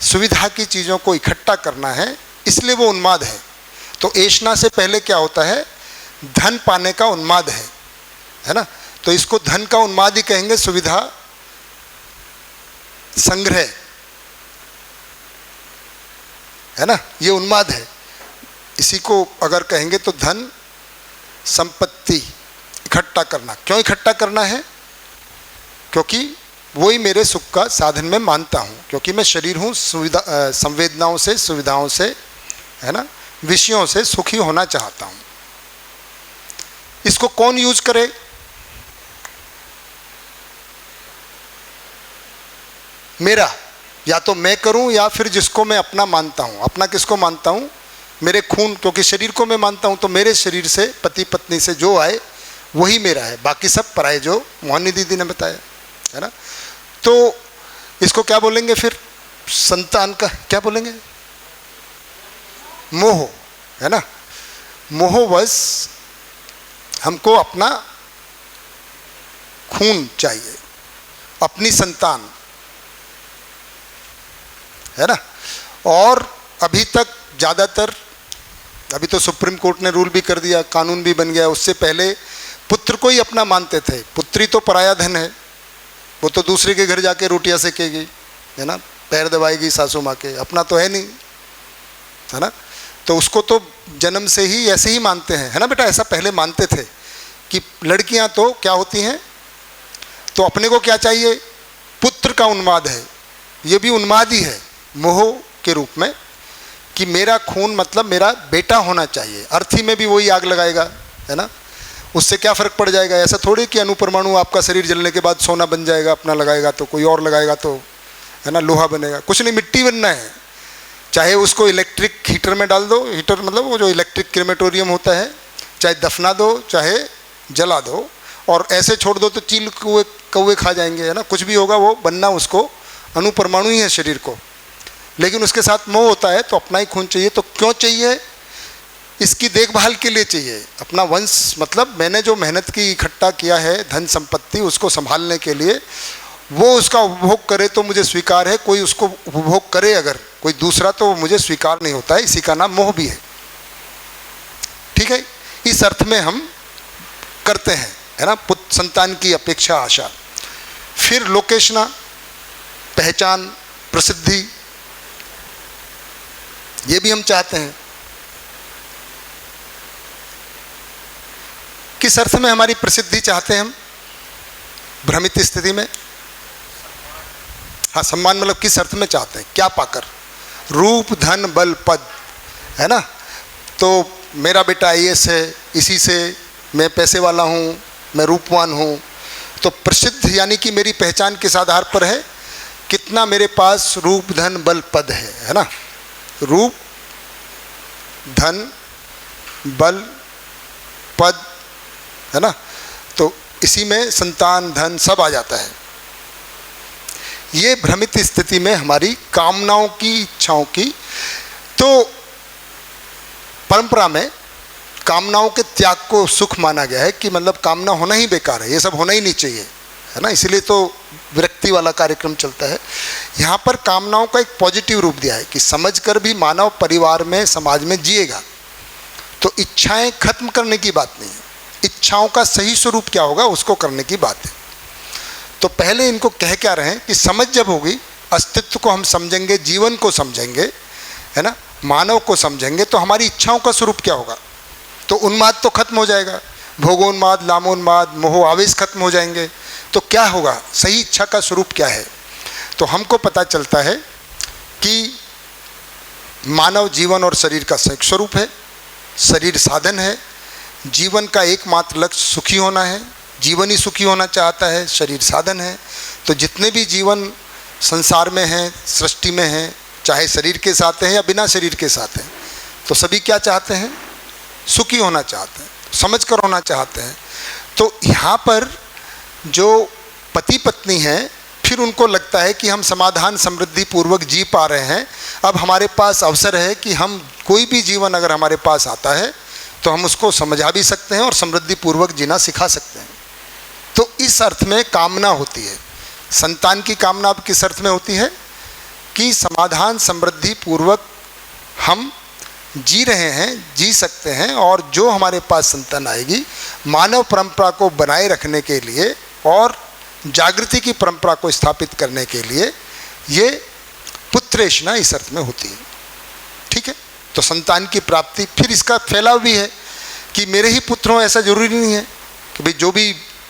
सुविधा की चीज़ों को इकट्ठा करना है, इसलिए वो उन्माद है। तो ऐशना से पहले क्या होता है, धन पाने का उन्माद है ना। तो इसको धन का उन्माद ही कहेंगे, सुविधा संग्रह, है ना, ये उन्माद है। इसी को अगर कहेंगे तो धन संपत्ति इकट्ठा करना। क्यों इकट्ठा करना है, क्योंकि वही मेरे सुख का साधन मैं मानता हूँ, क्योंकि मैं शरीर हूँ, सुविधा संवेदनाओं से, सुविधाओं से, है ना, विषयों से सुखी होना चाहता हूँ। इसको कौन यूज करे, मेरा, या तो मैं करूं या फिर जिसको मैं अपना मानता हूं। अपना किसको मानता हूं, मेरे खून, क्योंकि शरीर को मैं मानता हूं, तो मेरे शरीर से, पति पत्नी से जो आए वही मेरा है, बाकी सब पराए, जो मोहनी दीदी ने बताया, है ना। तो इसको क्या बोलेंगे फिर, संतान का क्या बोलेंगे, मोह, है ना। मोहवश हमको अपना खून चाहिए, अपनी संतान, है ना। और अभी तक ज़्यादातर, अभी तो सुप्रीम कोर्ट ने रूल भी कर दिया, कानून भी बन गया, उससे पहले पुत्र को ही अपना मानते थे। पुत्री तो पराया धन है, वो तो दूसरे के घर जाके रोटियां सेकेगी, है ना, पैर दबाएगी सासू माँ के, अपना तो है नहीं, है ना। तो उसको तो जन्म से ही ऐसे ही मानते हैं, है ना बेटा। ऐसा पहले मानते थे कि लड़कियां तो क्या होती हैं, तो अपने को क्या चाहिए, पुत्र का उन्माद है, ये भी उन्माद ही है मोह के रूप में, कि मेरा खून मतलब मेरा बेटा होना चाहिए। अर्थी में भी वही आग लगाएगा, है ना, उससे क्या फ़र्क पड़ जाएगा। ऐसा थोड़ी कि अणुपरमाणु आपका शरीर जलने के बाद सोना बन जाएगा, अपना लगाएगा तो कोई और लगाएगा तो, है ना, लोहा बनेगा, कुछ नहीं, मिट्टी बनना है। चाहे उसको इलेक्ट्रिक हीटर में डाल दो, हीटर मतलब वो जो इलेक्ट्रिक क्रेमेटोरियम होता है, चाहे दफना दो चाहे जला दो, और ऐसे छोड़ दो तो चील कौवे खा जाएंगे, है ना, कुछ भी होगा, वो बनना उसको अणुपरमाणु ही है शरीर को। लेकिन उसके साथ मोह होता है, तो अपना ही खून चाहिए। तो क्यों चाहिए, इसकी देखभाल के लिए चाहिए, अपना वंश, मतलब मैंने जो मेहनत की इकट्ठा किया है धन संपत्ति, उसको संभालने के लिए, वो उसका उपभोग करे तो मुझे स्वीकार है, कोई उसको उपभोग करे अगर कोई दूसरा तो मुझे स्वीकार नहीं होता है, इसी का नाम मोह भी है। ठीक है, इस अर्थ में हम करते हैं, है ना, पुत्र संतान की अपेक्षा, आशा। फिर लोकेशना, पहचान, प्रसिद्धि, ये भी हम चाहते हैं। किस अर्थ में हमारी प्रसिद्धि चाहते हैं हम, भ्रमित स्थिति में, हाँ, सम्मान मतलब किस अर्थ में चाहते हैं, क्या पाकर, रूप धन बल पद, है ना। तो मेरा बेटा IAS है, इसी से मैं पैसे वाला हूँ, मैं रूपवान हूँ। तो प्रसिद्ध यानी कि मेरी पहचान किस आधार पर है, कितना मेरे पास रूप धन बल पद है ना। रूप धन बल पद, है ना, तो इसी में संतान धन सब आ जाता है। ये भ्रमित स्थिति में हमारी कामनाओं की, इच्छाओं की, तो परंपरा में कामनाओं के त्याग को सुख माना गया है, कि मतलब कामना होना ही बेकार है, ये सब होना ही नहीं चाहिए, है ना। इसलिए तो विरक्ति वाला कार्यक्रम चलता है। यहाँ पर कामनाओं का एक पॉजिटिव रूप दिया है कि समझकर भी मानव परिवार में, समाज में जिएगा। तो इच्छाएं खत्म करने की बात नहीं है, इच्छाओं का सही स्वरूप क्या होगा उसको करने की बात है। तो पहले इनको कह क्या रहे हैं कि समझ जब होगी, अस्तित्व को हम समझेंगे, जीवन को समझेंगे, है ना, मानव को समझेंगे, तो हमारी इच्छाओं का स्वरूप क्या होगा। तो उन्माद तो खत्म हो जाएगा, भोगोन्माद, लामोन्माद, मोह आवेश खत्म हो जाएंगे। तो क्या होगा, सही इच्छा का स्वरूप क्या है? तो हमको पता चलता है कि मानव जीवन और शरीर का संयुक्त स्वरूप है। शरीर साधन है, जीवन का एकमात्र लक्ष्य सुखी होना है, जीवन ही सुखी होना चाहता है, शरीर साधन है। तो जितने भी जीवन संसार में हैं, सृष्टि में हैं, चाहे शरीर के साथ हैं या बिना शरीर के साथ हैं, तो सभी क्या चाहते हैं? सुखी होना चाहते हैं, समझ कर होना चाहते हैं। तो यहाँ पर जो पति पत्नी हैं, फिर उनको लगता है कि हम समाधान समृद्धि पूर्वक जी पा रहे हैं, अब हमारे पास अवसर है कि हम कोई भी जीवन अगर हमारे पास आता है तो हम उसको समझा भी सकते हैं और समृद्धि पूर्वक जीना सिखा सकते हैं। तो इस अर्थ में कामना होती है। संतान की कामना अब किस अर्थ में होती है कि समाधान समृद्धि पूर्वक हम जी रहे हैं, जी सकते हैं, और जो हमारे पास संतान आएगी मानव परंपरा को बनाए रखने के लिए और जागृति की परंपरा को स्थापित करने के लिए ये पुत्रेषणा इस अर्थ में होती है। ठीक है, तो संतान की प्राप्ति, फिर इसका फैलाव भी है कि मेरे ही पुत्र हों ऐसा जरूरी नहीं है कि भाई जो भी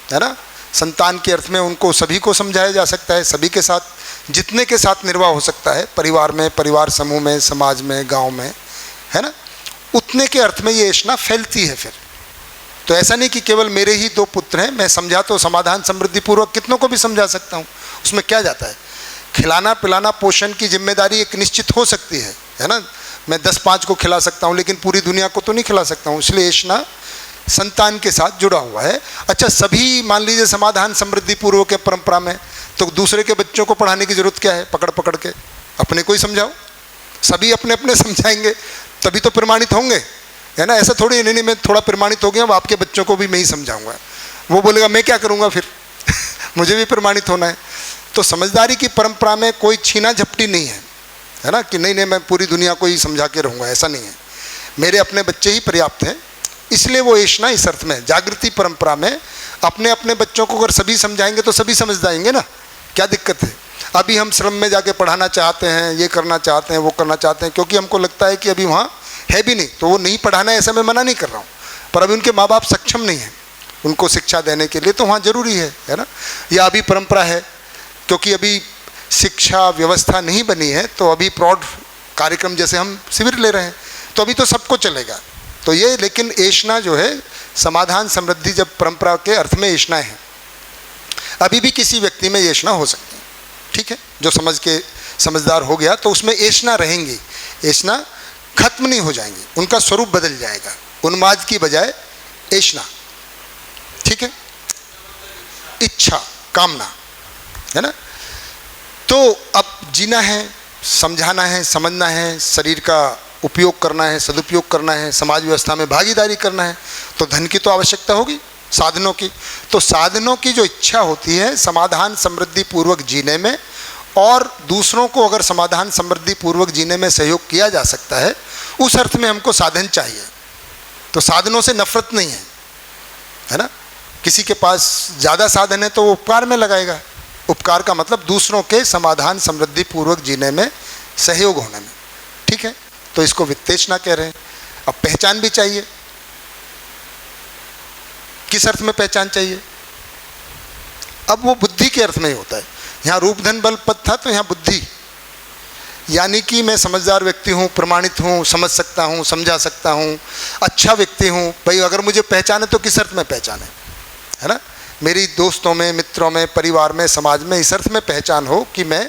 है ना संतान के अर्थ में उनको सभी को समझाया जा सकता है, सभी के साथ जितने के साथ निर्वाह हो सकता है, परिवार में, परिवार समूह में, समाज में, गांव में, है ना, उतने के अर्थ में ये ऐसा फैलती है। फिर तो ऐसा नहीं कि केवल मेरे ही 2 पुत्र हैं, मैं समझा तो समाधान समृद्धि पूर्वक कितनों को भी समझा सकता हूँ, उसमें क्या जाता है। खिलाना पिलाना पोषण की जिम्मेदारी एक निश्चित हो सकती है ना, मैं 10-5 को खिला सकता हूँ लेकिन पूरी दुनिया को तो नहीं खिला सकता हूँ, इसलिए ऐसा संतान के साथ जुड़ा हुआ है। अच्छा, सभी मान लीजिए समाधान समृद्धि पूर्वक के परंपरा में, तो दूसरे के बच्चों को पढ़ाने की जरूरत क्या है? पकड़ पकड़ के अपने को ही समझाओ, सभी अपने अपने समझाएंगे तभी तो प्रमाणित होंगे, है ना। ऐसा थोड़ी नहीं मैं थोड़ा प्रमाणित हो गया, अब आपके बच्चों को भी मैं ही समझाऊंगा, वो बोलेगा मैं क्या करूँगा फिर मुझे भी प्रमाणित होना है। तो समझदारी की परंपरा में कोई छीना झपटी नहीं है ना, कि नहीं मैं पूरी दुनिया को ही समझा के रहूँगा, ऐसा नहीं है। मेरे अपने बच्चे ही पर्याप्त हैं, इसलिए वो ऐशना इस अर्थ में जागृति परंपरा में अपने अपने बच्चों को अगर सभी समझाएंगे तो सभी समझ जाएंगे ना, क्या दिक्कत है। अभी हम श्रम में जाके पढ़ाना चाहते हैं, ये करना चाहते हैं, वो करना चाहते हैं, क्योंकि हमको लगता है कि अभी वहाँ है भी नहीं, तो वो नहीं पढ़ाना है ऐसा मैं मना नहीं कर रहा हूँ, पर अभी उनके माँ बाप सक्षम नहीं हैं उनको शिक्षा देने के लिए, तो वहाँ ज़रूरी है ना। या अभी परंपरा है क्योंकि अभी शिक्षा व्यवस्था नहीं बनी है, तो अभी प्रौढ़ कार्यक्रम जैसे हम शिविर ले रहे हैं, तो अभी तो सबको चलेगा। तो ये लेकिन ऐशना जो है समाधान समृद्धि जब परंपरा के अर्थ में ऐशना है, अभी भी किसी व्यक्ति में ऐशना हो सकती है। ठीक है, जो समझ के समझदार हो गया तो उसमें ऐशना रहेंगी, ऐशना खत्म नहीं हो जाएंगी, उनका स्वरूप बदल जाएगा, उन्माद की बजाय ऐशना। ठीक है, इच्छा, कामना, है ना। तो अब जीना है, समझाना है, समझना है, शरीर का उपयोग करना है, सदुपयोग करना है, समाज व्यवस्था में भागीदारी करना है, तो धन की तो आवश्यकता होगी, साधनों की। तो साधनों की जो इच्छा होती है समाधान समृद्धि पूर्वक जीने में, और दूसरों को अगर समाधान समृद्धि पूर्वक जीने में सहयोग किया जा सकता है, उस अर्थ में हमको साधन चाहिए। तो साधनों से नफरत नहीं है ना। किसी के पास ज़्यादा साधन है तो वो उपकार में लगाएगा, उपकार का मतलब दूसरों के समाधान समृद्धि पूर्वक जीने में सहयोग होने में। ठीक है, तो इसको वित्तेषणा कह रहे हैं। अब पहचान भी चाहिए, किस अर्थ में पहचान चाहिए? अब वो बुद्धि के अर्थ में ही होता है। यहाँ रूप धन बल पद था, तो यहाँ बुद्धि, यानी कि मैं समझदार व्यक्ति हूँ, प्रमाणित हूँ, समझ सकता हूँ, समझा सकता हूँ, अच्छा व्यक्ति हूँ। भाई अगर मुझे पहचाने तो किस अर्थ में पहचाने, है ना। मेरी दोस्तों में, मित्रों में, परिवार में, समाज में इस अर्थ में पहचान हो कि मैं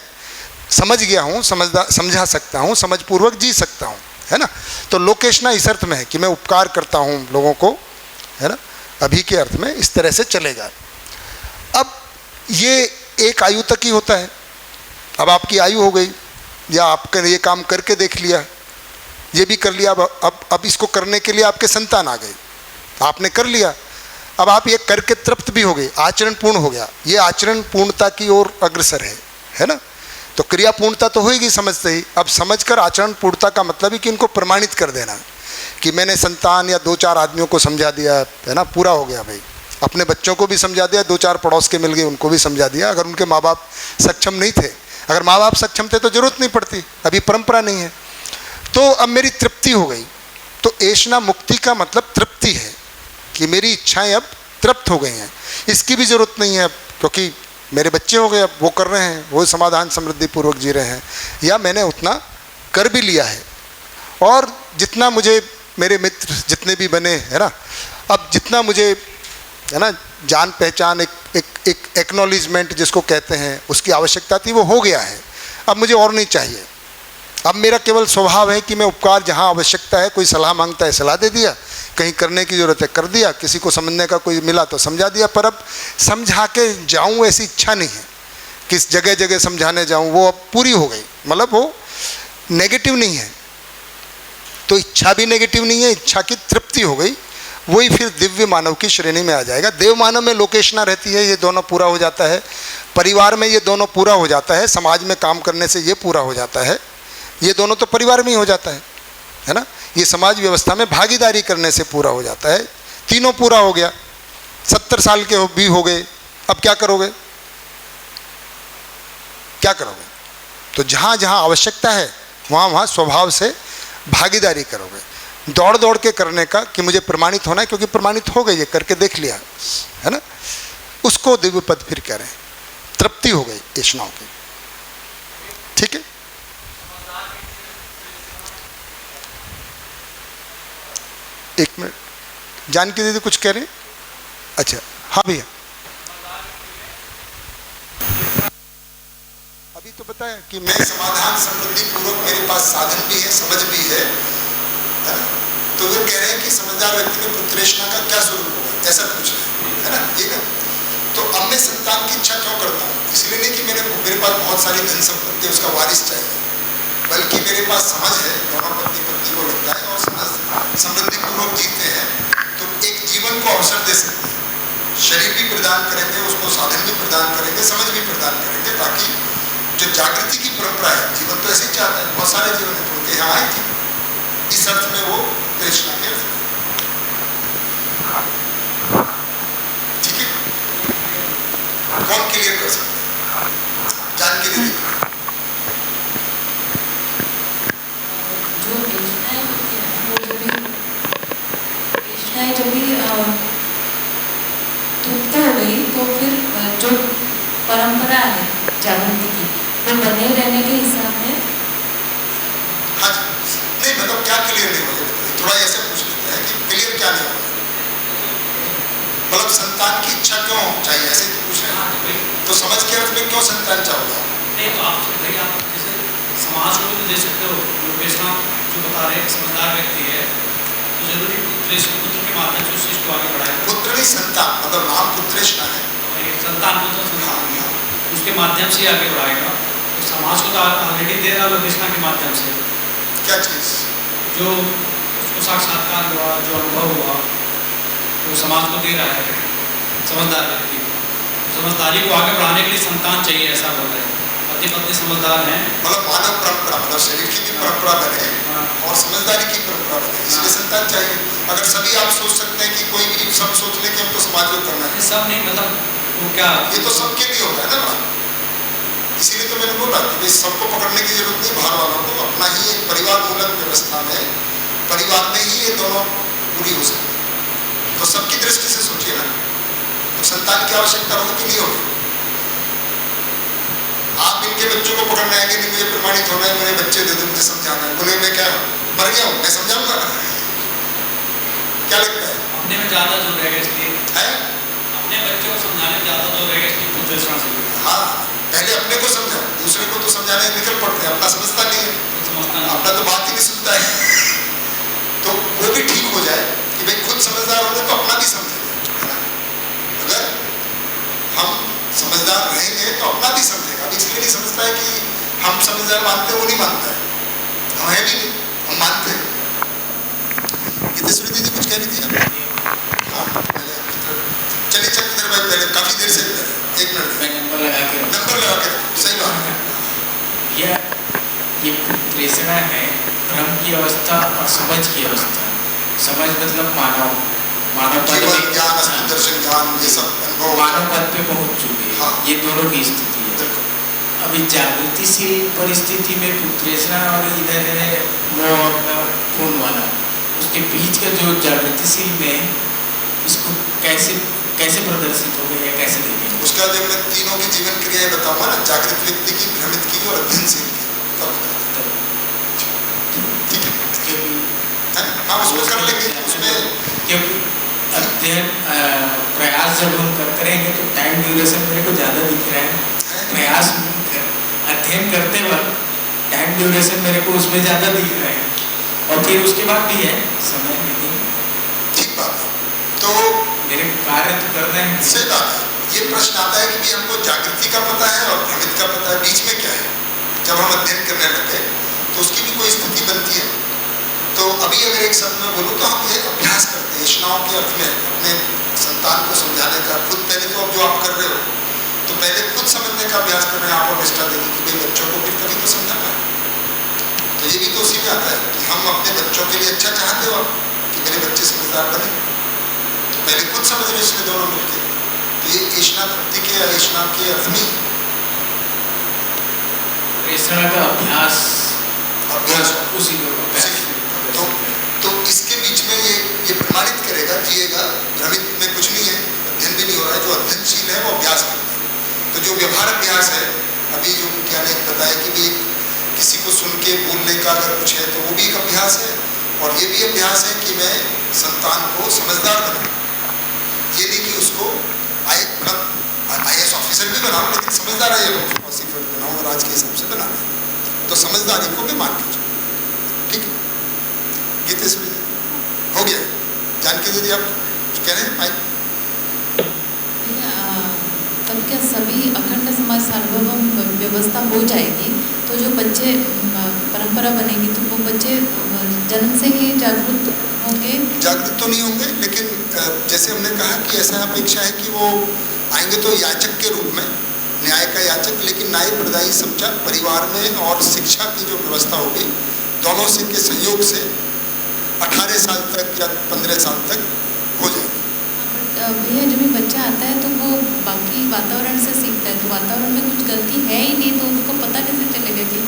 समझ गया हूँ, समझा सकता हूँ, समझपूर्वक जी सकता हूँ, है ना। तो लोकेशना इस अर्थ में है कि मैं उपकार करता हूँ लोगों को, है ना। अभी के अर्थ में इस तरह से चलेगा। अब ये एक आयु तक ही होता है। अब आपकी आयु हो गई, या आपने ये काम करके देख लिया, ये भी कर लिया, अब इसको करने के लिए आपके संतान आ गए, आपने कर लिया, अब आप ये करके तृप्त भी हो गए, आचरण पूर्ण हो गया। ये आचरण पूर्णता की ओर अग्रसर है ना। तो क्रिया पूर्णता तो होगी समझते ही। अब समझकर आचरण पूर्णता का मतलब ही कि इनको प्रमाणित कर देना कि मैंने संतान या 2-4 आदमियों को समझा दिया, है ना, पूरा हो गया भाई। अपने बच्चों को भी समझा दिया, 2-4 पड़ोस के मिल गए उनको भी समझा दिया। अगर उनके माँ बाप सक्षम नहीं थे, अगर माँ बाप सक्षम थे तो जरूरत नहीं पड़ती, अभी परंपरा नहीं है। तो अब मेरी तृप्ति हो गई, तो ऐशना मुक्ति का मतलब तृप्ति है कि मेरी इच्छाएं अब तृप्त हो गई हैं, इसकी भी ज़रूरत नहीं है अब, क्योंकि मेरे बच्चे हो गए, अब वो कर रहे हैं, वो समाधान समृद्धि पूर्वक जी रहे हैं, या मैंने उतना कर भी लिया है। और जितना मुझे मेरे मित्र जितने भी बने है ना, अब जितना मुझे है ना जान पहचान, एक एक्नॉलेजमेंट जिसको कहते हैं, उसकी आवश्यकता थी, वो हो गया है। अब मुझे और नहीं चाहिए। अब मेरा केवल स्वभाव है कि मैं उपकार जहाँ आवश्यकता है, कोई सलाह मांगता है सलाह दे दिया, कहीं करने की ज़रूरत है कर दिया, किसी को समझने का कोई मिला तो समझा दिया, पर अब समझा के जाऊँ ऐसी इच्छा नहीं है, किस जगह जगह समझाने जाऊँ, वो अब पूरी हो गई। मतलब वो नेगेटिव नहीं है, तो इच्छा भी नेगेटिव नहीं है, इच्छा की तृप्ति हो गई, वही फिर दिव्य मानव की श्रेणी में आ जाएगा। देव मानव में लोकेशना रहती है, ये दोनों पूरा हो जाता है, परिवार में ये दोनों पूरा हो जाता है, समाज में काम करने से ये पूरा हो जाता है, ये दोनों तो परिवार में ही हो जाता है ना, ये समाज व्यवस्था में भागीदारी करने से पूरा हो जाता है। तीनों पूरा हो गया, 70 साल के भी हो गए, अब क्या करोगे, क्या करोगे? तो जहाँ जहाँ आवश्यकता है वहाँ वहाँ स्वभाव से भागीदारी करोगे। दौड़ दौड़ के करने का कि मुझे प्रमाणित होना है, क्योंकि प्रमाणित हो गई, ये करके देख लिया है ना, उसको दिव्य पद फिर कह रहे हैं, तृप्ति हो गई तृष्णाओं की। ठीक है, एक मिनट, जानकी दीदी कुछ कह रहे हैं? अच्छा हाँ भैया, अभी तो बताया कि मैं समाधान समृद्धि पूर्वक, मेरे पास साधन भी है, समझ भी है ना? तो वे कह रहे हैं कि समझदार व्यक्ति में पुत्रेष्णा का क्या स्वरूप होगा, ऐसा पूछ रहे हैं, है ना, ये ना। तो अब मैं संतान की इच्छा क्यों करता हूँ? इसलिए नहीं कि मेरे पास बहुत सारी धन संपत्ति, उसका वारिस चाहिए, बल्कि मेरे पास समझ है, दोनों पत्नी पत्नी को लगता है और समझ समृद्धि पूर्वक जीते हैं, तो एक जीवन को अवसर दे सकते हैं, शरीर भी प्रदान करेंगे, उसको साधन भी प्रदान करेंगे, समझ भी प्रदान करेंगे, ताकि जो जागृति की परंपरा है, जीवन तो ऐसे ही चाहता है, बहुत सारे जीवन है, उनके यहाँ आई थी, इस अर्थ में वो तृष्णा के अर्थ में। ठीक है, कौन क्लियर कर सकते हैं? जानकी दीदी। जो तृष्णाएं होती है वो जब भी तृप्त हो गई तो फिर जो परंपरा है जागृति की, वो बने रहने के हिसाब में। हाँ जी, नहीं मतलब क्या क्लियर नहीं हो जाता, थोड़ा ऐसे पूछ लेते हैं कि क्लियर क्या नहीं होगा, मतलब संतान की इच्छा क्यों चाहिए, ऐसे तो पूछ रहे हैं। तो समझ के अर्थ में क्यों संतान चाहोगे? नहीं तो आप भाई आप जैसे समाज को भी तो दे सकते हो, लोकेशना जो बता रहे हैं समझदार व्यक्ति है, तो जरूरी पुत्र के माध्यम से उस चीज को आगे बढ़ाएगा। पुत्र नहीं, संतान, मतलब नाम पुत्रेष्णा है, संतान पुत्र, उसके माध्यम से आगे बढ़ाएगा। तो समाज को तो ऑलरेडी दे रहा लोकेशना के माध्यम से। क्या चीज? जो उसको साक्षात्कार हुआ, जो अनुभव हुआ, वो समाज को दे रहा है समझदार व्यक्ति को। समझदारी को आगे बढ़ाने के लिए संतान चाहिए, ऐसा बोल रहे हैं। पति पत्नी समझदार हैं, मतलब मानव परंपरा, मतलब शरीर की भी परंपरा बने और समझदारी की परंपरा बने, इसलिए संतान चाहिए। अगर सभी आप सोच सकते हैं कि कोई भी सब सोच ले कि हमको समाज को करना है, सब नहीं, मतलब वो क्या, ये तो सबके लिए होगा ना बात। इसीलिए तो मैंने बोला कि सबको पकड़ने की जरूरत नहीं, बाहर वालों को अपना ही एक परिवार मूलक व्यवस्था में, परिवार में ही ये दोनों पूरी हो सकती है। तो सबकी दृष्टि से सोचिए ना, तो संतान की आवश्यकता होगी कि नहीं होगी? आप इनके बच्चों को पकड़ने आएंगे, नहीं मुझे प्रमाणित होना है, मेरे बच्चे दे दो, मुझे समझाना है, उन्हें मैं क्या मर गया हूँ, मैं समझाऊंगा? क्या लगता है? अपने में ज्यादा जोर रहेगा, इसलिए है अपने बच्चों को समझाने में ज्यादा जोर रहेगा, इसलिए पुत्रेष्णा से। हाँ, पहले अपने को समझाओ, दूसरे को तो समझाने निकल पड़ते हैं, अपना समझता नहीं है, अपना तो बात ही नहीं सुनता है। तो वो भी ठीक हो जाए कि भाई खुद समझदार होंगे तो अपना भी समझेगा, है ना? अगर हम समझदार रहेंगे तो अपना भी समझेगा। अब इसलिए नहीं समझता है कि हम समझदार मानते हैं, वो नहीं मानता है, हम है भी नहीं, हम मानते हैं। दीदी कुछ कह रही थी? हाँ, चलिए चक्र भाई, पहले काफी देर से, एक मिनट नंबर लगा के सही बात है। ये तृष्णा है भ्रम की अवस्था और समझ की अवस्था। समझ मतलब मानव पद में ज्ञान, दर्शन ज्ञान, ये सब अनुभव मानव पद पे पहुंच चुके हैं। हाँ। ये दोनों की स्थिति है। अभी जागृतिशील परिस्थिति में पुत्रेष्णा और इधर है मोह खून वाला, उस उसके बीच का जो जागृतिशील में इसको कैसे कैसे प्रदर्शित हो गया, कैसे देखेंगे? उसका जब मैं तीनों की जीवन क्रियाएं बताऊंगा ना, जागृत व्यक्ति की, भ्रमित की और अध्ययनशील की, तब ठीक है? हाँ, उसमें कर लेंगे उसमें, क्योंकि अध्ययन प्रयास जब हम करते रहेंगे तो टाइम ड्यूरेशन मेरे को ज़्यादा दिख रहा है। प्रयास अध्ययन करते वक्त टाइम ड्यूरेशन मेरे को उसमें ज़्यादा दिख रहा है, और फिर उसके बाद भी है समय नहीं। ठीक बात है। तो मेरे कार्य तो कर रहे हैं। सही बात है। ये प्रश्न आता है कि हमको जागृति का पता है और भ्रमित का पता है, बीच में क्या है? जब हम अध्ययन करने लगे तो उसकी भी कोई स्थिति बनती है। तो अभी अगर एक शब्द में बोलूँ तो हम ये अभ्यास करते हैं ईष्णाओं के अर्थ में, अपने संतान को समझाने का। खुद पहले तो अब जो आप कर रहे हो, तो पहले खुद समझने का अभ्यास कर रहे हैं आप, और निष्ठा देने की भाई बच्चों को फिर कभी तो समझाना है। तो ये भी तो उसी में आता है कि हम अपने बच्चों के लिए अच्छा चाहते हो कि मेरे बच्चे समझदार बने, तो पहले खुद समझ रहे इसमें दोनों मिलकर। तो ये ईष्णा तृप्ति के या ईष्णा के अर्थ में ईष्णा का अभ्यास उसी तो इसके बीच में ये प्रमाणित करेगा, जिएगा। भ्रमित में कुछ नहीं है, अध्ययन भी नहीं हो रहा है। जो अध्ययनशील है वो अभ्यास करता है। तो जो व्यवहार अभ्यास है, अभी जो मुखिया ने बताया कि भी किसी को सुन के बोलने का अगर कुछ है तो वो भी एक अभ्यास है, और ये भी अभ्यास है कि मैं संतान को समझदार बनाऊं। ये नहीं कि उसको IAS ऑफिसर भी बनाऊं, लेकिन समझदार ऑफिसर बनाऊं, और आज के हिसाब से बनाना। तो समझदारी को भी मान के चलो, ठीक है? गीतेश हो गया। जानकी दीदी आप कह रहे हैं माइक? तब क्या सभी अखंड समाज सार्वभौम व्यवस्था हो जाएगी तो जो बच्चे परंपरा बनेगी तो वो बच्चे जन्म से ही जागरूक होंगे? जागरूक तो नहीं होंगे, लेकिन जैसे हमने कहा कि ऐसा अपेक्षा है कि वो आएंगे तो याचक के रूप में, न्याय का याचक, लेकिन न्याय प्रदायी समझा परिवार में, और शिक्षा की जो व्यवस्था होगी दोनों से के संयोग से 18 साल तक या 15 साल तक हो जाएगा। भैया जब भी बच्चा आता है तो वो बाकी वातावरण से सीखता है, तो वातावरण में कुछ गलती है ही नहीं, तो उनको पता कैसे चलेगा कि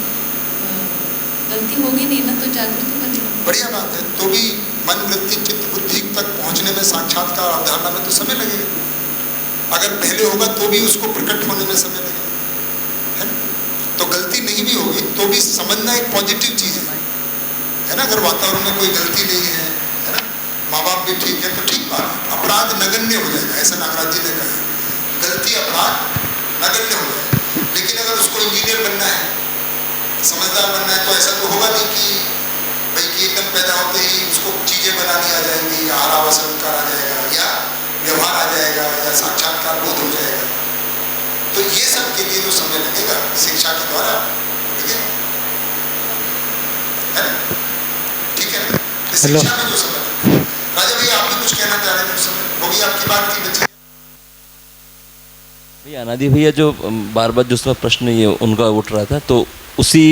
गलती होगी नहीं ना, तो जागृति बनेगी। बढ़िया बात है। तो भी मन, वृत्ति, चित्त, बुद्धि तक पहुंचने में, साक्षात्कार अवधारणा में तो समय लगेगा। अगर पहले होगा तो भी उसको प्रकट होने में समय लगेगा, है ना? तो गलती नहीं भी होगी तो भी समझना एक पॉजिटिव चीज है ना? अगर वातावरण में कोई गलती नहीं है ना, माँ बाप भी ठीक है तो ठीक बात है। अपराध नगण्य हो जाएगा, ऐसा नागराज जी ने कहा, गलती अपराध नगण्य हो जाएगा। लेकिन अगर उसको इंजीनियर बनना है, समझदार बनना है, तो ऐसा तो होगा नहीं कि भाई कि एकदम पैदा होते ही उसको चीजें बनानी आ जाएंगी, या आरावसंकार आ जाएगा, या व्यवहार आ जाएगा, या साक्षात्कार बोध हो जाएगा। तो ये सब के लिए जो समय लगेगा शिक्षा के द्वारा, ठीक है ना? ठीक है ना? शिक्षा में जो समय, राजा भैया आप भी कुछ कहना चाह रहे थे? उस समय होगी आपकी बात की बच्ची भैया, अनादि भैया जो बार बार जो प्रश्न ये उनका उठ रहा था, तो उसी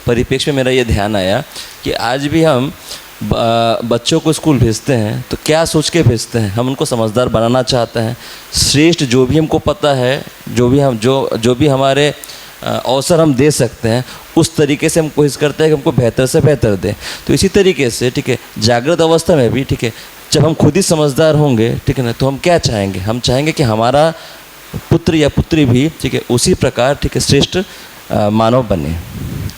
परिप्रेक्ष्य में मेरा ये ध्यान आया कि आज भी हम बच्चों को स्कूल भेजते हैं तो क्या सोच के भेजते हैं? हम उनको समझदार बनाना चाहते हैं। श्रेष्ठ जो भी हमको पता है, जो भी हमारे अवसर हम दे सकते हैं, उस तरीके से हम कोशिश करते हैं कि हमको बेहतर से बेहतर दें। तो इसी तरीके से, ठीक है, जागृत अवस्था में भी, ठीक है, जब हम खुद ही समझदार होंगे, ठीक है ना, तो हम क्या चाहेंगे? हम चाहेंगे कि हमारा पुत्र या पुत्री भी, ठीक है, उसी प्रकार, ठीक है, श्रेष्ठ मानव बने।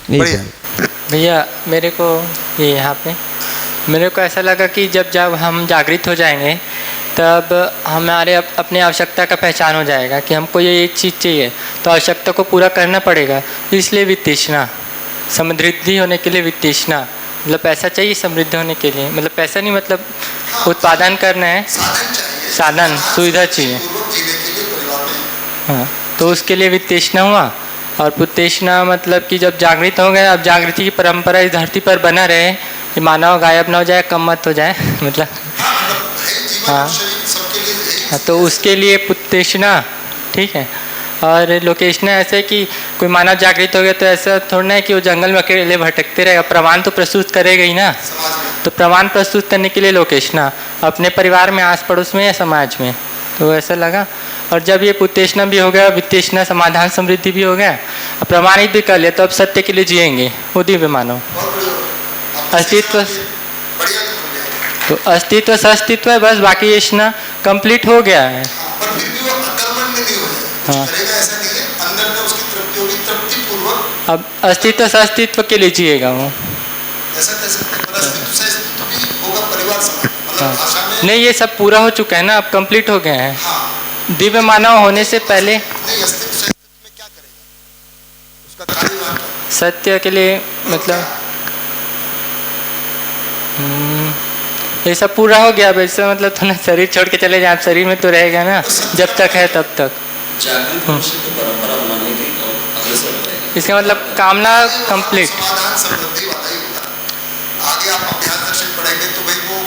भैया मेरे को ये यहाँ पे मेरे को ऐसा लगा कि जब हम जागृत हो जाएंगे तब हमारे अपने आवश्यकता का पहचान हो जाएगा कि हमको ये एक चीज़ चाहिए, तो आवश्यकता को पूरा करना पड़ेगा। इसलिए वित्तीष्णा, समृद्धि होने के लिए वित्तीष्णा, मतलब पैसा चाहिए समृद्ध होने के लिए, मतलब पैसा नहीं, मतलब उत्पादन करना है, साधन सुविधा चाहिए। हाँ, तो उसके लिए वित्तीष्णा हुआ। और पुत्तेष्णा मतलब कि जब जागृत हो गए, अब जागृति की परंपरा इस धरती पर बना रहे कि मानव गायब ना हो जाए, कम मत हो जाए, मतलब हाँ, तो उसके लिए पुत्तेष्णा, ठीक है। और लोकेष्णा ऐसे कि कोई मानव जागृत हो गया तो ऐसा थोड़ा है कि वो जंगल में अकेले भटकते रहेगा, प्रमाण तो प्रस्तुत करेगा ही ना। तो प्रमाण प्रस्तुत करने के लिए लोकेष्णा, अपने परिवार में, आस पड़ोस में या समाज में, तो ऐसा लगा। और जब ये पुत्तेष्णा भी हो गया, वित्तेष्णा, समाधान समृद्धि भी हो गया, प्रमाणित भी कर लिया, तो अब सत्य के लिए जिएंगे, वो दिव्य मानव अस्तित्व। तो अस्तित्व सस्तित्व है बस, बाकी इतना कंप्लीट हो गया है। पर फिर भी वो अकर्मण्य नहीं हो जाए, हाँ। करेगा ऐसा नहीं है, अंदर में उसकी तृप्ति होगी, तृप्ति पूर्वक। अब अस्तित्व सस्तित्व के लिए जिएगा वो। ऐसा कैसे, पर अस्तित्व से अस्तित्व भी होगा, परिवार समाज, मतलब भाषा में नहीं, ये सब पूरा हो चुका है ना, अब कंप्लीट हो गए हैं। हाँ। दिव्य मानव होने से पहले नहीं, अस्तित्व से अस्तित्व में क्या करेगा, उसका कार्य सत्य के लिए मतलब ये सब पूरा हो गया। वैसे मतलब थोड़ा शरीर छोड़ के चले जाए, आप शरीर में तो रहेगा ना जब तक है तब तक। परंपरा बनाने के अग्रसर रहेगा। इसका मतलब कामना कंप्लीट। समाधान समृद्धि वाला ही होगा। आगे आप अभ्यास दर्शन पढ़ेंगे तो भाई वो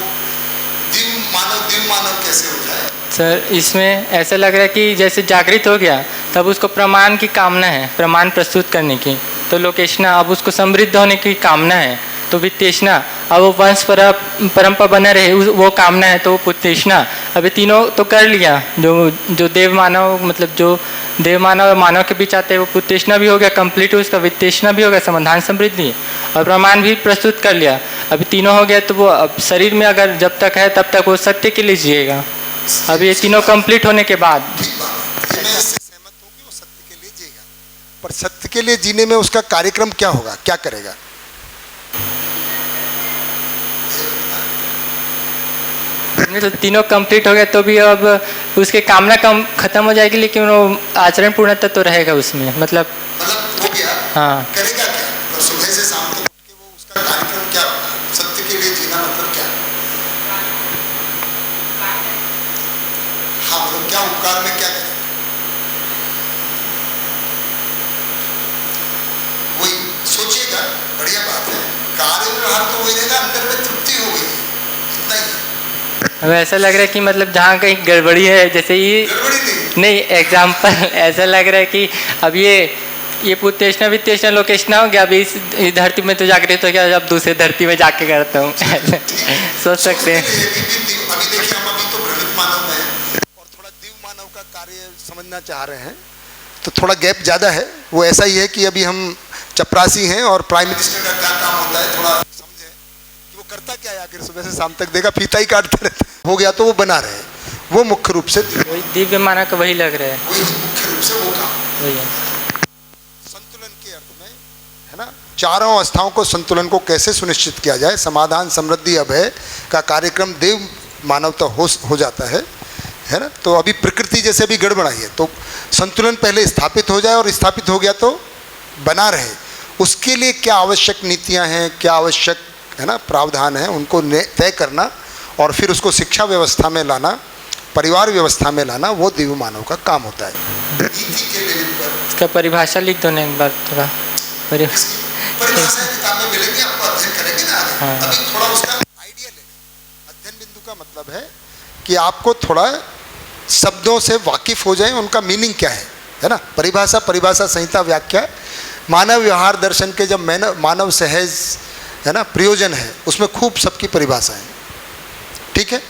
दिव्य मानव कैसे हो जाए। सर इसमें ऐसा लग रहा है कि जैसे जागृत हो गया तब उसको प्रमाण की कामना है, प्रमाण प्रस्तुत करने की। तो लोकेशना अब उसको समृद्ध होने की कामना है, तो वित्तेषणा अब वो वंश परंपरा बना रहे वो कामना है, तो वो पुत्तेषणा। अभी तीनों तो कर लिया, जो देव मानव मतलब जो देव मानव और मानव के बीच आते हैं वो पुत्तेषणा भी हो गया कंप्लीट, उसका वित्तेषणा भी हो गया, समाधान समृद्धि और प्रमाण भी प्रस्तुत कर लिया। अभी तीनों हो गया तो वो अब शरीर में अगर जब तक है तब तक वो सत्य के लिए जिएगा। अब ये तीनों कंप्लीट होने के बाद पर सत्य के लिए जीने में उसका कार्यक्रम क्या होगा, क्या करेगा? तो तीनों कंप्लीट हो गए तो भी अब उसके कामना कम खत्म हो जाएगी, लेकिन वो आचरण पूर्णता तो रहेगा उसमें। मतलब हो गया, हाँ, करेगा क्या? तो सुबह से शाम तक उठ के वो उसका कार्यक्रम क्या होगा? सत्य के लिए जीना मतलब क्या? हाँ, मतलब क्या उपकार में क्या करेगा? वही सोचिएगा, बढ़िया बात है। कार्य व्यवहार तो वही रहेगा, अंदर में तृप्ति हो गई, इतना ही। अब ऐसा लग रहा है कि मतलब जहाँ कहीं गड़बड़ी है, जैसे ये नहीं एग्जाम्पल ऐसा लग रहा है कि अब ये पुत्तेषणा वित्तेषणा लोकेशना हो गया, अभी इस धरती में तो जागृत हो गया, अब दूसरे धरती में जाके करता हूँ सोच सकते हैं। अभी देखिए हम अभी तो भ्रमित मानव में और थोड़ा दिव्य मानव का कार्य समझना चाह रहे हैं, तो थोड़ा गैप ज़्यादा है। वो ऐसा ही है कि अभी हम चपरासी हैं और प्राइम मिनिस्टर का क्या काम होता है थोड़ा समझे कि वो करता क्या है, आखिर सुबह से शाम तक देखा फीता ही काटते रहते। हो गया तो वो बना रहे, वो मुख्य रूप से दिव्य मानव का वही लग रहा है, वही मुख्य रूप से वो काम वही है। संतुलन के अर्थ में है ना, चारों अवस्थाओं को संतुलन को कैसे सुनिश्चित किया जाए, समाधान समृद्धि अभय का कार्यक्रम देव मानवता हो जाता है ना। तो अभी प्रकृति जैसे अभी गड़बड़ाई है, तो संतुलन पहले स्थापित हो जाए और स्थापित हो गया तो बना रहे। उसके लिए क्या आवश्यक नीतियां हैं, क्या आवश्यक है ना प्रावधान है, उनको तय करना और फिर उसको शिक्षा व्यवस्था में लाना, परिवार व्यवस्था में लाना, वो दिव्य मानव का काम होता है। इसका परिभाषा लिख दो ना एक बार थोड़ा। परिभाषा किताब में मिलेगी, आपको अध्ययन करेंगे ना आगे। हाँ। अभी थोड़ा उसका आइडिया ले लें। अध्ययन बिंदु का मतलब है कि आपको थोड़ा शब्दों से वाकिफ हो जाए, उनका मीनिंग क्या है ना। परिभाषा संहिता व्याख्या मानव व्यवहार दर्शन के जब मानव सहज है ना प्रयोजन है, उसमें खूब सबकी परिभाषा है, ठीक है।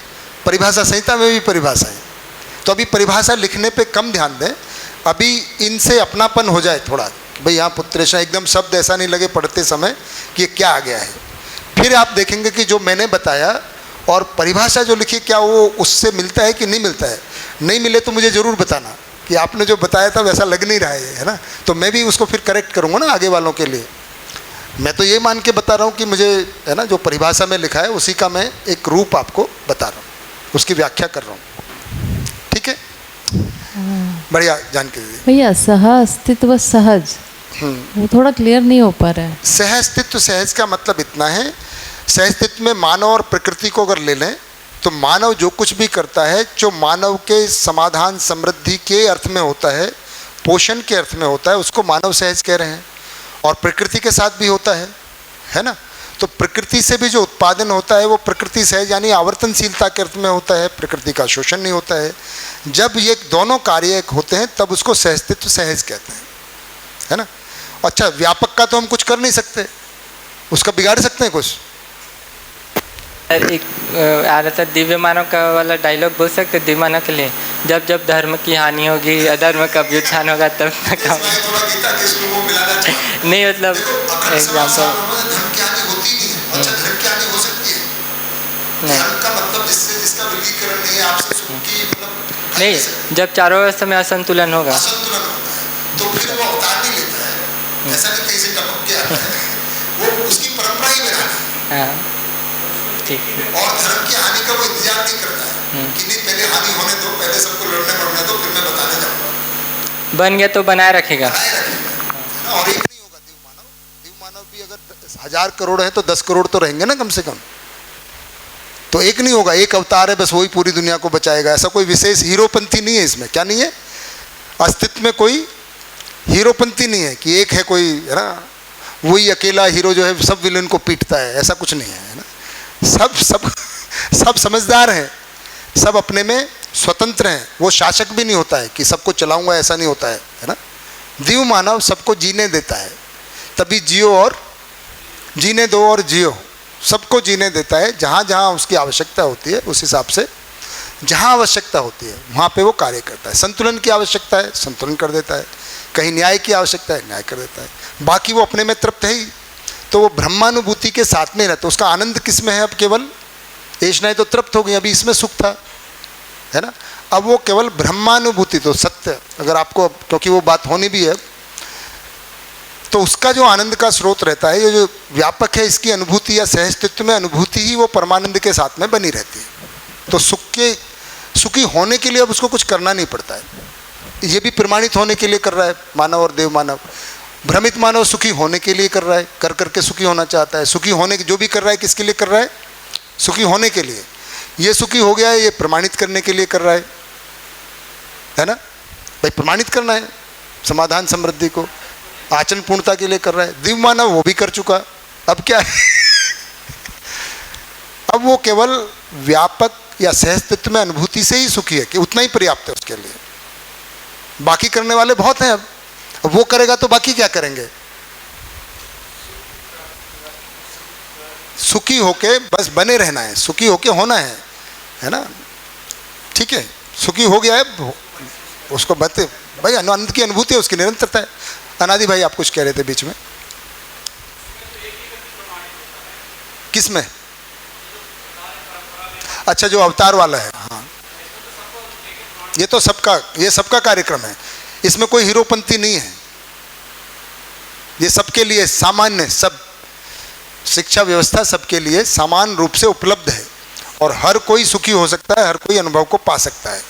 परिभाषा संहिता में भी परिभाषा है, तो अभी परिभाषा लिखने पे कम ध्यान दें। अभी इनसे अपनापन हो जाए थोड़ा, भाई यहाँ पुत्रेशा एकदम शब्द ऐसा नहीं लगे पढ़ते समय कि ये क्या आ गया है। फिर आप देखेंगे कि जो मैंने बताया और परिभाषा जो लिखी, क्या वो उससे मिलता है कि नहीं मिलता है। नहीं मिले तो मुझे ज़रूर बताना कि आपने जो बताया था वैसा लग नहीं रहा है ना, तो मैं भी उसको फिर करेक्ट करूँगा ना आगे वालों के लिए। मैं तो ये मान के बता रहा हूँ कि मुझे है ना जो परिभाषा में लिखा है उसी का मैं एक रूप आपको बता रहा हूँ, उसकी व्याख्या कर रहा हूँ, ठीक है। बढ़िया जानकारी दी भैया। सह अस्तित्व सहज, वो थोड़ा क्लियर नहीं हो पा रहा है। सहअस्तित्व, सहज का मतलब इतना है, सहअस्तित्व में मानव और प्रकृति को अगर ले लें तो मानव जो कुछ भी करता है, जो मानव के समाधान समृद्धि के अर्थ में होता है, पोषण के अर्थ में होता है, उसको मानव सहज कह रहे हैं। और प्रकृति के साथ भी होता है ना। तो प्रकृति से भी जो उत्पादन होता है वो प्रकृति सहज यानी आवर्तनशीलता के अर्थ में होता है, प्रकृति का शोषण नहीं होता है। जब ये दोनों कार्य होते हैं तब उसको सहअस्तित्व सहज कहते हैं, है ना। अच्छा, व्यापक का तो हम कुछ कर नहीं सकते, उसका बिगाड़ सकते हैं कुछ। एक आ रहा था दिव्य मानव का वाला डायलॉग बोल सकते दिव्य मानव के लिए, जब जब धर्म की हानि होगी, अधर्म का व्युत्थान होगा तब तक नहीं, मतलब एग्जाम्पल वर्गीकरण नहीं है, आपसे सुख की मतलब नहीं, जब चारों अवस्था में असंतुलन होगा असंतुलन होता है तो फिर वो अवतार नहीं लेता है, ऐसा नहीं कहीं से टपक के आता है, वो उसकी परंपरा ही बनानी है। ठीक। और धर्म की हानि का वो इंतजार नहीं करता है कि नहीं पहले हानि होने दो, पहले सबको लड़ने मरने दो, फिर मैं बताने जाऊंगा। बन गया तो बनाए रखेगा। और एक नहीं होगा देव मानव। देव मानव भी अगर 1000 करोड़ है तो 10 करोड़ तो रहेंगे ना कम से कम। तो एक नहीं होगा, एक अवतार है बस वही पूरी दुनिया को बचाएगा। ऐसा कोई विशेष हीरोपंथी नहीं है इसमें। क्या नहीं है? अस्तित्व में कोई हीरोपंथी नहीं है कि एक है कोई, है ना, वही अकेला हीरो जो है सब विलेन को पीटता है, ऐसा कुछ नहीं है ना। सब सब सब समझदार हैं, सब अपने में स्वतंत्र हैं। वो शासक भी नहीं होता है कि सबको चलाऊंगा, ऐसा नहीं होता है ना। जीव मानव सबको जीने देता है, तभी जियो और जीने दो और जियो, सबको जीने देता है। जहाँ जहाँ उसकी आवश्यकता होती है उस हिसाब से, जहाँ आवश्यकता होती है वहाँ पे वो कार्य करता है। संतुलन की आवश्यकता है, संतुलन कर देता है। कहीं न्याय की आवश्यकता है, न्याय कर देता है। बाकी वो अपने में तृप्त है ही, तो वो ब्रह्मानुभूति के साथ में रहता है। उसका आनंद किस में है? अब केवल ऐशनाएं तो तृप्त हो गई, अभी इसमें सुख था, है ना। अब वो केवल ब्रह्मानुभूति, तो सत्य अगर आपको, क्योंकि वो बात होनी भी है, तो उसका जो आनंद का स्रोत रहता है, ये जो व्यापक है, इसकी अनुभूति या सहस्तित्व में अनुभूति ही वो परमानंद के साथ में बनी रहती है। तो सुखी होने के लिए अब उसको कुछ करना नहीं पड़ता है। ये भी प्रमाणित होने के लिए कर रहा है मानव और देव मानव। भ्रमित मानव सुखी होने के लिए कर रहा है, कर करके सुखी होना चाहता है। सुखी होने जो भी कर रहा है किसके लिए कर रहा है? सुखी होने के लिए। ये सुखी हो गया है, ये प्रमाणित करने के लिए कर रहा है ना भाई। प्रमाणित करना है समाधान समृद्धि को, आचरण पूर्णता के लिए कर रहा है। दिव्य मानव वो भी कर चुका, अब क्या है? अब वो केवल व्यापक या सहस्तित्व में अनुभूति से ही सुखी है कि उतना ही पर्याप्त है उसके लिए। बाकी करने वाले बहुत हैं। अब वो करेगा तो बाकी क्या करेंगे? सुखी होके बस बने रहना है, सुखी होके होना है ना। ठीक है, सुखी हो गया है, उसको बते भाई, आनंद की अनुभूति है, उसकी निरंतरता है। अनादि भाई आप कुछ कह रहे थे बीच में, किस में? अच्छा, जो अवतार वाला है, हाँ, ये तो ये सबका कार्यक्रम है, इसमें कोई हीरोपंथी नहीं है। ये सबके लिए सामान्य, सब शिक्षा व्यवस्था सबके लिए समान रूप से उपलब्ध है और हर कोई सुखी हो सकता है, हर कोई अनुभव को पा सकता है।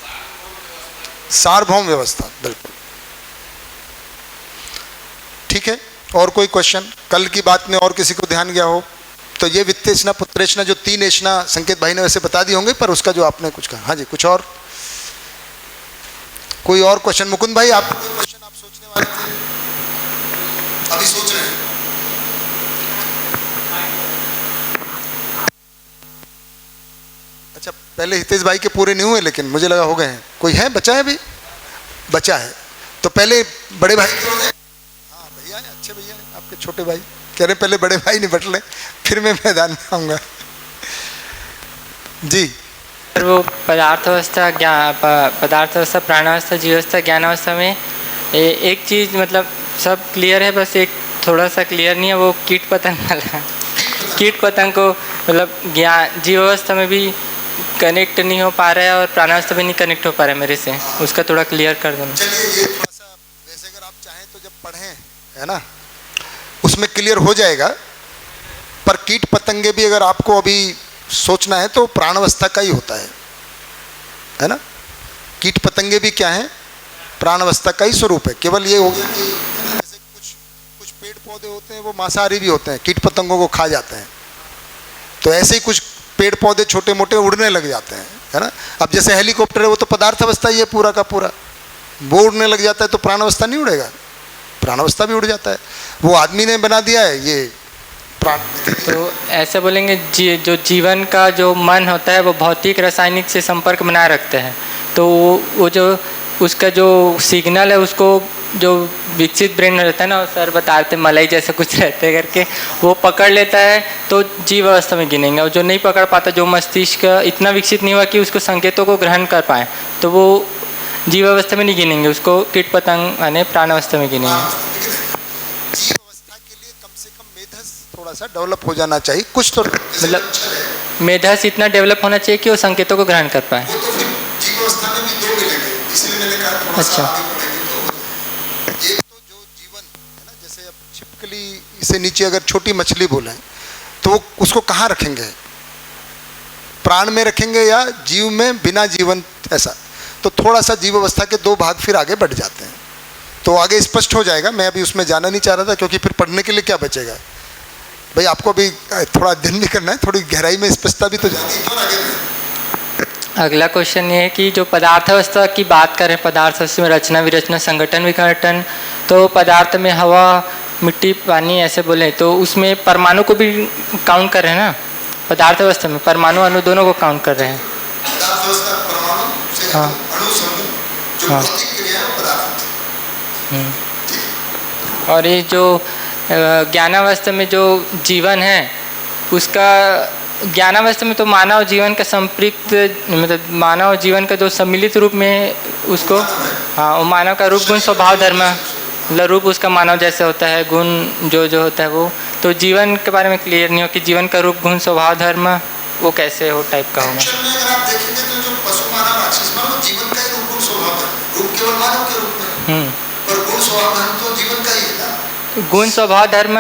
सार्वभौम व्यवस्था, बिल्कुल ठीक है। और कोई क्वेश्चन? कल की बात में और किसी को ध्यान गया हो तो ये वित्तेषणा, पुत्रेषणा, जो 3 एषणा संकेत भाई ने वैसे बता दी होंगे, पर उसका जो आपने कुछ कहा, हाँ जी, कुछ और? कोई और क्वेश्चन? मुकुंद भाई, आप कोई क्वेश्चन आप सोचने वाले थे, अभी सोच रहे हैं? अच्छा, पहले हितेश भाई के पूरे नहीं हुए, लेकिन मुझे लगा हो गए हैं। कोई है? बचा है? अभी बचा है तो पहले बड़े भाई के हो जाए। हाँ भैया है, अच्छे भैया हैं आपके, छोटे भाई कह रहे पहले बड़े भाई निपट लें फिर मैं मैदान में आऊँगा जी। वो पदार्थ अवस्था, पदार्थ अवस्था, प्राणावस्था, जीवावस्था, ज्ञानावस्था में एक चीज़ मतलब सब क्लियर है, बस एक थोड़ा सा क्लियर नहीं है, वो कीट पतंग वाला। कीट पतंग को मतलब जीवावस्था में भी कनेक्ट नहीं हो पा रहा है और प्राणावस्था भी नहीं कनेक्ट हो पा रहा है मेरे से, उसका थोड़ा क्लियर कर देना। चलिए, ये थोड़ा सा वैसे अगर आप चाहें तो जब पढ़ें, है ना, उसमें क्लियर हो जाएगा। पर कीट पतंगे भी अगर आपको अभी सोचना है तो प्राणावस्था का ही होता है ना। कीट पतंगे भी क्या है? प्राणावस्था का ही स्वरूप है। केवल ये हो गया कि जैसे कुछ पेड़ पौधे होते हैं वो मांसाहारी भी होते हैं, कीट पतंगों को खा जाते हैं, तो ऐसे ही कुछ पेड़ पौधे छोटे मोटे उड़ने लग जाते हैं, है ना। अब जैसे हेलीकॉप्टर है, वो तो पदार्थ अवस्था ही है पूरा का पूरा, वो उड़ने लग जाता है तो प्राणावस्था नहीं उड़ेगा, प्राणावस्था भी उड़ जाता है। वो आदमी ने बना दिया है ये प्राण। तो ऐसे बोलेंगे जो जीवन का जो मन होता है वो भौतिक रासायनिक से संपर्क बनाए रखते हैं, तो वो जो उसका जो सिग्नल है उसको जो विकसित ब्रेन रहता है ना, सर बताते मलाई जैसे कुछ रहते हैं करके, वो पकड़ लेता है तो जीव अवस्था में गिनेंगे। और जो नहीं पकड़ पाता, जो मस्तिष्क इतना विकसित नहीं हुआ कि उसको संकेतों को ग्रहण कर पाए, तो वो जीव अवस्था में नहीं गिनेंगे, उसको कीट पतंग यानी प्राण अवस्था में गिनेंगे। जीव अवस्था के लिए कम से कम मेधस थोड़ा सा डेवलप हो जाना चाहिए, कुछ तो मतलब मेधस इतना डेवलप होना चाहिए कि वो संकेतों को ग्रहण कर पाए। वो तो फिर जीवावस्था में भी दो मिलेंगे, इसलिए मैंने कहा थोड़ा सा अच्छा। आगे बढ़ेंगे तो हो जाएगा। एक तो जो जीवन है ना, जैसे अब छिपकली से नीचे अगर छोटी मछली बोलें तो वो उसको कहाँ रखेंगे, प्राण में रखेंगे या जीव में बिना जीवन, ऐसा। तो थोड़ा सा जीव अवस्था के दो भाग फिर आगे बढ़ जाते हैं, तो आगे स्पष्ट हो जाएगा। मैं अभी उसमें जाना नहीं चाह रहा था, क्योंकि फिर पढ़ने के लिए क्या बचेगा भाई, आपको अभी थोड़ा अध्ययन भी करना है, थोड़ी गहराई में स्पष्टता भी तो जाती है। तो आगे अगला क्वेश्चन ये है कि जो पदार्थ अवस्था की बात करें, पदार्थ अवस्था में रचना विरचना संगठन विघटन, तो पदार्थ में हवा मिट्टी पानी ऐसे बोले तो उसमें परमाणु को भी काउंट कर रहे हैं ना, पदार्थ अवस्था में परमाणु अणु दोनों को काउंट कर रहे हैं। पदार्थ अवस्था परमाणु से हाँ। अणु समूह जो हाँ। भौतिक क्रिया है पदार्थ। और ये जो ज्ञानावस्था में जो जीवन है उसका, ज्ञानावस्था में तो मानव जीवन का संपृक्त, मतलब मानव जीवन का जो सम्मिलित रूप में उसको, हाँ, वो मानव का रूप गुण स्वभाव धर्म, मतलब रूप उसका मानव जैसे होता है, गुण जो होता है वो, तो जीवन के बारे में क्लियर नहीं हो कि जीवन का रूप गुण स्वभाव धर्म वो कैसे हो टाइप का होगा। एक्चुअल में अगर आप देखेंगे तो जो पशु मानव राक्षस मानव जीवन का ही रूप गुण स्वभाव है, रूप केवल मानव के रूप में, पर गुण स्वभाव धर्म तो जीवन का ही है ना। गुण स्वभाव धर्म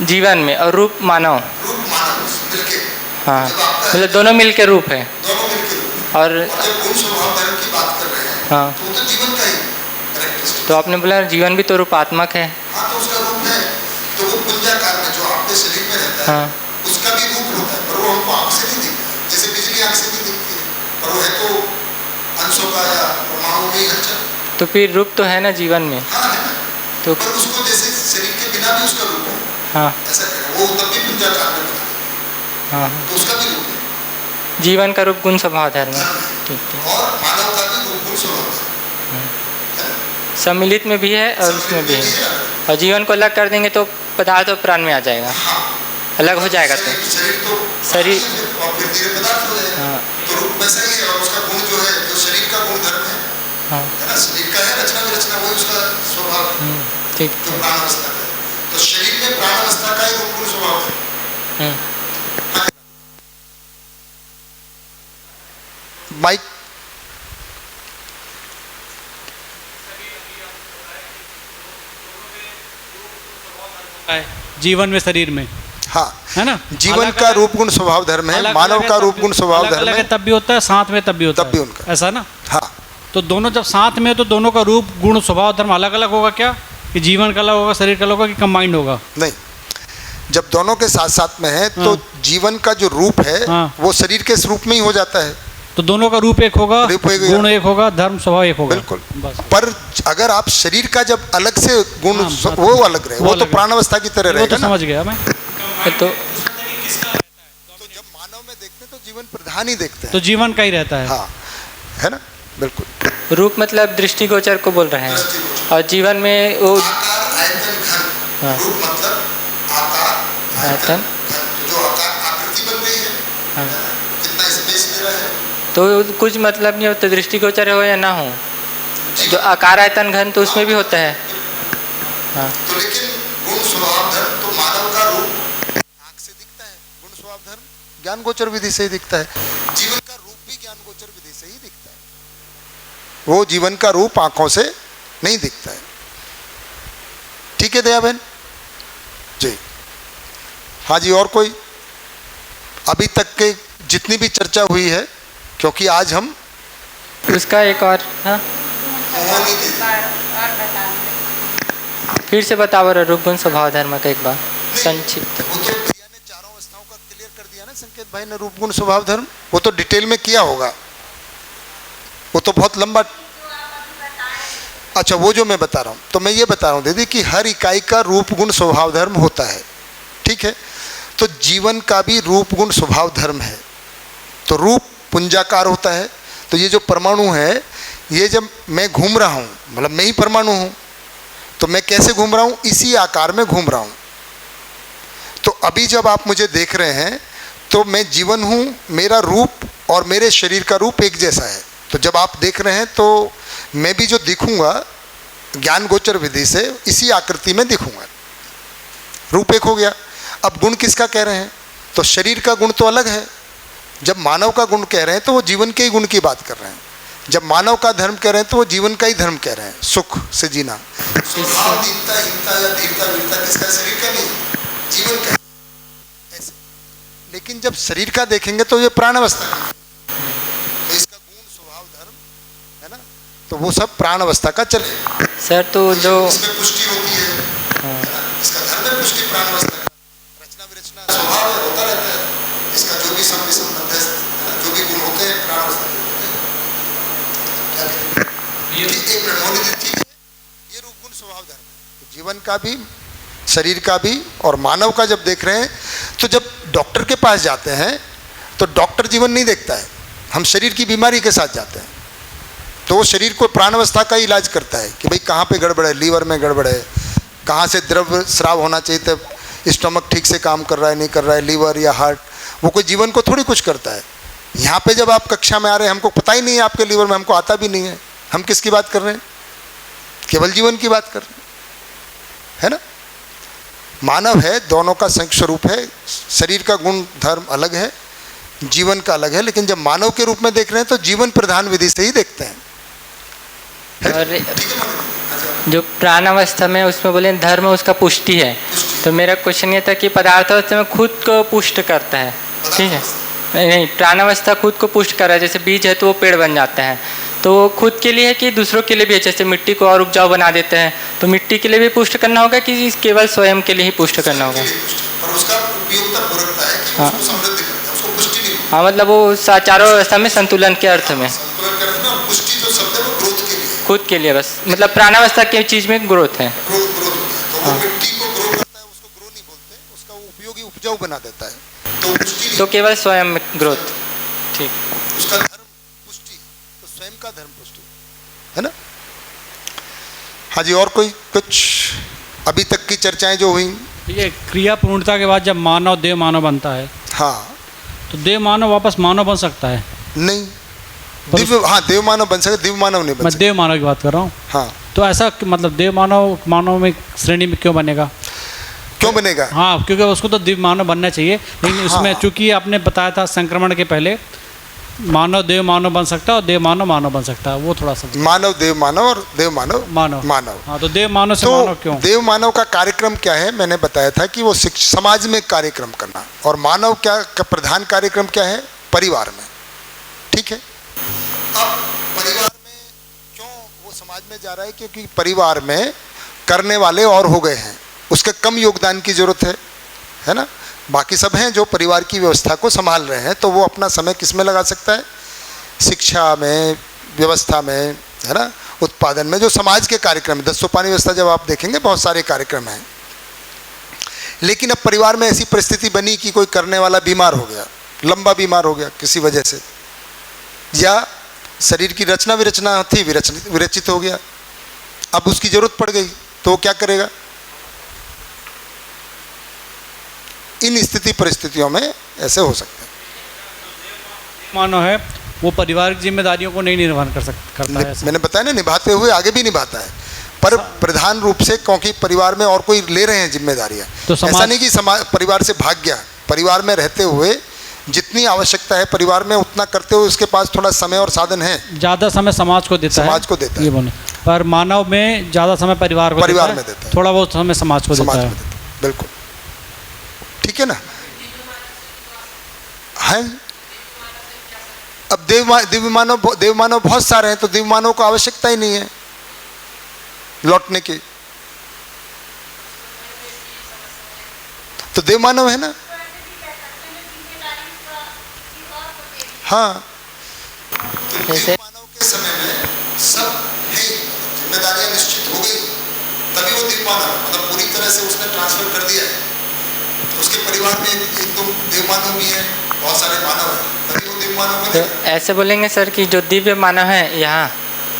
जीवन में और रूप मानव, रूप मानव मिलके, हाँ, मतलब दोनों मिलके रूप है। दोनों मिलके रूप। और जब गुण स्वभाव धर्म की बात कर रहे हैं, हाँ, तो वो तो जीवन का ही कैरेक्टरिस्टिक। तो आपने बोला जीवन भी तो रूपात्मक है। हाँ, तो उसका रूप है, तो वो पुंजाकार में जो आपके शरीर में रहता है, हाँ, उसका भी रूप होता है, पर वो हमको आँख से नहीं दिखता है, जैसे बिजली आँख से नहीं दिखती है, पर वो है तो अंशों का या परमाणु में ही हलचल। तो फिर रूप तो है ना जीवन में। हाँ है ना, तो पर उसको जैसे शरीर के बिना भी उसका रूप है, हाँ, ऐसा करें वो तब भी पुंजाकार में बना, हाँ, तो उसका भी रूप है। जीवन का रूप गुण स्वभाव धर्म, ठीक है। और मानव का भी रूप गुण स्वभाव है, सम्मिलित में भी है और उसमें भी है। और जीवन को अलग कर देंगे तो पदार्थ और प्राण में आ जाएगा, अलग हो जाएगा। तो शरीर तो शरीर, और फिर धीरे पदार्थ हो जाएगा। हाँ, तो रूप वैसा ही है, और उसका गुण जो है, जो शरीर का गुण धर्म है, हाँ, है ना, शरीर का है रचना विरचना, वही उसका स्वभाव है, ठीक, जो प्राण अवस्था का है। तो शरीर में प्राण अवस्था का ही रूप गुण स्वभाव है। माइक जीवन में शरीर में, हाँ, है ना, जीवन का रूप गुण स्वभाव धर्म है, मानव का रूप गुण स्वभाव धर्म है, तब भी होता है, साथ में तब भी होता है, तब भी उनका, ऐसा ना। हाँ, तो दोनों जब साथ में, तो दोनों का रूप गुण स्वभाव धर्म अलग अलग होगा क्या, कि जीवन का अलग होगा, शरीर का अलग होगा, कि कंबाइंड होगा? नहीं, जब दोनों के साथ साथ में है तो जीवन का जो रूप है वो शरीर के रूप में ही हो जाता है। तो दोनों का रूप एक होगा, गुण एक होगा, धर्म स्वभाव एक होगा। बिल्कुल। पर अगर आप शरीर का जब अलग से गुण वो अलग रहे, वो तो प्राणावस्था की तरह रहेगा ना। समझ गया मैं। तो जब मानव में देखते हैं तो जीवन प्रधान ही देखते हैं, तो जीवन का ही रहता है, हाँ, है ना, बिल्कुल। रूप मतलब दृष्टिगोचर को बोल रहे हैं, और जीवन में वो आकार आयतन घन, रूप मतलब आकार आयतन, जो आकार आकृति बन रही है, कितना स्पेस ले रहा है, तो कुछ मतलब नहीं होता दृष्टिगोचर हो या ना हो, जो आकार आयतन घन तो उसमें भी होता है। हाँ, तो लेकिन गुण स्वभाव धर्म तो मानव का रूप आँख से दिखता है, गुण स्वभाव धर्म ज्ञान गोचर विधि से ही दिखता है, जीवन का रूप भी ज्ञान गोचर विधि से ही दिखता है, वो जीवन का रूप आंखों से नहीं दिखता है। ठीक है दया बहन जी। हाँ जी, और कोई? अभी तक के जितनी भी चर्चा हुई है, क्योंकि आज हम उसका एक और, हाँ, फिर से बताओ रूप गुण स्वभाव धर्म का एक बार संक्षिप्त। वो तो भैया ने चारों अवस्थाओं का क्लियर कर दिया ना, संकेत भाई ने, रूप गुण स्वभाव धर्म, वो तो डिटेल में किया होगा, वो तो बहुत लंबा। अच्छा, वो जो मैं बता रहा हूँ, तो मैं ये बता रहा हूँ दीदी कि हर इकाई का रूप गुण स्वभाव धर्म होता है, ठीक है। तो जीवन का भी रूप गुण स्वभाव धर्म है। तो रूप पुंजाकार होता है, तो ये जो परमाणु है, ये जब मैं घूम रहा हूँ, मतलब मैं ही परमाणु हूँ, तो मैं कैसे घूम रहा हूँ, इसी आकार में घूम रहा हूँ। तो अभी जब आप मुझे देख रहे हैं तो मैं जीवन हूँ, मेरा रूप और मेरे शरीर का रूप एक जैसा है। तो जब आप देख रहे हैं तो मैं भी जो दिखूंगा ज्ञान गोचर विधि से इसी आकृति में दिखूंगा, रूप एक हो गया। अब गुण किसका कह रहे हैं, तो शरीर का गुण तो अलग है, जब मानव का गुण कह रहे हैं तो वो जीवन के ही गुण की बात कर रहे हैं। जब मानव का धर्म कह रहे हैं तो वो जीवन का ही धर्म कह रहे हैं, सुख से जीना। स्वभाव, दीनता, हीनता या धीरता वीरता किसका? शरीर का नहीं, जीवन का ऐसे। लेकिन जब शरीर का देखेंगे तो ये प्राण अवस्था का, तो इसका गुण स्वभाव धर्म है ना, तो वो सब प्राण अवस्था का चले। सर तो जो इसमें पुष्टि होती है ना? इसका धर्म है पुष्टि प्राण अवस्था का, रचना विरचना स्वभाव है, होता रहता है। इसका जो भी संबंध है, जो भी गुण होते हैं प्राण अवस्था के होते हैं। ये रूप गुण स्वभाव धर्म, जीवन का भी शरीर का भी और मानव का जब देख रहे हैं तो जब डॉक्टर के पास जाते हैं तो डॉक्टर जीवन नहीं देखता है, हम शरीर की बीमारी के साथ जाते हैं। तो वो शरीर को प्राण अवस्था का इलाज करता है कि भाई कहाँ पे गड़बड़ है, लीवर में गड़बड़ है, कहाँ से द्रव्य स्राव होना चाहिए, तब स्टमक ठीक से काम कर रहा है नहीं कर रहा है, लीवर या हार्ट। वो कोई जीवन को थोड़ी कुछ करता है। यहाँ पे जब आप कक्षा में आ रहे हैं हमको पता ही नहीं है आपके लीवर में, हमको आता भी नहीं है, हम किसकी बात कर रहे हैं? केवल जीवन की बात कर रहे हैं, है ना। मानव है, दोनों का संयुक्त स्वरूप है। शरीर का गुण धर्म अलग है, जीवन का अलग है, लेकिन जब मानव के रूप में देख रहे हैं तो जीवन प्रधान विधि से ही देखते हैं। और जो प्राण अवस्था में उसमें बोले धर्म उसका पुष्टि है, तो मेरा क्वेश्चन ये था कि पदार्थ अवस्था में खुद को पुष्ट करता है, ठीक है? नहीं, प्राण अवस्था खुद को पुष्ट कर रहा है, जैसे बीज है तो वो पेड़ बन जाता है, तो वो खुद के लिए है कि दूसरों के लिए भी है? जैसे मिट्टी को और उपजाऊ बना देते हैं, तो मिट्टी के लिए भी पुष्ट करना होगा कि केवल स्वयं के लिए ही पुष्ट करना होगा? हाँ, मतलब वो चारों अवस्था में संतुलन के अर्थ में, खुद के लिए बस, मतलब प्राणावस्था की चीज में ग्रोथ है। उपयोगी उपजाऊ बना देता है, तो केवल स्वयं में ग्रोथ, ठीक। उसका धर्म पुष्टि, तो स्वयं का धर्म पुष्टि है ना। हाँ जी, और कोई कुछ अभी तक की चर्चाएं जो हुई? ये क्रिया पूर्णता के बाद जब मानव देव मानव बनता है, हाँ, तो देव मानव वापस मानव बन सकता है? नहीं, दिव्य, हाँ देव मानव बन सकता, दिव्य मानव नहीं बन सकता। मैं देव मानव की बात कर रहा हूँ। हाँ, तो ऐसा मतलब देव मानव मानव में श्रेणी में क्यों बनेगा? क्यों बनेगा? हाँ, क्योंकि उसको तो दिव्य मानव बनना चाहिए, लेकिन हाँ। उसमें चूंकि आपने बताया था संक्रमण के पहले मानव देव मानव बन सकता है और देव मानव मानव बन सकता है, वो थोड़ा सा मानव देव मानव और देव मानव मानव मानव। हाँ, तो देव मानव से तो मानव क्यों? देव मानव का कार्यक्रम क्या है? मैंने बताया था कि वो समाज में कार्यक्रम करना, और मानव क्या का प्रधान कार्यक्रम क्या है? परिवार में, ठीक है। अब परिवार में क्यों वो समाज में जा रहा है? क्योंकि परिवार में करने वाले और हो गए हैं, उसके कम योगदान की जरूरत है ना। बाकी सब हैं जो परिवार की व्यवस्था को संभाल रहे हैं, तो वो अपना समय किस में लगा सकता है? शिक्षा में, व्यवस्था में, है ना, उत्पादन में, जो समाज के कार्यक्रम है। 10 सोपानी व्यवस्था जब आप देखेंगे बहुत सारे कार्यक्रम हैं। लेकिन अब परिवार में ऐसी परिस्थिति बनी कि कोई करने वाला बीमार हो गया, लंबा बीमार हो गया किसी वजह से, या शरीर की रचना विरचना थी, विरचित हो गया, अब उसकी जरूरत पड़ गई, तो वो क्या करेगा? इन स्थिति परिस्थितियों में ऐसे हो सकते हैं। मानव है वो पारिवारिक जिम्मेदारियों को नहीं निर्वहन करता है। मैंने बताया ना, निभाते हुए आगे भी निभाता है, पर प्रधान रूप से, क्योंकि परिवार में और कोई ले रहे हैं जिम्मेदारियां। तो ऐसा नहीं कि परिवार से भाग गया, परिवार में रहते हुए जितनी आवश्यकता है परिवार में उतना करते हुए उसके पास थोड़ा समय और साधन है, ज़्यादा समय समाज को देता है, ये बोले। पर मानव में ज़्यादा समय परिवार में देता है, थोड़ा बहुत समय समाज को देता है। बिल्कुल ठीक है ना। है अब दिव्य मानव बहुत सारे हैं, तो दिव्य मानव को आवश्यकता ही नहीं है लौटने की, तो दिव्य मानव है ना। हाँ, दिव्य मानव के समय में सब है, जिम्मेदारियां निश्चित हो गई, तभी वो दिव्य मानव, मतलब पूरी तरह से उसने ट्रांसफर कर दिया है। उसके परिवार में एक तो देव मानव भी है, बहुत सारे मानव हैं, तभी वो दिव्य मानव बनेगा। तो ऐसे बोलेंगे सर कि जो दिव्य मानव है यहाँ,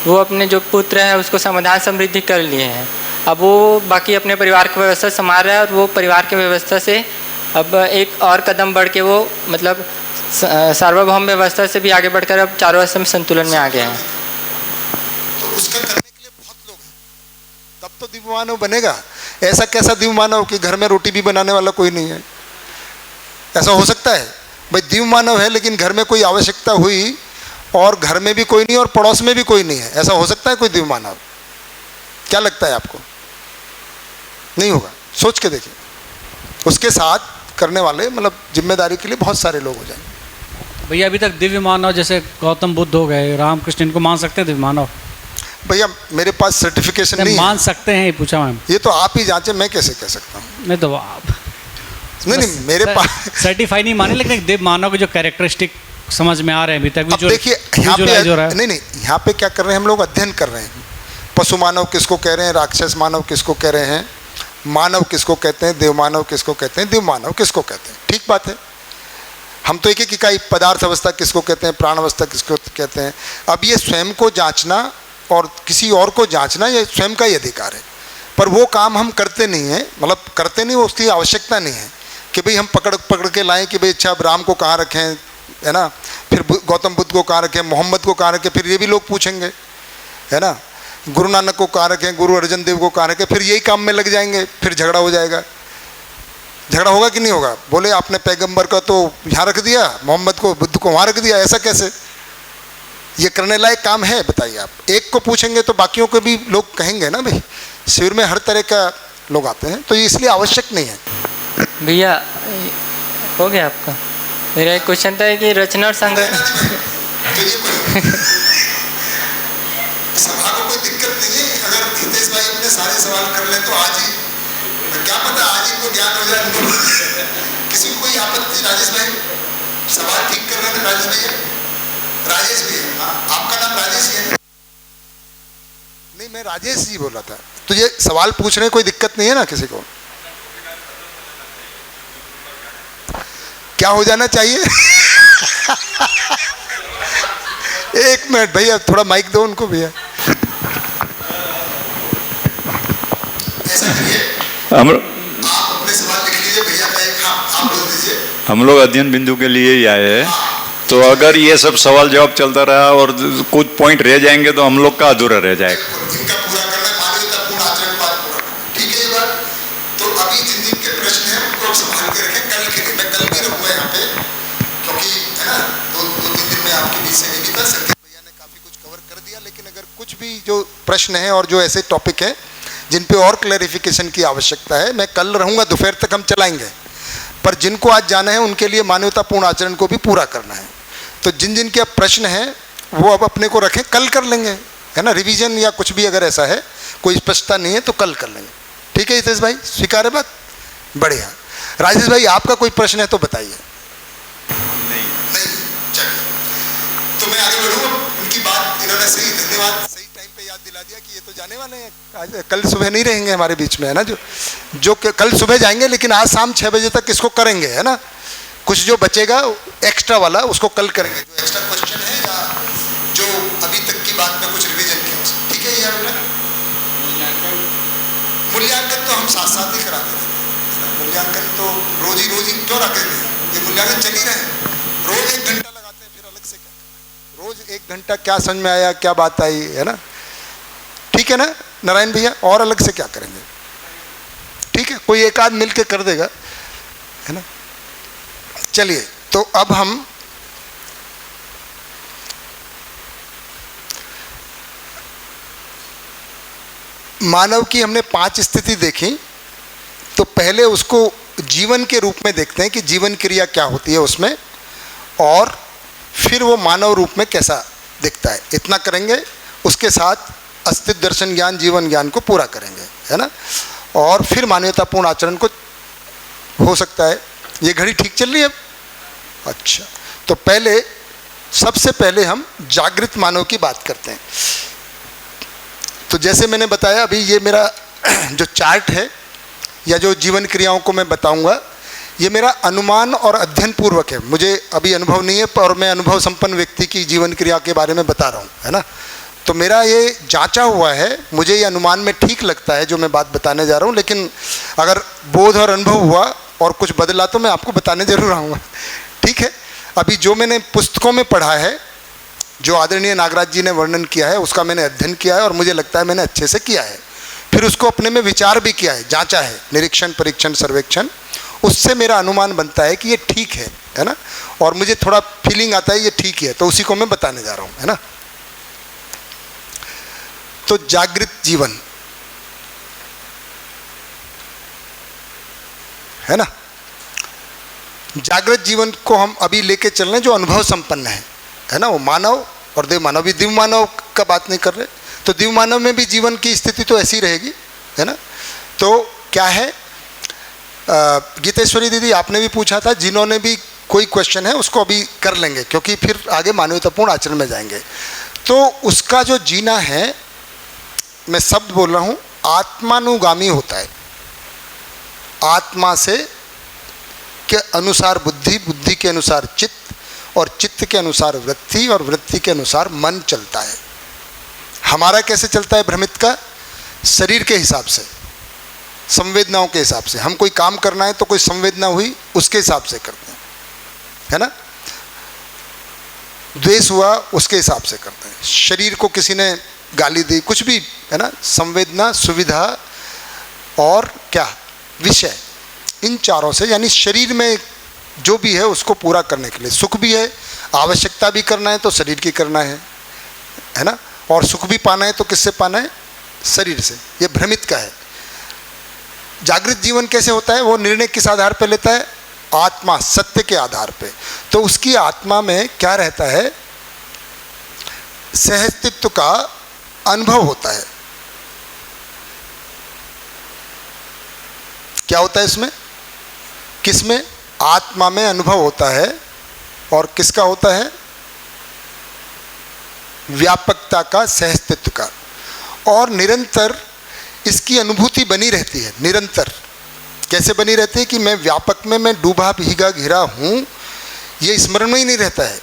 वो अपने जो पुत्र है उसको समाधान समृद्धि कर लिए हैं, अब वो बाकी अपने परिवार की व्यवस्था संभाल रहा है, और वो परिवार की व्यवस्था से अब एक और कदम बढ़ के वो मतलब सार्वभौम व्यवस्था से भी आगे बढ़कर अब चारों अवस्था में संतुलन में आ गए हैं। तो उसका करने के लिए बहुत लोग हैं, तब तो दिव्य मानव बनेगा। ऐसा कैसा दिव्य मानव कि घर में रोटी भी बनाने वाला कोई नहीं है? ऐसा हो सकता है? भाई द्विव मानव है लेकिन घर में कोई आवश्यकता हुई और घर में भी कोई नहीं और पड़ोस में भी कोई नहीं है, ऐसा हो सकता है कोई द्विव मानव? क्या लगता है आपको? नहीं होगा। सोच के देखिए, उसके साथ करने वाले मतलब जिम्मेदारी के लिए बहुत सारे लोग हो जाएंगे। भैया अभी तक दिव्य मानव जैसे गौतम बुद्ध हो गए, रामकृष्ण, इनको मान सकते हैं दिव्य मानव? भैया मेरे पास सर्टिफिकेशन नहीं मान सकते हैं, ये पूछा मैम। ये तो आप ही जांचे, मैं कैसे कह सकता हूँ? नहीं तो आप नहीं मेरे पास सर्टिफाई नहीं माने, लेकिन दिव्य मानव के जो कैरेक्टरिस्टिक समझ में आ रहे हैं अभी तक। अब देखिए यहाँ पे नहीं यहाँ पे क्या कर रहे हैं हम लोग, अध्ययन कर रहे हैं। पशु मानव किसको कह रहे हैं, राक्षस मानव किसको कह रहे हैं, मानव किसको कहते हैं, देव मानव किसको कहते हैं, दिव्य मानव किसको कहते हैं। ठीक बात है। हम तो एक एक इकाई पदार्थ अवस्था किसको कहते हैं, प्राण अवस्था किसको कहते हैं। अब ये स्वयं को जांचना और किसी और को जांचना ये स्वयं का ही अधिकार है, पर वो काम हम करते नहीं हैं, मतलब करते नहीं, उसकी आवश्यकता नहीं है कि भाई हम पकड़ के लाएं कि भाई अच्छा अब राम को कहाँ रखें, है ना, फिर गौतम बुद्ध को कहाँ रखें, मोहम्मद को कहाँ रखें, फिर ये भी लोग पूछेंगे, है ना, गुरु नानक को कहाँ रखें, गुरु अर्जन देव को कहाँ रखें, फिर यही काम में लग जाएंगे, फिर झगड़ा हो जाएगा। झगड़ा होगा कि नहीं होगा? बोले आपने पैगंबर का तो यहाँ रख दिया, मोहम्मद को, बुद्ध को वहाँ रख दिया, ऐसा कैसे? ये करने लायक काम है? बताइए आप। एक को पूछेंगे तो बाकियों को भी लोग कहेंगे ना, भाई शिविर में हर तरह का लोग आते हैं, तो ये इसलिए आवश्यक नहीं है। भैया हो गया आपका? मेरा एक क्वेश्चन था कि रचना और संग्रह सभा को कोई दिक्कत नहीं है, अगर हितेश भाई अपने सारे सवाल कर ले तो आज ही, क्या पता आज ही को ज्ञान हो जाए। किसी को कोई आपत्ति? राजेश भाई सवाल ठीक कर रहे हैं। राजेश भैया, राजेश भैया, हाँ आपका नाम राजेश ही है? नहीं मैं राजेश जी बोला था। तो ये सवाल पूछने कोई दिक्कत नहीं है ना किसी को? क्या हो जाना चाहिए? एक मिनट भैया, थोड़ा माइक दो उनको भैया। ऐसा करिए, आप अपने सवाल लिख लीजिए भैया का एक, हाँ आप बोल दीजिए। हम लोग अध्ययन बिंदु के लिए ही आए हैं, तो अगर ये सब सवाल जवाब चलता रहा और कुछ पॉइंट रह जाएंगे तो हम लोग का अधूरा रह जाएगा। इनका पूरा करना, मानवतापूर्ण आचरण पाठ पूरा। ठीक है ये बात? तो अभी जिन जिन के प्रश्न हैं उनको संभाल के रखें, कल के लिए मैं कल भी रहूँगा यहाँ पे, क्योंकि है ना 2-3 दिन में आपके बीच से नहीं बीता। संकेत भैया ने काफ़ी कुछ कवर कर दिया, लेकिन अगर कुछ भी जो प्रश्न हैं और जो ऐसे टॉपिक हैं जिन पे और क्लैरिफिकेशन की आवश्यकता है, मैं कल रहूँगा, दोपहर तक हम चलाएंगे। पर जिनको आज जाना है उनके लिए मानवतापूर्ण आचरण को भी पूरा करना है। तो जिन जिन के अब प्रश्न हैं वो अब अपने को रखें, कल कर लेंगे, है ना, रिवीजन या कुछ भी अगर ऐसा है, कोई स्पष्टता नहीं है तो कल कर लेंगे। ठीक है हितेश भाई, स्वीकार है बात? बढ़िया। राजेश भाई आपका कोई प्रश्न है तो बताइए। नहीं चलिए, तो मैं आगे बढ़ूँ। उनकी बात इन्होंने सही, धन्यवाद, सही टाइम पे याद दिला दिया कि ये तो जाने वाले हैं, आज कल सुबह नहीं रहेंगे हमारे बीच में, है ना, जो कल सुबह जाएंगे, लेकिन आज शाम 6 बजे तक इसको करेंगे, है ना। कुछ जो बचेगा एक्स्ट्रा वाला उसको कल करेंगे, जो एक्स्ट्रा क्वेश्चन है या जो अभी तक की बात में कुछ रिवीजन किया। ठीक है? यार बेटा मूल्यांकन तो हम साथ साथ ही कराते हैं। मूल्यांकन तो रोज ही क्यों रखेंगे? ये मूल्यांकन चल ही रहे हैं, रोज 1 घंटा लगाते हैं, फिर अलग से क्या? रोज 1 घंटा क्या समझ में आया, क्या बात आई, है ना। ठीक है ना नारायण भैया? और अलग से क्या करेंगे? ठीक है, कोई एक आध मिल के कर देगा, है ना। चलिए, तो अब हम मानव की हमने 5 स्थिति देखी, तो पहले उसको जीवन के रूप में देखते हैं कि जीवन क्रिया क्या होती है उसमें, और फिर वो मानव रूप में कैसा दिखता है, इतना करेंगे। उसके साथ अस्तित्व दर्शन ज्ञान, जीवन ज्ञान को पूरा करेंगे, है ना, और फिर मानवतापूर्ण आचरण को हो सकता है। ये घड़ी ठीक चल रही है? अच्छा, तो पहले सबसे पहले हम जागृत मानव की बात करते हैं। तो जैसे मैंने बताया, अभी ये मेरा जो चार्ट है या जो जीवन क्रियाओं को मैं बताऊंगा, ये मेरा अनुमान और अध्ययन पूर्वक है। मुझे अभी अनुभव नहीं है, और मैं अनुभव संपन्न व्यक्ति की जीवन क्रिया के बारे में बता रहा हूँ, है ना। तो मेरा ये जांचा हुआ है, मुझे ये अनुमान में ठीक लगता है जो मैं बात बताने जा रहा हूँ, लेकिन अगर बोध और अनुभव हुआ और कुछ बदला तो मैं आपको बताने जरूर आऊँगा। ठीक है? अभी जो मैंने पुस्तकों में पढ़ा है, जो आदरणीय नागराज जी ने वर्णन किया है, उसका मैंने अध्ययन किया है और मुझे लगता है मैंने अच्छे से किया है। फिर उसको अपने में विचार भी किया है, जांचा है, निरीक्षण, परीक्षण, सर्वेक्षण। उससे मेरा अनुमान बनता है कि ये ठीक है। है ना, और मुझे थोड़ा फीलिंग आता है ये ठीक है, तो उसी को मैं बताने जा रहा हूँ, है ना। तो जागृत जीवन, है ना, जागृत जीवन को हम अभी लेके चल रहे हैं जो अनुभव संपन्न है ना, वो मानव और देव मानव। अभी दिव्य मानव का बात नहीं कर रहे, तो दिव्य मानव में भी जीवन की स्थिति तो ऐसी रहेगी, है ना। तो क्या है, गीतेश्वरी दीदी आपने भी पूछा था, जिन्होंने भी कोई क्वेश्चन है उसको अभी कर लेंगे, क्योंकि फिर आगे मानवतापूर्ण आचरण में जाएंगे। तो उसका जो जीना है, मैं शब्द बोल रहा हूँ, आत्मानुगामी होता है। आत्मा से के अनुसार बुद्धि, बुद्धि के अनुसार चित्त, और चित्त के अनुसार वृत्ति, और वृत्ति के अनुसार मन चलता है। हमारा कैसे चलता है भ्रमित का? शरीर के हिसाब से, संवेदनाओं के हिसाब से। हम कोई काम करना है तो कोई संवेदना हुई उसके हिसाब से करते हैं, है ना। द्वेष हुआ उसके हिसाब से करते हैं। शरीर को किसी ने गाली दी, कुछ भी, है ना, संवेदना, सुविधा और क्या विषय, इन चारों से, यानी शरीर में जो भी है उसको पूरा करने के लिए। सुख भी है, आवश्यकता भी करना है तो शरीर की करना है ना, और सुख भी पाना है तो किससे पाना है? शरीर से। ये भ्रमित का है। जागृत जीवन कैसे होता है? वो निर्णय किस आधार पर लेता है? आत्मा, सत्य के आधार पे। तो उसकी आत्मा में क्या रहता है? सहस्तित्व का अनुभव होता है। क्या होता है इसमें? किसमें? आत्मा में अनुभव होता है। और किसका होता है? व्यापकता का, सहस्तित्व का। और निरंतर इसकी अनुभूति बनी रहती है। निरंतर कैसे बनी रहती है? कि मैं व्यापक में मैं डूबा भीगा घिरा हूं, ये स्मरण में ही नहीं रहता है,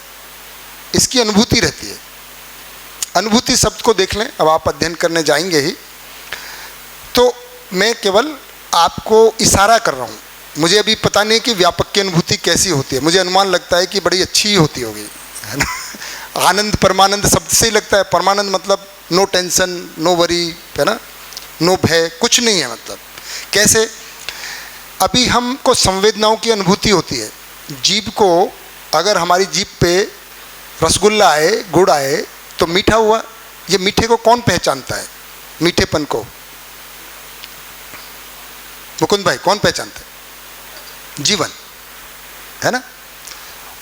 इसकी अनुभूति रहती है। अनुभूति शब्द को देख लें, अब आप अध्ययन करने जाएंगे ही, तो मैं केवल आपको इशारा कर रहा हूं। मुझे अभी पता नहीं कि व्यापक की अनुभूति कैसी होती है। मुझे अनुमान लगता है कि बड़ी अच्छी होती होगी, है ना। आनंद, परमानंद शब्द से ही लगता है। परमानंद मतलब नो टेंशन, नो वरी, है ना, नो भय, कुछ नहीं है। मतलब कैसे? अभी हमको संवेदनाओं की अनुभूति होती है। जीभ को, अगर हमारी जीभ पे रसगुल्ला आए, गुड़ आए तो मीठा हुआ। ये मीठे को कौन पहचानता है? मीठेपन को मुकुंद भाई कौन पहचानता है? जीवन, है ना।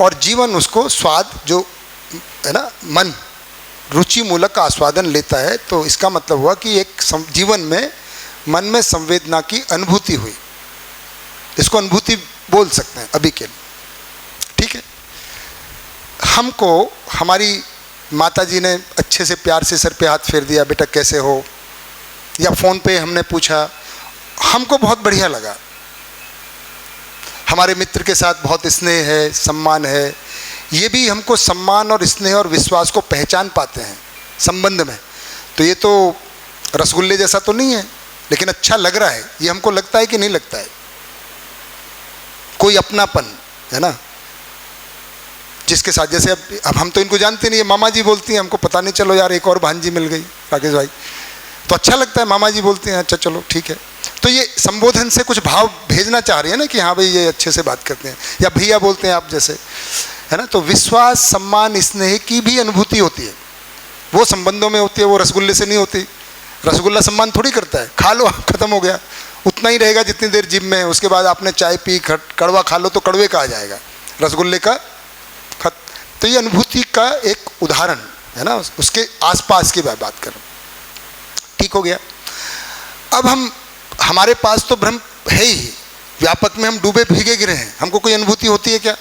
और जीवन उसको स्वाद, जो है ना, मन रुचि मूलक आस्वादन लेता है। तो इसका मतलब हुआ कि एक जीवन में मन में संवेदना की अनुभूति हुई। इसको अनुभूति बोल सकते हैं अभी के लिए, ठीक है। हमको हमारी माता जी ने अच्छे से प्यार से सर पे हाथ फेर दिया, बेटा कैसे हो, या फ़ोन पे हमने पूछा, हमको बहुत बढ़िया लगा। हमारे मित्र के साथ बहुत स्नेह है, सम्मान है, ये भी हमको सम्मान और स्नेह और विश्वास को पहचान पाते हैं संबंध में। तो ये तो रसगुल्ले जैसा तो नहीं है, लेकिन अच्छा लग रहा है। ये हमको लगता है कि नहीं लगता है? कोई अपनापन, है ना, जिसके साथ, जैसे अब हम तो इनको जानते नहीं है, मामा जी बोलती हैं, हमको पता नहीं, चलो यार एक और भांजी मिल गई राकेश भाई, तो अच्छा लगता है। मामा जी बोलते हैं, अच्छा चलो ठीक है। तो ये संबोधन से कुछ भाव भेजना चाह रही है ना, कि हाँ भाई ये अच्छे से बात करते हैं, या भैया बोलते हैं आप जैसे, है ना। तो विश्वास, सम्मान, स्नेह की भी अनुभूति होती है। वो संबंधों में होती है, वो रसगुल्ले से नहीं होती। रसगुल्ला सम्मान थोड़ी करता है, खा लो खत्म हो गया, उतना ही रहेगा जितनी देर जिम में है। उसके बाद आपने चाय पी, कड़वा खा लो तो कड़वे का आ जाएगा, रसगुल्ले का खत। तो ये अनुभूति का एक उदाहरण है ना, उसके आसपास की बात करूँ, ठीक हो गया। अब हमारे पास तो भ्रम है ही, व्यापक में हम डूबे भीगे गिरे हैं। हमको कोई अनुभूति होती है क्या?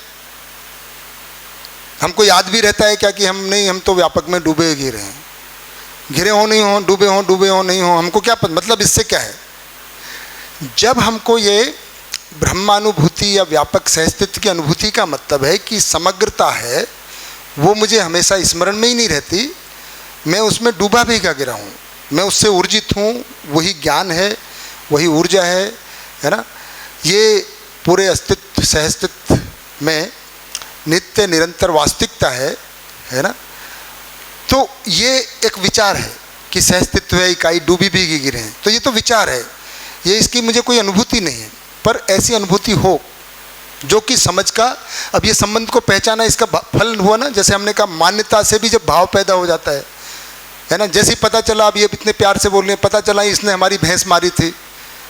हमको याद भी रहता है क्या कि हम तो व्यापक में डूबे गिरे हैं? घिरे हो नहीं हो, डूबे हो नहीं हो, हमको क्या पता? मतलब इससे क्या है? जब हमको ये ब्रह्मानुभूति या व्यापक सहस्तित्व की अनुभूति का मतलब है कि समग्रता है, वो मुझे हमेशा स्मरण में ही नहीं रहती, मैं उसमें डूबा भीगा गिरा हूँ, मैं उससे ऊर्जित हूँ, वही ज्ञान है, वही ऊर्जा है ना। ये पूरे अस्तित्व, सहस्तित्व में नित्य निरंतर वास्तविकता है ना। तो ये एक विचार है कि सहस्तित्व है, इकाई डूबी भीगी गिरे हैं, तो ये तो विचार है, ये इसकी मुझे कोई अनुभूति नहीं है। पर ऐसी अनुभूति हो जो कि समझ का, अब ये संबंध को पहचाना इसका फल हुआ ना, जैसे हमने कहा मान्यता से भी जब भाव पैदा हो जाता है ना। जैसे ही पता चला, अब ये इतने प्यार से बोल रहे हैं, पता चला इसने हमारी भैंस मारी थी,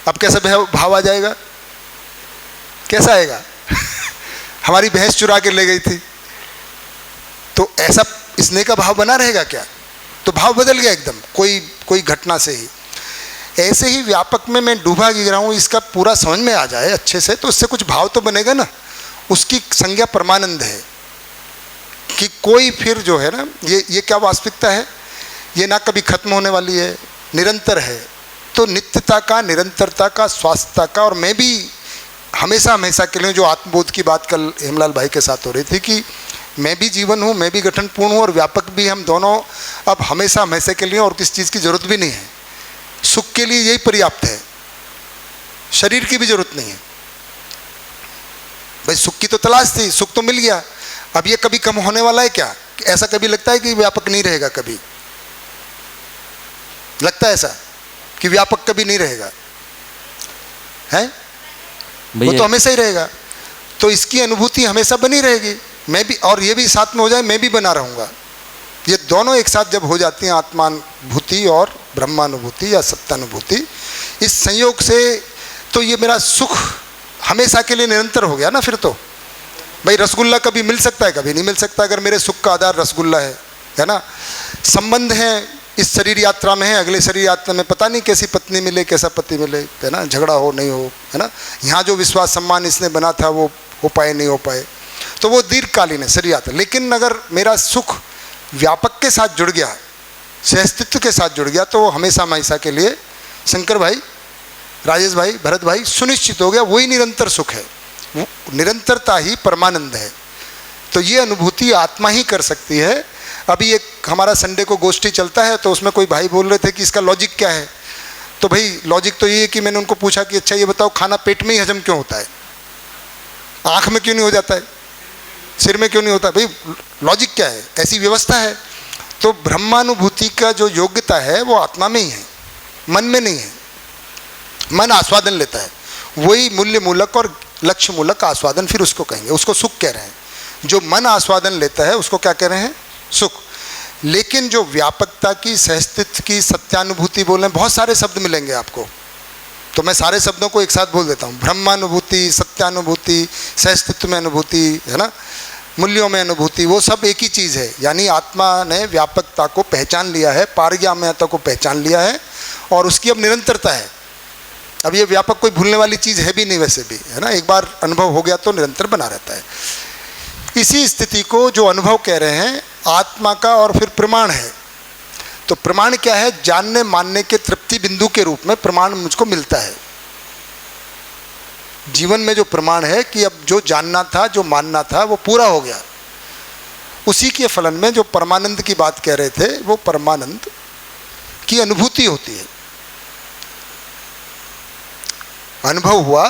अब कैसा भाव आ जाएगा, कैसा आएगा हमारी भैंस चुरा के ले गई थी, तो ऐसा स्नेह का भाव बना रहेगा क्या? तो भाव बदल गया एकदम कोई घटना से ही। ऐसे ही व्यापक में मैं डूबा गिरा हूँ, इसका पूरा समझ में आ जाए अच्छे से, तो उससे कुछ भाव तो बनेगा ना। उसकी संज्ञा परमानंद है कि कोई फिर जो है ना, ये क्या वास्तविकता है, ये ना कभी खत्म होने वाली है, निरंतर है। तो नित्यता का, निरंतरता का, स्वास्थ्यता का, और मैं भी हमेशा हमेशा के लिए, जो आत्मबोध की बात कल हेमलाल भाई के साथ हो रही थी कि मैं भी जीवन हूँ, मैं भी गठन पूर्ण हूँ और व्यापक भी, हम दोनों अब हमेशा हमेशा के लिए और किसी चीज़ की जरूरत भी नहीं है। सुख के लिए यही पर्याप्त है, शरीर की भी जरूरत नहीं है। भाई सुख की तो तलाश थी, सुख तो मिल गया, अब ये कभी कम होने वाला है क्या? ऐसा कभी लगता है कि व्यापक नहीं रहेगा? कभी लगता है ऐसा कि व्यापक कभी नहीं रहेगा? है वो तो हमेशा ही रहेगा। तो इसकी अनुभूति हमेशा बनी रहेगी, मैं भी, और ये भी साथ में हो जाए, मैं भी बना रहूँगा। ये दोनों एक साथ जब हो जाती हैं, आत्मानुभूति और ब्रह्मानुभूति या सत्यानुभूति, इस संयोग से तो ये मेरा सुख हमेशा के लिए निरंतर हो गया ना। फिर तो भाई रसगुल्ला कभी मिल सकता है, कभी नहीं मिल सकता, अगर मेरे सुख का आधार रसगुल्ला है ना। संबंध है, इस शरीर यात्रा में है, अगले शरीर यात्रा में पता नहीं कैसी पत्नी मिले, कैसा पति मिले, है ना, झगड़ा हो नहीं हो, है ना। यहाँ जो विश्वास सम्मान इसने बना था वो हो पाए नहीं हो पाए, तो वो दीर्घकालीन है शरीर यात्रा। लेकिन अगर मेरा सुख व्यापक के साथ जुड़ गया, सहअस्तित्व के साथ जुड़ गया, तो वो हमेशा हमेशा के लिए, शंकर भाई, राजेश भाई, भरत भाई, सुनिश्चित हो गया, वही निरंतर सुख है, वो निरंतरता ही परमानंद है। तो ये अनुभूति आत्मा ही कर सकती है। अभी एक हमारा संडे को गोष्ठी चलता है, तो उसमें कोई भाई बोल रहे थे कि इसका लॉजिक क्या है। तो भाई लॉजिक तो ये है कि मैंने उनको पूछा कि अच्छा ये बताओ, खाना पेट में ही हजम क्यों होता है, आँख में क्यों नहीं हो जाता है, सिर में क्यों नहीं होता? भाई लॉजिक क्या है? ऐसी व्यवस्था है। तो ब्रह्मानुभूति का जो योग्यता है वो आत्मा में ही है, मन में नहीं है। मन आस्वादन लेता है, वही मूल्य मूलक और लक्ष्य मूलक आस्वादन, फिर उसको कहेंगे, उसको सुख कह रहे हैं। जो मन आस्वादन लेता है उसको क्या कह रहे हैं? सुख। लेकिन जो व्यापकता की, सहअस्तित्व की, सत्यानुभूति बोले, बहुत सारे शब्द मिलेंगे आपको, तो मैं सारे शब्दों को एक साथ बोल देता हूँ। ब्रह्मानुभूति, सत्यानुभूति, सहअस्तित्व में अनुभूति, है ना, मूल्यों में अनुभूति, वो सब एक ही चीज़ है। यानी आत्मा ने व्यापकता को पहचान लिया है, पारग्याम्यता को पहचान लिया है, और उसकी अब निरंतरता है। अब ये व्यापक कोई भूलने वाली चीज़ है भी नहीं वैसे भी, है ना। एक बार अनुभव हो गया तो निरंतर बना रहता है। इसी स्थिति को जो अनुभव कह रहे हैं आत्मा का, और फिर प्रमाण है। तो प्रमाण क्या है? जानने मानने के तृप्ति बिंदु के रूप में प्रमाण मुझको मिलता है। जीवन में जो प्रमाण है कि अब जो जानना था, जो मानना था, वो पूरा हो गया। उसी के फलन में जो परमानंद की बात कह रहे थे, वो परमानंद की अनुभूति होती है। अनुभव हुआ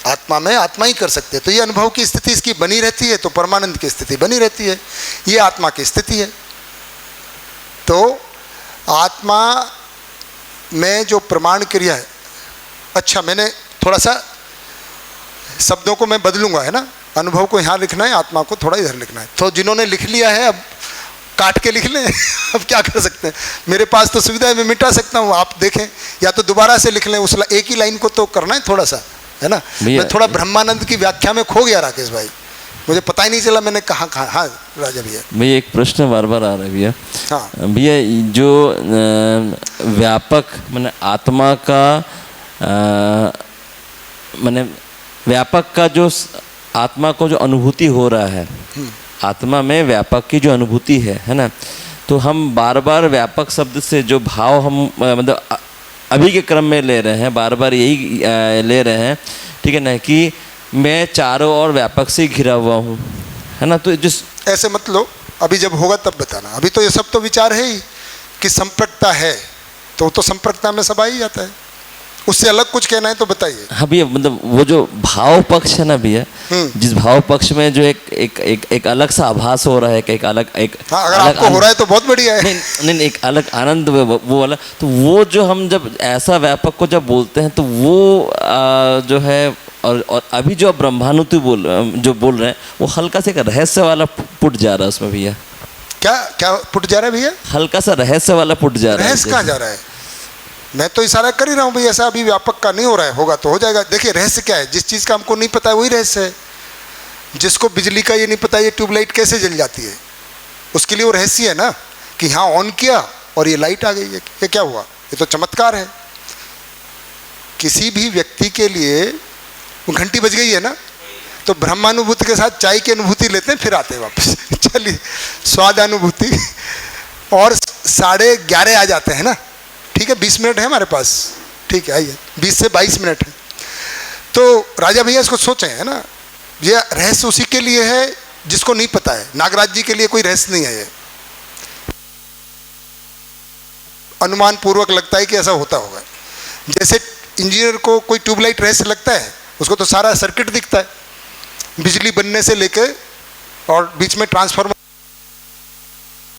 आत्मा में, आत्मा ही कर सकते हैं। तो ये अनुभव की स्थिति इसकी बनी रहती है, तो परमानंद की स्थिति बनी रहती है। ये आत्मा की स्थिति है। तो आत्मा में जो प्रमाण क्रिया है, अच्छा मैंने थोड़ा सा शब्दों को मैं बदलूंगा, है ना। अनुभव को यहाँ लिखना है, आत्मा को थोड़ा इधर लिखना है। तो जिन्होंने लिख लिया है अब काट के लिख लें अब क्या कर सकते हैं, मेरे पास तो सुविधा है, मैं मिटा सकता हूँ, आप देखें, या तो दोबारा से लिख लें, उस एक ही लाइन को तो करना है थोड़ा सा, है ना। मैं थोड़ा ब्रह्मानंद की व्याख्या में खो गया राकेश भाई, मुझे पता ही नहीं चला मैंने कहाँ। हाँ राजा भैया, एक प्रश्न बार बार आ रहा है भैया। हाँ भैया, जो व्यापक माने आत्मा का माने व्यापक का जो आत्मा को जो अनुभूति हो रहा है, आत्मा में व्यापक की जो अनुभूति है ना, तो हम बार बार व्यापक शब्द से जो भाव हम मतलब अभी के क्रम में ले रहे हैं, बार बार यही ले रहे हैं, ठीक है ना, कि मैं चारों ओर व्यापक से घिरा हुआ हूँ, है ना। तो जिस ऐसे मत लो, अभी जब होगा तब बताना। अभी तो ये सब तो विचार है ही कि संपर्कता है, तो संपर्कता में सब आ ही जाता है। उससे अलग कुछ कहना है तो बताइए। हाँ भैया, मतलब वो जो भाव पक्ष है ना भैया, जिस भाव पक्ष में जो एक अलग सा आभास हो रहा है, एक अलग हाँ, अगर आपको हो रहा है तो बहुत बढ़िया है। नहीं, एक अलग आनंद वो वाला, तो वो जो हम जब ऐसा व्यापक को जब बोलते हैं, तो वो जो है और अभी जो आप ब्रह्मानुभूति जो बोल रहे हैं वो हल्का से एक रहस्य वाला पुट जा रहा है उसमें भैया। क्या क्या पुट जा रहा है भैया? हल्का सा रहस्य वाला पुट जा रहा है। रहस्य कहाँ जा रहा है? मैं तो इशारा कर ही रहा हूँ भाई, ऐसा अभी व्यापक का नहीं हो रहा है, होगा तो हो जाएगा। देखिए रहस्य क्या है, जिस चीज़ का हमको नहीं पता है वही रहस्य है। जिसको बिजली का ये नहीं पता ये ट्यूबलाइट कैसे जल जाती है, उसके लिए वो रहस्य है ना, कि हाँ ऑन किया और ये लाइट आ गई है, ये क्या हुआ, ये तो चमत्कार है। किसी भी व्यक्ति के लिए वो घंटी बज गई है ना, तो ब्रह्मानुभूति के साथ चाय की अनुभूति लेते हैं, फिर आते हैं वापस। चलिए स्वादानुभूति, और 11:30 आ जाते हैं ना, ठीक है 20 मिनट है हमारे पास, ठीक है आइए, 20 से 22 मिनट है। तो राजा भैया इसको सोचें, है ना, ये रहस्य उसी के लिए है जिसको नहीं पता है। नागराज जी के लिए कोई रहस्य नहीं है, ये अनुमान पूर्वक लगता है कि ऐसा होता होगा। जैसे इंजीनियर को कोई ट्यूबलाइट रहस्य लगता है, उसको तो सारा सर्किट दिखता है, बिजली बनने से लेकर और बीच में ट्रांसफार्मर